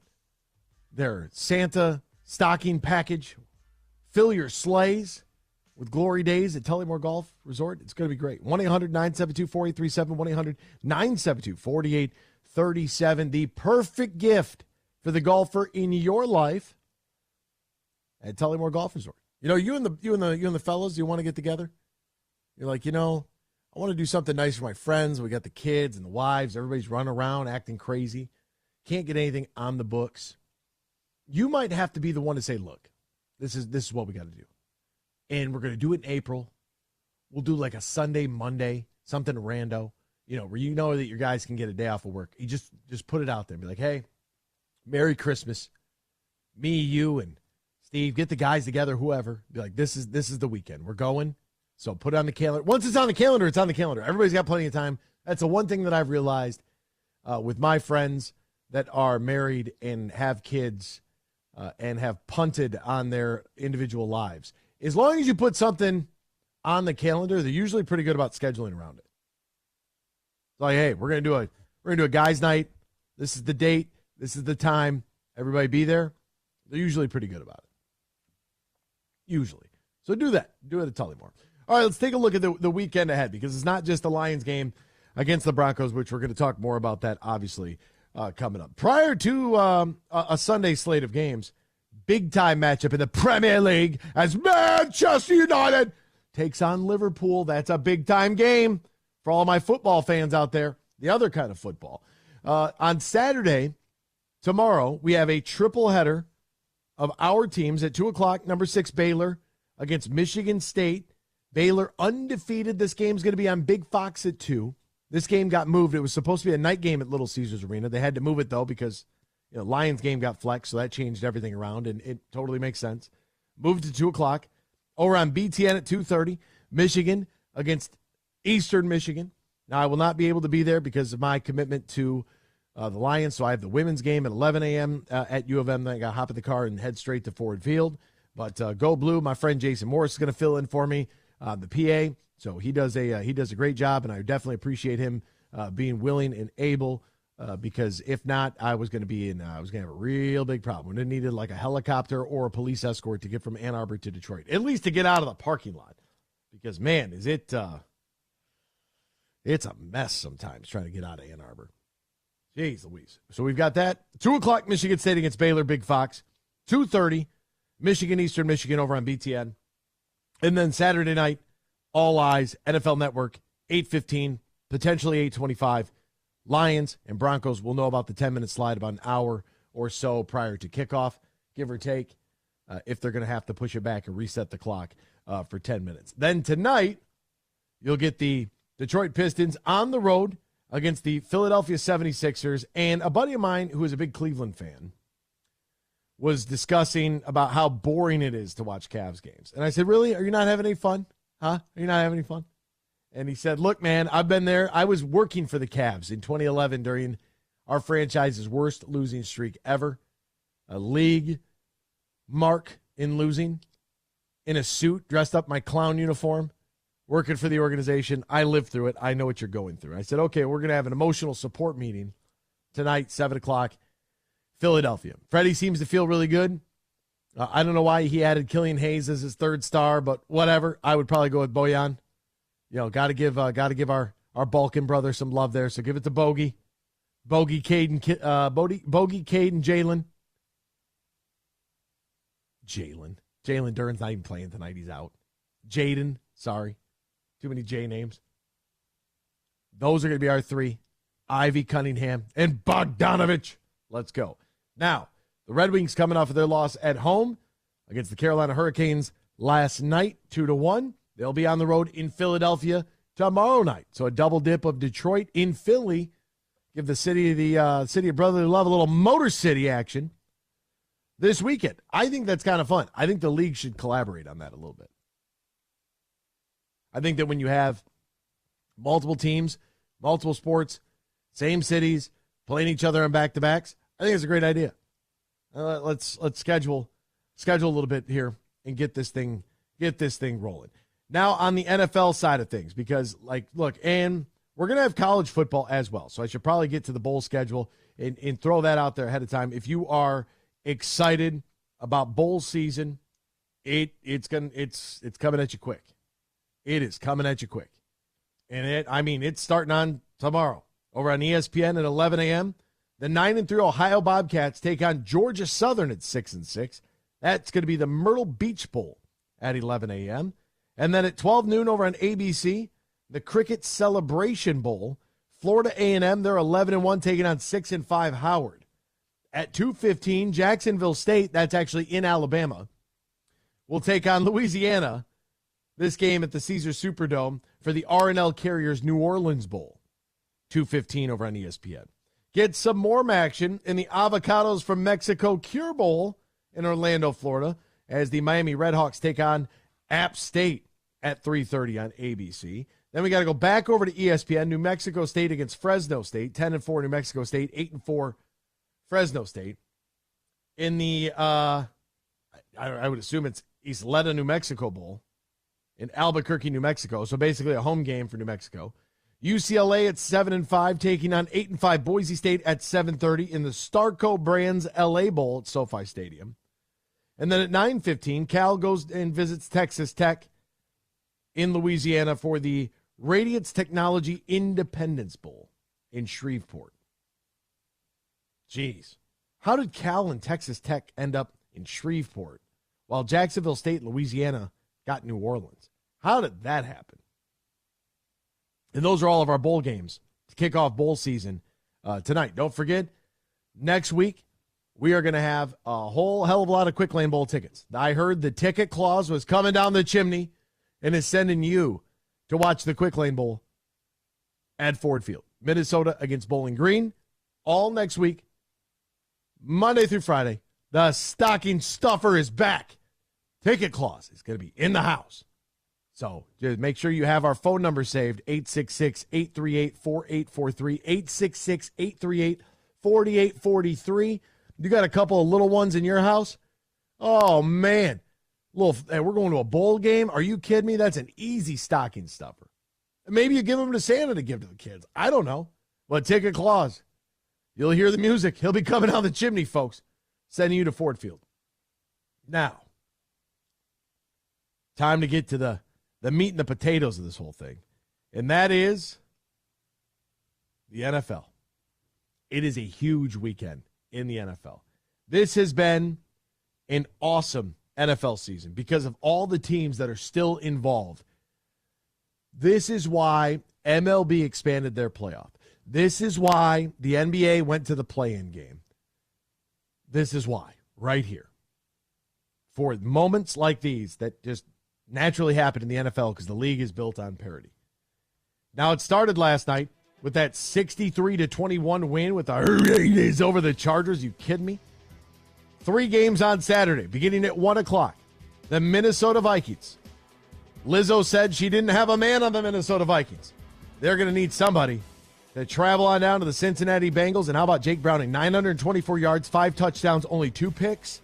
their Santa stocking package, fill your sleighs with glory days at Tullymore Golf Resort. It's going to be great. 1-800-972-4837, 1-800-972-4837. The perfect gift for the golfer in your life at Tullymore Golf Resort. You know, you and the fellas, you want to get together? You're like, I want to do something nice for my friends. We got the kids and the wives. Everybody's running around acting crazy. Can't get anything on the books. You might have to be the one to say, look, this is what we got to do. And we're going to do it in April. We'll do like a Sunday, Monday, something rando, where you know that your guys can get a day off of work. You just put it out there and be like, hey, Merry Christmas. Me, you, and Steve, get the guys together, whoever. Be like, this is the weekend. We're going. So put it on the calendar. Once it's on the calendar, it's on the calendar. Everybody's got plenty of time. That's the one thing that I've realized with my friends that are married and have kids and have punted on their individual lives. As long as you put something on the calendar, they're usually pretty good about scheduling around it. It's like, hey, we're gonna do a guys' night. This is the date. This is the time. Everybody be there. They're usually pretty good about it. Usually. So do that. Do it at Tullymore. All right, let's take a look at the weekend ahead, because it's not just the Lions game against the Broncos, which we're going to talk more about that, obviously, coming up. Prior to a Sunday slate of games, big-time matchup in the Premier League as Manchester United takes on Liverpool. That's a big-time game for all my football fans out there, the other kind of football. On Saturday, tomorrow, we have a triple header of our teams at 2 o'clock. Number 6, Baylor against Michigan State. Baylor undefeated. This game's going to be on Big Fox at 2. This game got moved. It was supposed to be a night game at Little Caesars Arena. They had to move it, though, because Lions game got flexed, so that changed everything around, and it totally makes sense. Moved to 2 o'clock. Over on BTN at 2:30, Michigan against Eastern Michigan. Now, I will not be able to be there because of my commitment to the Lions, so I have the women's game at 11 a.m. At U of M. Then I got to hop in the car and head straight to Ford Field. But go Blue. My friend Jason Morris is going to fill in for me, the PA. So he does a great job, and I definitely appreciate him being willing and able. Because if not, I was going to have a real big problem. We needed like a helicopter or a police escort to get from Ann Arbor to Detroit, at least to get out of the parking lot. Because man, is it it's a mess sometimes trying to get out of Ann Arbor. Jeez Louise. So we've got that 2 o'clock Michigan State against Baylor, Big Fox. 2:30 Michigan, Eastern Michigan over on BTN, and then Saturday night, All Eyes, NFL Network, 8:15, potentially 8:25. Lions and Broncos will know about the 10-minute slide about an hour or so prior to kickoff, give or take, if they're going to have to push it back and reset the clock for 10 minutes. Then tonight, you'll get the Detroit Pistons on the road against the Philadelphia 76ers. And a buddy of mine who is a big Cleveland fan was discussing about how boring it is to watch Cavs games. And I said, really? Are you not having any fun? Huh? Are you not having any fun? And he said, look, man, I've been there. I was working for the Cavs in 2011 during our franchise's worst losing streak ever. A league mark in losing. In a suit, dressed up my clown uniform, working for the organization. I lived through it. I know what you're going through. I said, okay, we're going to have an emotional support meeting tonight, 7 o'clock, Philadelphia. Freddie seems to feel really good. I don't know why he added Killian Hayes as his third star, but whatever. I would probably go with Bojan. Got to give our Balkan brother some love there. So give it to Bogey, Cade, and Jalen. Jalen Duren's not even playing tonight. He's out. Jaden, sorry. Too many J names. Those are going to be our three. Ivy, Cunningham, and Bogdanovich. Let's go. Now, the Red Wings coming off of their loss at home against the Carolina Hurricanes last night, 2-1. They'll be on the road in Philadelphia tomorrow night. So a double dip of Detroit in Philly. Give the city of brotherly love a little Motor City action this weekend. I think that's kind of fun. I think the league should collaborate on that a little bit. I think that when you have multiple teams, multiple sports, same cities, playing each other on back-to-backs, I think it's a great idea. Let's schedule a little bit here and get this thing rolling. Now on the NFL side of things, because and we're going to have college football as well. So I should probably get to the bowl schedule and throw that out there ahead of time. If you are excited about bowl season, it's coming at you quick. It is coming at you quick. And it's starting on tomorrow over on ESPN at 11 a.m. The 9-3 Ohio Bobcats take on Georgia Southern at 6-6. That's going to be the Myrtle Beach Bowl at 11 a.m. And then at 12 noon over on ABC, the Cricket Celebration Bowl, Florida A&M, they're 11-1, taking on 6-5 Howard. At 2:15, Jacksonville State, that's actually in Alabama, will take on Louisiana. This game at the Caesars Superdome for the R&L Carriers New Orleans Bowl. 2:15 over on ESPN. Get some more action in the Avocados from Mexico Cure Bowl in Orlando, Florida, as the Miami Redhawks take on App State at 3:30 on ABC. Then we got to go back over to ESPN. New Mexico State against Fresno State. 10-4 New Mexico State. 8-4 Fresno State. In the, I would assume it's Isleta, New Mexico Bowl in Albuquerque, New Mexico. So basically a home game for New Mexico. UCLA at 7-5, taking on 8-5 Boise State at 7:30 in the Starco Brands LA Bowl at SoFi Stadium. And then at 9:15, Cal goes and visits Texas Tech in Louisiana for the Radiance Technology Independence Bowl in Shreveport. Jeez. How did Cal and Texas Tech end up in Shreveport while Jacksonville State and Louisiana got New Orleans? How did that happen? And those are all of our bowl games to kick off bowl season tonight. Don't forget, next week, we are going to have a whole hell of a lot of Quick Lane Bowl tickets. I heard the ticket clause was coming down the chimney and is sending you to watch the Quick Lane Bowl at Ford Field. Minnesota against Bowling Green, all next week, Monday through Friday. The stocking stuffer is back. Ticket clause is going to be in the house. So just make sure you have our phone number saved, 866-838-4843, 866-838-4843. You got a couple of little ones in your house? Oh, man. Hey, we're going to a bowl game? Are you kidding me? That's an easy stocking stuffer. Maybe you give them to Santa to give to the kids. I don't know. But ticket clause. You'll hear the music. He'll be coming down the chimney, folks, sending you to Ford Field. Now, time to get to the meat and the potatoes of this whole thing, and that is the NFL. It is a huge weekend in the NFL. This has been an awesome NFL season because of all the teams that are still involved. This is why MLB expanded their playoff. This is why the NBA went to the play-in game. This is why, right here. For moments like these that just naturally happen in the NFL because the league is built on parity. Now, it started last night with that 63-21 win with the Raiders over the Chargers. You kidding me? 3 games on Saturday, beginning at 1 o'clock. The Minnesota Vikings. Lizzo said she didn't have a man on the Minnesota Vikings. They're going to need somebody to travel on down to the Cincinnati Bengals. And how about Jake Browning? 924 yards, 5 touchdowns, only 2 picks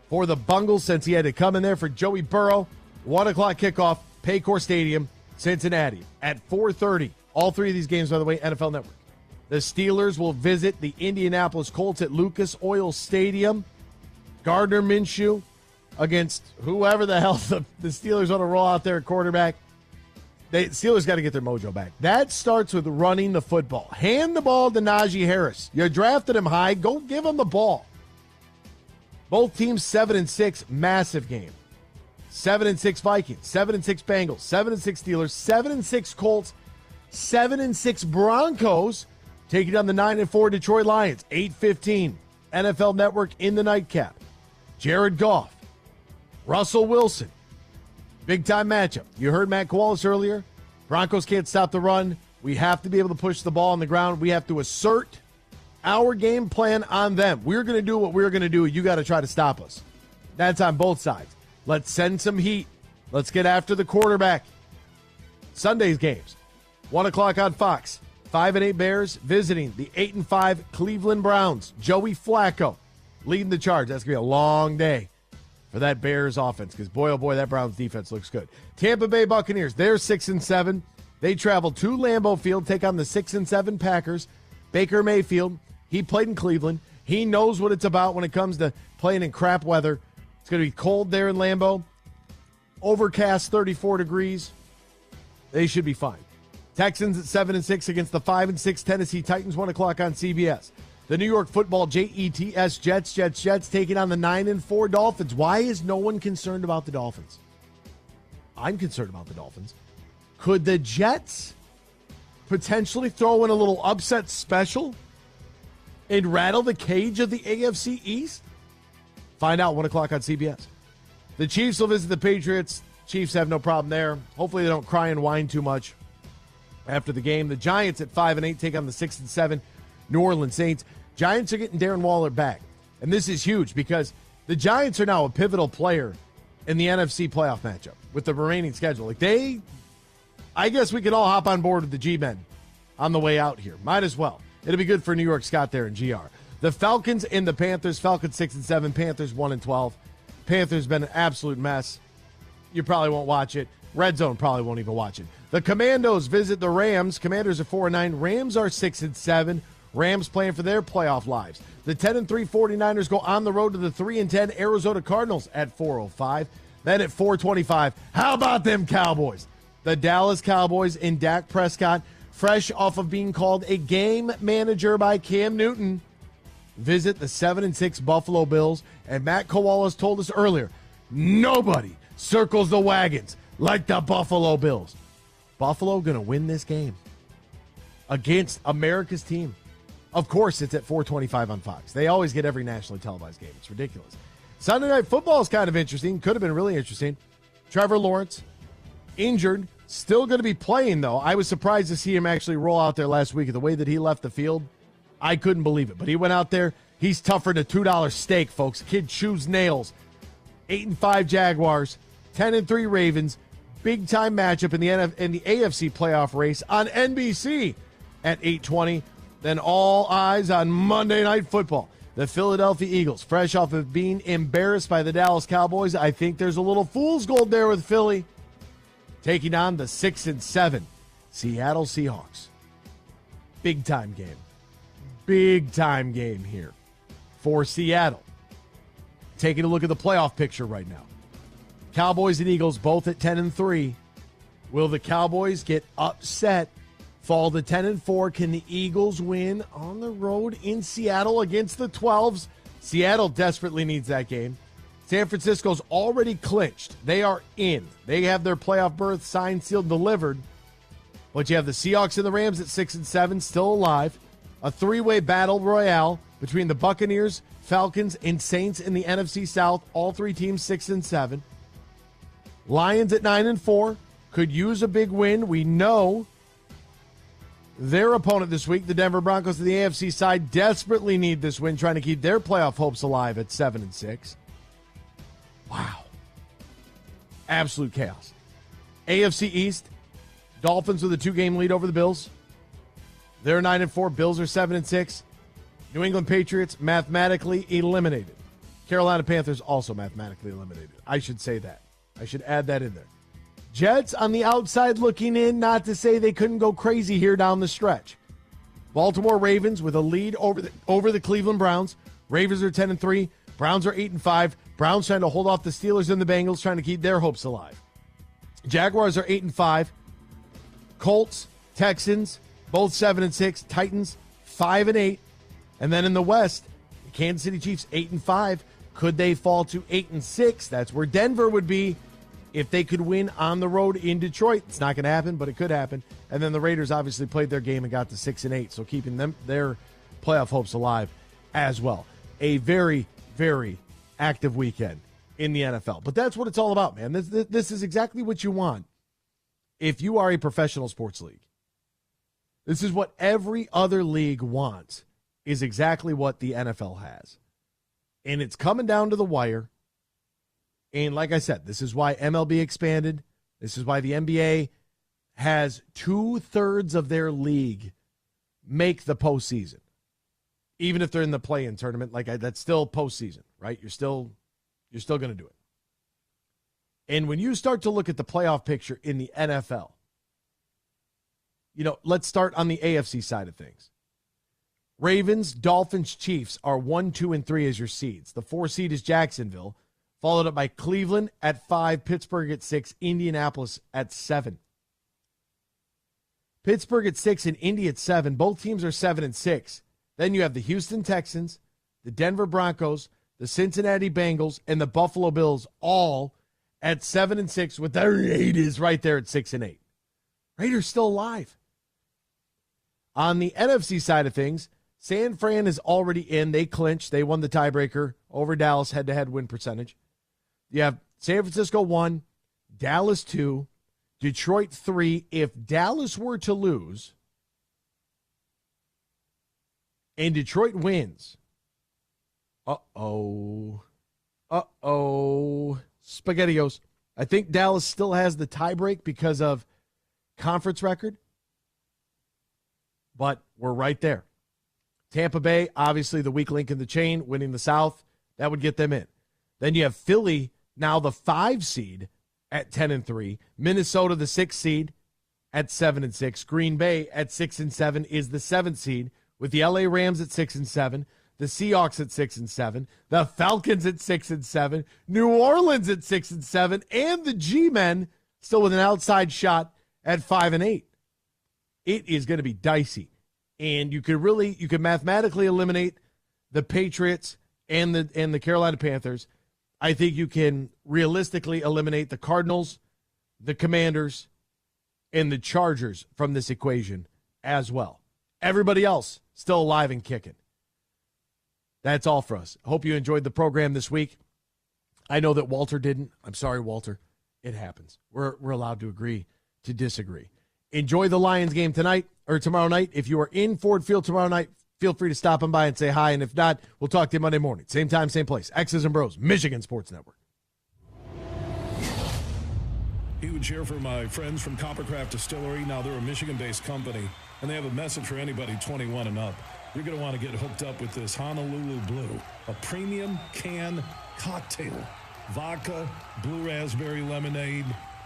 for the Bungles since he had to come in there for Joey Burrow. 1 o'clock kickoff, Paycor Stadium, Cincinnati at 4:30. All 3 of these games, by the way, NFL Network. The Steelers will visit the Indianapolis Colts at Lucas Oil Stadium. Gardner Minshew against whoever the hell the Steelers want to roll out there at quarterback. Steelers got to get their mojo back. That starts with running the football. Hand the ball to Najee Harris. You drafted him high. Go give him the ball. Both teams 7-6, massive game. 7-6 Vikings, 7-6 Bengals, 7-6 Steelers, 7-6 Colts, 7-6 Broncos, taking on the 9-4 Detroit Lions. 8:15 NFL Network in the nightcap. Jared Goff, Russell Wilson, big-time matchup. You heard Matt Koalas earlier. Broncos can't stop the run. We have to be able to push the ball on the ground. We have to assert our game plan on them. We're going to do what we're going to do. You got to try to stop us. That's on both sides. Let's send some heat. Let's get after the quarterback. Sunday's games, 1 o'clock on Fox. 5-8 Bears visiting the 8-5 Cleveland Browns. Joey Flacco leading the charge. That's going to be a long day for that Bears offense because, boy, oh boy, that Browns defense looks good. Tampa Bay Buccaneers, they're 6-7. They travel to Lambeau Field, take on the 6-7 Packers. Baker Mayfield, he played in Cleveland. He knows what it's about when it comes to playing in crap weather. It's going to be cold there in Lambeau. Overcast, 34 degrees. They should be fine. Texans at 7-6 against the 5-6 Tennessee Titans, 1 o'clock on CBS. The New York Football Jets taking on the 9-4 Dolphins. Why is no one concerned about the Dolphins? I'm concerned about the Dolphins. Could the Jets potentially throw in a little upset special and rattle the cage of the AFC East? Find out 1 o'clock on CBS. The Chiefs will visit the Patriots. Chiefs have no problem there. Hopefully they don't cry and whine too much after the game. The Giants at 5-8 take on the 6-7 New Orleans Saints. Giants are getting Darren Waller back. And this is huge because the Giants are now a pivotal player in the NFC playoff matchup with the remaining schedule. I guess we can all hop on board with the G-Men on the way out here. Might as well. It'll be good for New York Scott there in GR. The Falcons and the Panthers. Falcons 6-7, Panthers 1-12. Panthers been an absolute mess. You probably won't watch it. Red Zone probably won't even watch it. The Commandos visit the Rams. Commanders are 4-9. Rams are 6-7. Rams playing for their playoff lives. The 10-3 49ers go on the road to the 3-10 Arizona Cardinals at 4:05. Then at 4:25, how about them Cowboys? The Dallas Cowboys and Dak Prescott, fresh off of being called a game manager by Cam Newton, visit the 7-6 Buffalo Bills. And Matt Koalas told us earlier, nobody circles the wagons like the Buffalo Bills. Buffalo going to win this game against America's team. Of course, it's at 4:25 on Fox. They always get every nationally televised game. It's ridiculous. Sunday Night Football is kind of interesting. Could have been really interesting. Trevor Lawrence, injured, still going to be playing, though. I was surprised to see him actually roll out there last week. The way that he left the field, I couldn't believe it. But he went out there. He's tougher than a $2 steak, folks. Kid chews nails. 8-5 Jaguars, 10-3 Ravens. Big-time matchup in the AFC playoff race on NBC at 8:20. Then all eyes on Monday Night Football. The Philadelphia Eagles, fresh off of being embarrassed by the Dallas Cowboys. I think there's a little fool's gold there with Philly. Taking on the 6-7 Seattle Seahawks. Big-time game. Big-time game here for Seattle. Taking a look at the playoff picture right now. Cowboys and Eagles both at 10-3. Will the Cowboys get upset? Fall to 10-4. Can the Eagles win on the road in Seattle against the 12s? Seattle desperately needs that game. San Francisco's already clinched. They are in. They have their playoff berth signed, sealed, delivered. But you have the Seahawks and the Rams at 6-7, still alive. A three-way battle royale between the Buccaneers, Falcons, and Saints in the NFC South. All three teams 6-7. Lions at 9-4 could use a big win. We know their opponent this week, the Denver Broncos of the AFC side, desperately need this win, trying to keep their playoff hopes alive at 7-6. Wow. Absolute chaos. AFC East, Dolphins with a 2-game lead over the Bills. They're 9-4. Bills are 7-6. New England Patriots mathematically eliminated. Carolina Panthers also mathematically eliminated. I should say that. I should add that in there. Jets on the outside looking in, not to say they couldn't go crazy here down the stretch. Baltimore Ravens with a lead over the Cleveland Browns. Ravens are 10-3. Browns are 8-5. Browns trying to hold off the Steelers and the Bengals, trying to keep their hopes alive. Jaguars are 8-5. Colts, Texans, both 7-6. Titans 5-8. And then in the West, the Kansas City Chiefs 8-5. Could they fall to 8-6? That's where Denver would be if they could win on the road in Detroit. It's not going to happen, but it could happen. And then the Raiders obviously played their game and got to 6-8, so keeping their playoff hopes alive as well. A very, very active weekend in the NFL. But that's what it's all about, man. This is exactly what you want if you are a professional sports league. This is what every other league wants, is exactly what the NFL has. And it's coming down to the wire. And like I said, this is why MLB expanded. This is why the NBA has 2/3 of their league make the postseason. Even if they're in the play-in tournament, that's still postseason, right? You're still going to do it. And when you start to look at the playoff picture in the NFL, let's start on the AFC side of things. Ravens, Dolphins, Chiefs are 1, 2, and 3 as your seeds. The 4 seed is Jacksonville, followed up by Cleveland at 5, Pittsburgh at 6, Indianapolis at 7. Pittsburgh at 6 and Indy at 7. Both teams are 7-6. Then you have the Houston Texans, the Denver Broncos, the Cincinnati Bengals, and the Buffalo Bills all at 7-6 with their Raiders right there at 6-8. Raiders still alive. On the NFC side of things, San Fran is already in. They clinched. They won the tiebreaker over Dallas head-to-head win percentage. You have San Francisco 1, Dallas 2, Detroit 3. If Dallas were to lose and Detroit wins, SpaghettiOs. I think Dallas still has the tiebreak because of conference record, but we're right there. Tampa Bay, obviously the weak link in the chain, winning the South. That would get them in. Then you have Philly, now the 5 seed at 10-3. Minnesota, the 6 seed at 7-6. Green Bay at 6-7 is the 7th seed with the LA Rams at 6-7. The Seahawks at 6-7. The Falcons at 6-7. New Orleans at 6-7. And the G-Men still with an outside shot at 5-8. It is going to be dicey. And you could mathematically eliminate the Patriots and the Carolina Panthers. I think you can realistically eliminate the Cardinals, the Commanders, and the Chargers from this equation as well. Everybody else still alive and kicking. That's all for us. Hope you enjoyed the program this week. I know that Walter didn't. I'm sorry, Walter. It happens. We're allowed to agree to disagree. Enjoy the Lions game tonight or tomorrow night. If you are in Ford Field tomorrow night, feel free to stop on by and say hi. And if not, we'll talk to you Monday morning. Same time, same place. X's and Bros, Michigan Sports Network. Huge here for my friends from Coppercraft Distillery. Now they're a Michigan-based company, and they have a message for anybody 21 and up. You're going to want to get hooked up with this Honolulu Blue, a premium can cocktail. Vodka, blue raspberry lemonade.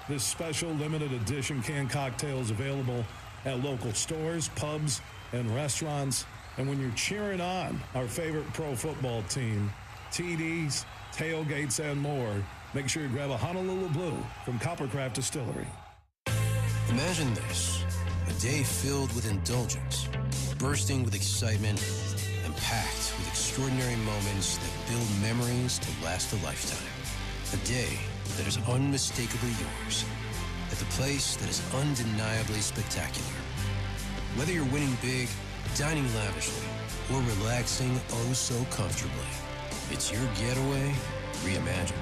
This special limited edition canned cocktail is available at local stores, pubs, and restaurants. And when you're cheering on our favorite pro football team, TDs, tailgates, and more, make sure you grab a Honolulu Blue from Coppercraft Distillery. Imagine this, a day filled with indulgence, bursting with excitement, and packed with extraordinary moments that build memories to last a lifetime. A day that is unmistakably yours, at the place that is undeniably spectacular. Whether you're winning big, dining lavishly, or relaxing oh so comfortably, it's your getaway reimagined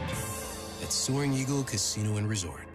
at Soaring Eagle Casino and Resort.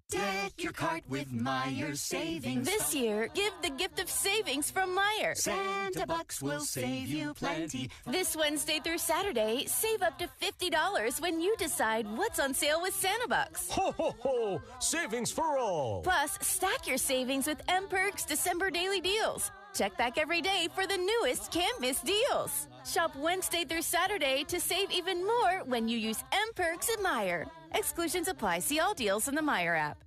Deck your cart with Meijer savings. This year, give the gift of savings from Meijer. Santa Bucks will save you plenty. This Wednesday through Saturday, save up to $50 when you decide what's on sale with Santa Bucks. Ho, ho, ho! Savings for all! Plus, stack your savings with Br0's December daily deals. Check back every day for the newest can't-miss deals. Shop Wednesday through Saturday to save even more when you use Br0's at Meijer. Exclusions apply. See all deals in the Meijer app.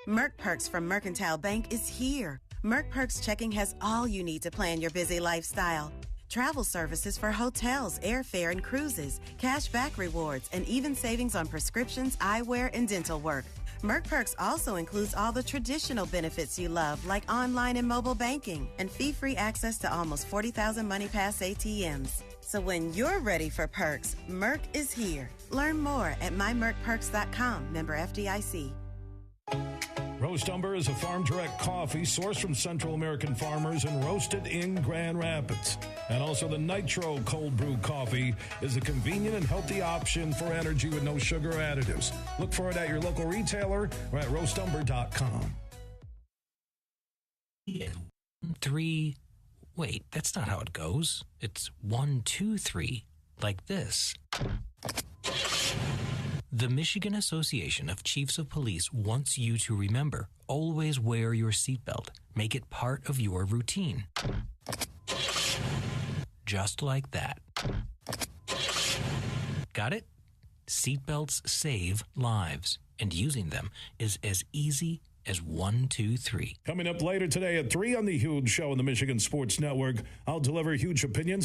Merc Perks from Mercantile Bank is here. Merc Perks checking has all you need to plan your busy lifestyle. Travel services for hotels, airfare, and cruises, cash back rewards, and even savings on prescriptions, eyewear, and dental work. Merc Perks also includes all the traditional benefits you love, like online and mobile banking, and fee-free access to almost 40,000 MoneyPass ATMs. So when you're ready for perks, Merc is here. Learn more at mymercperks.com, member FDIC. Roast Umber is a farm-direct coffee sourced from Central American farmers and roasted in Grand Rapids. And also the Nitro Cold Brew Coffee is a convenient and healthy option for energy with no sugar additives. Look for it at your local retailer or at roastumber.com. 3. Wait, that's not how it goes. It's 1, 2, 3, like this. The Michigan Association of Chiefs of Police wants you to remember, always wear your seatbelt. Make it part of your routine. Just like that. Got it? Seatbelts save lives, and using them is as easy as 1, 2, 3. Coming up later today at 3 on The Huge Show on the Michigan Sports Network, I'll deliver huge opinions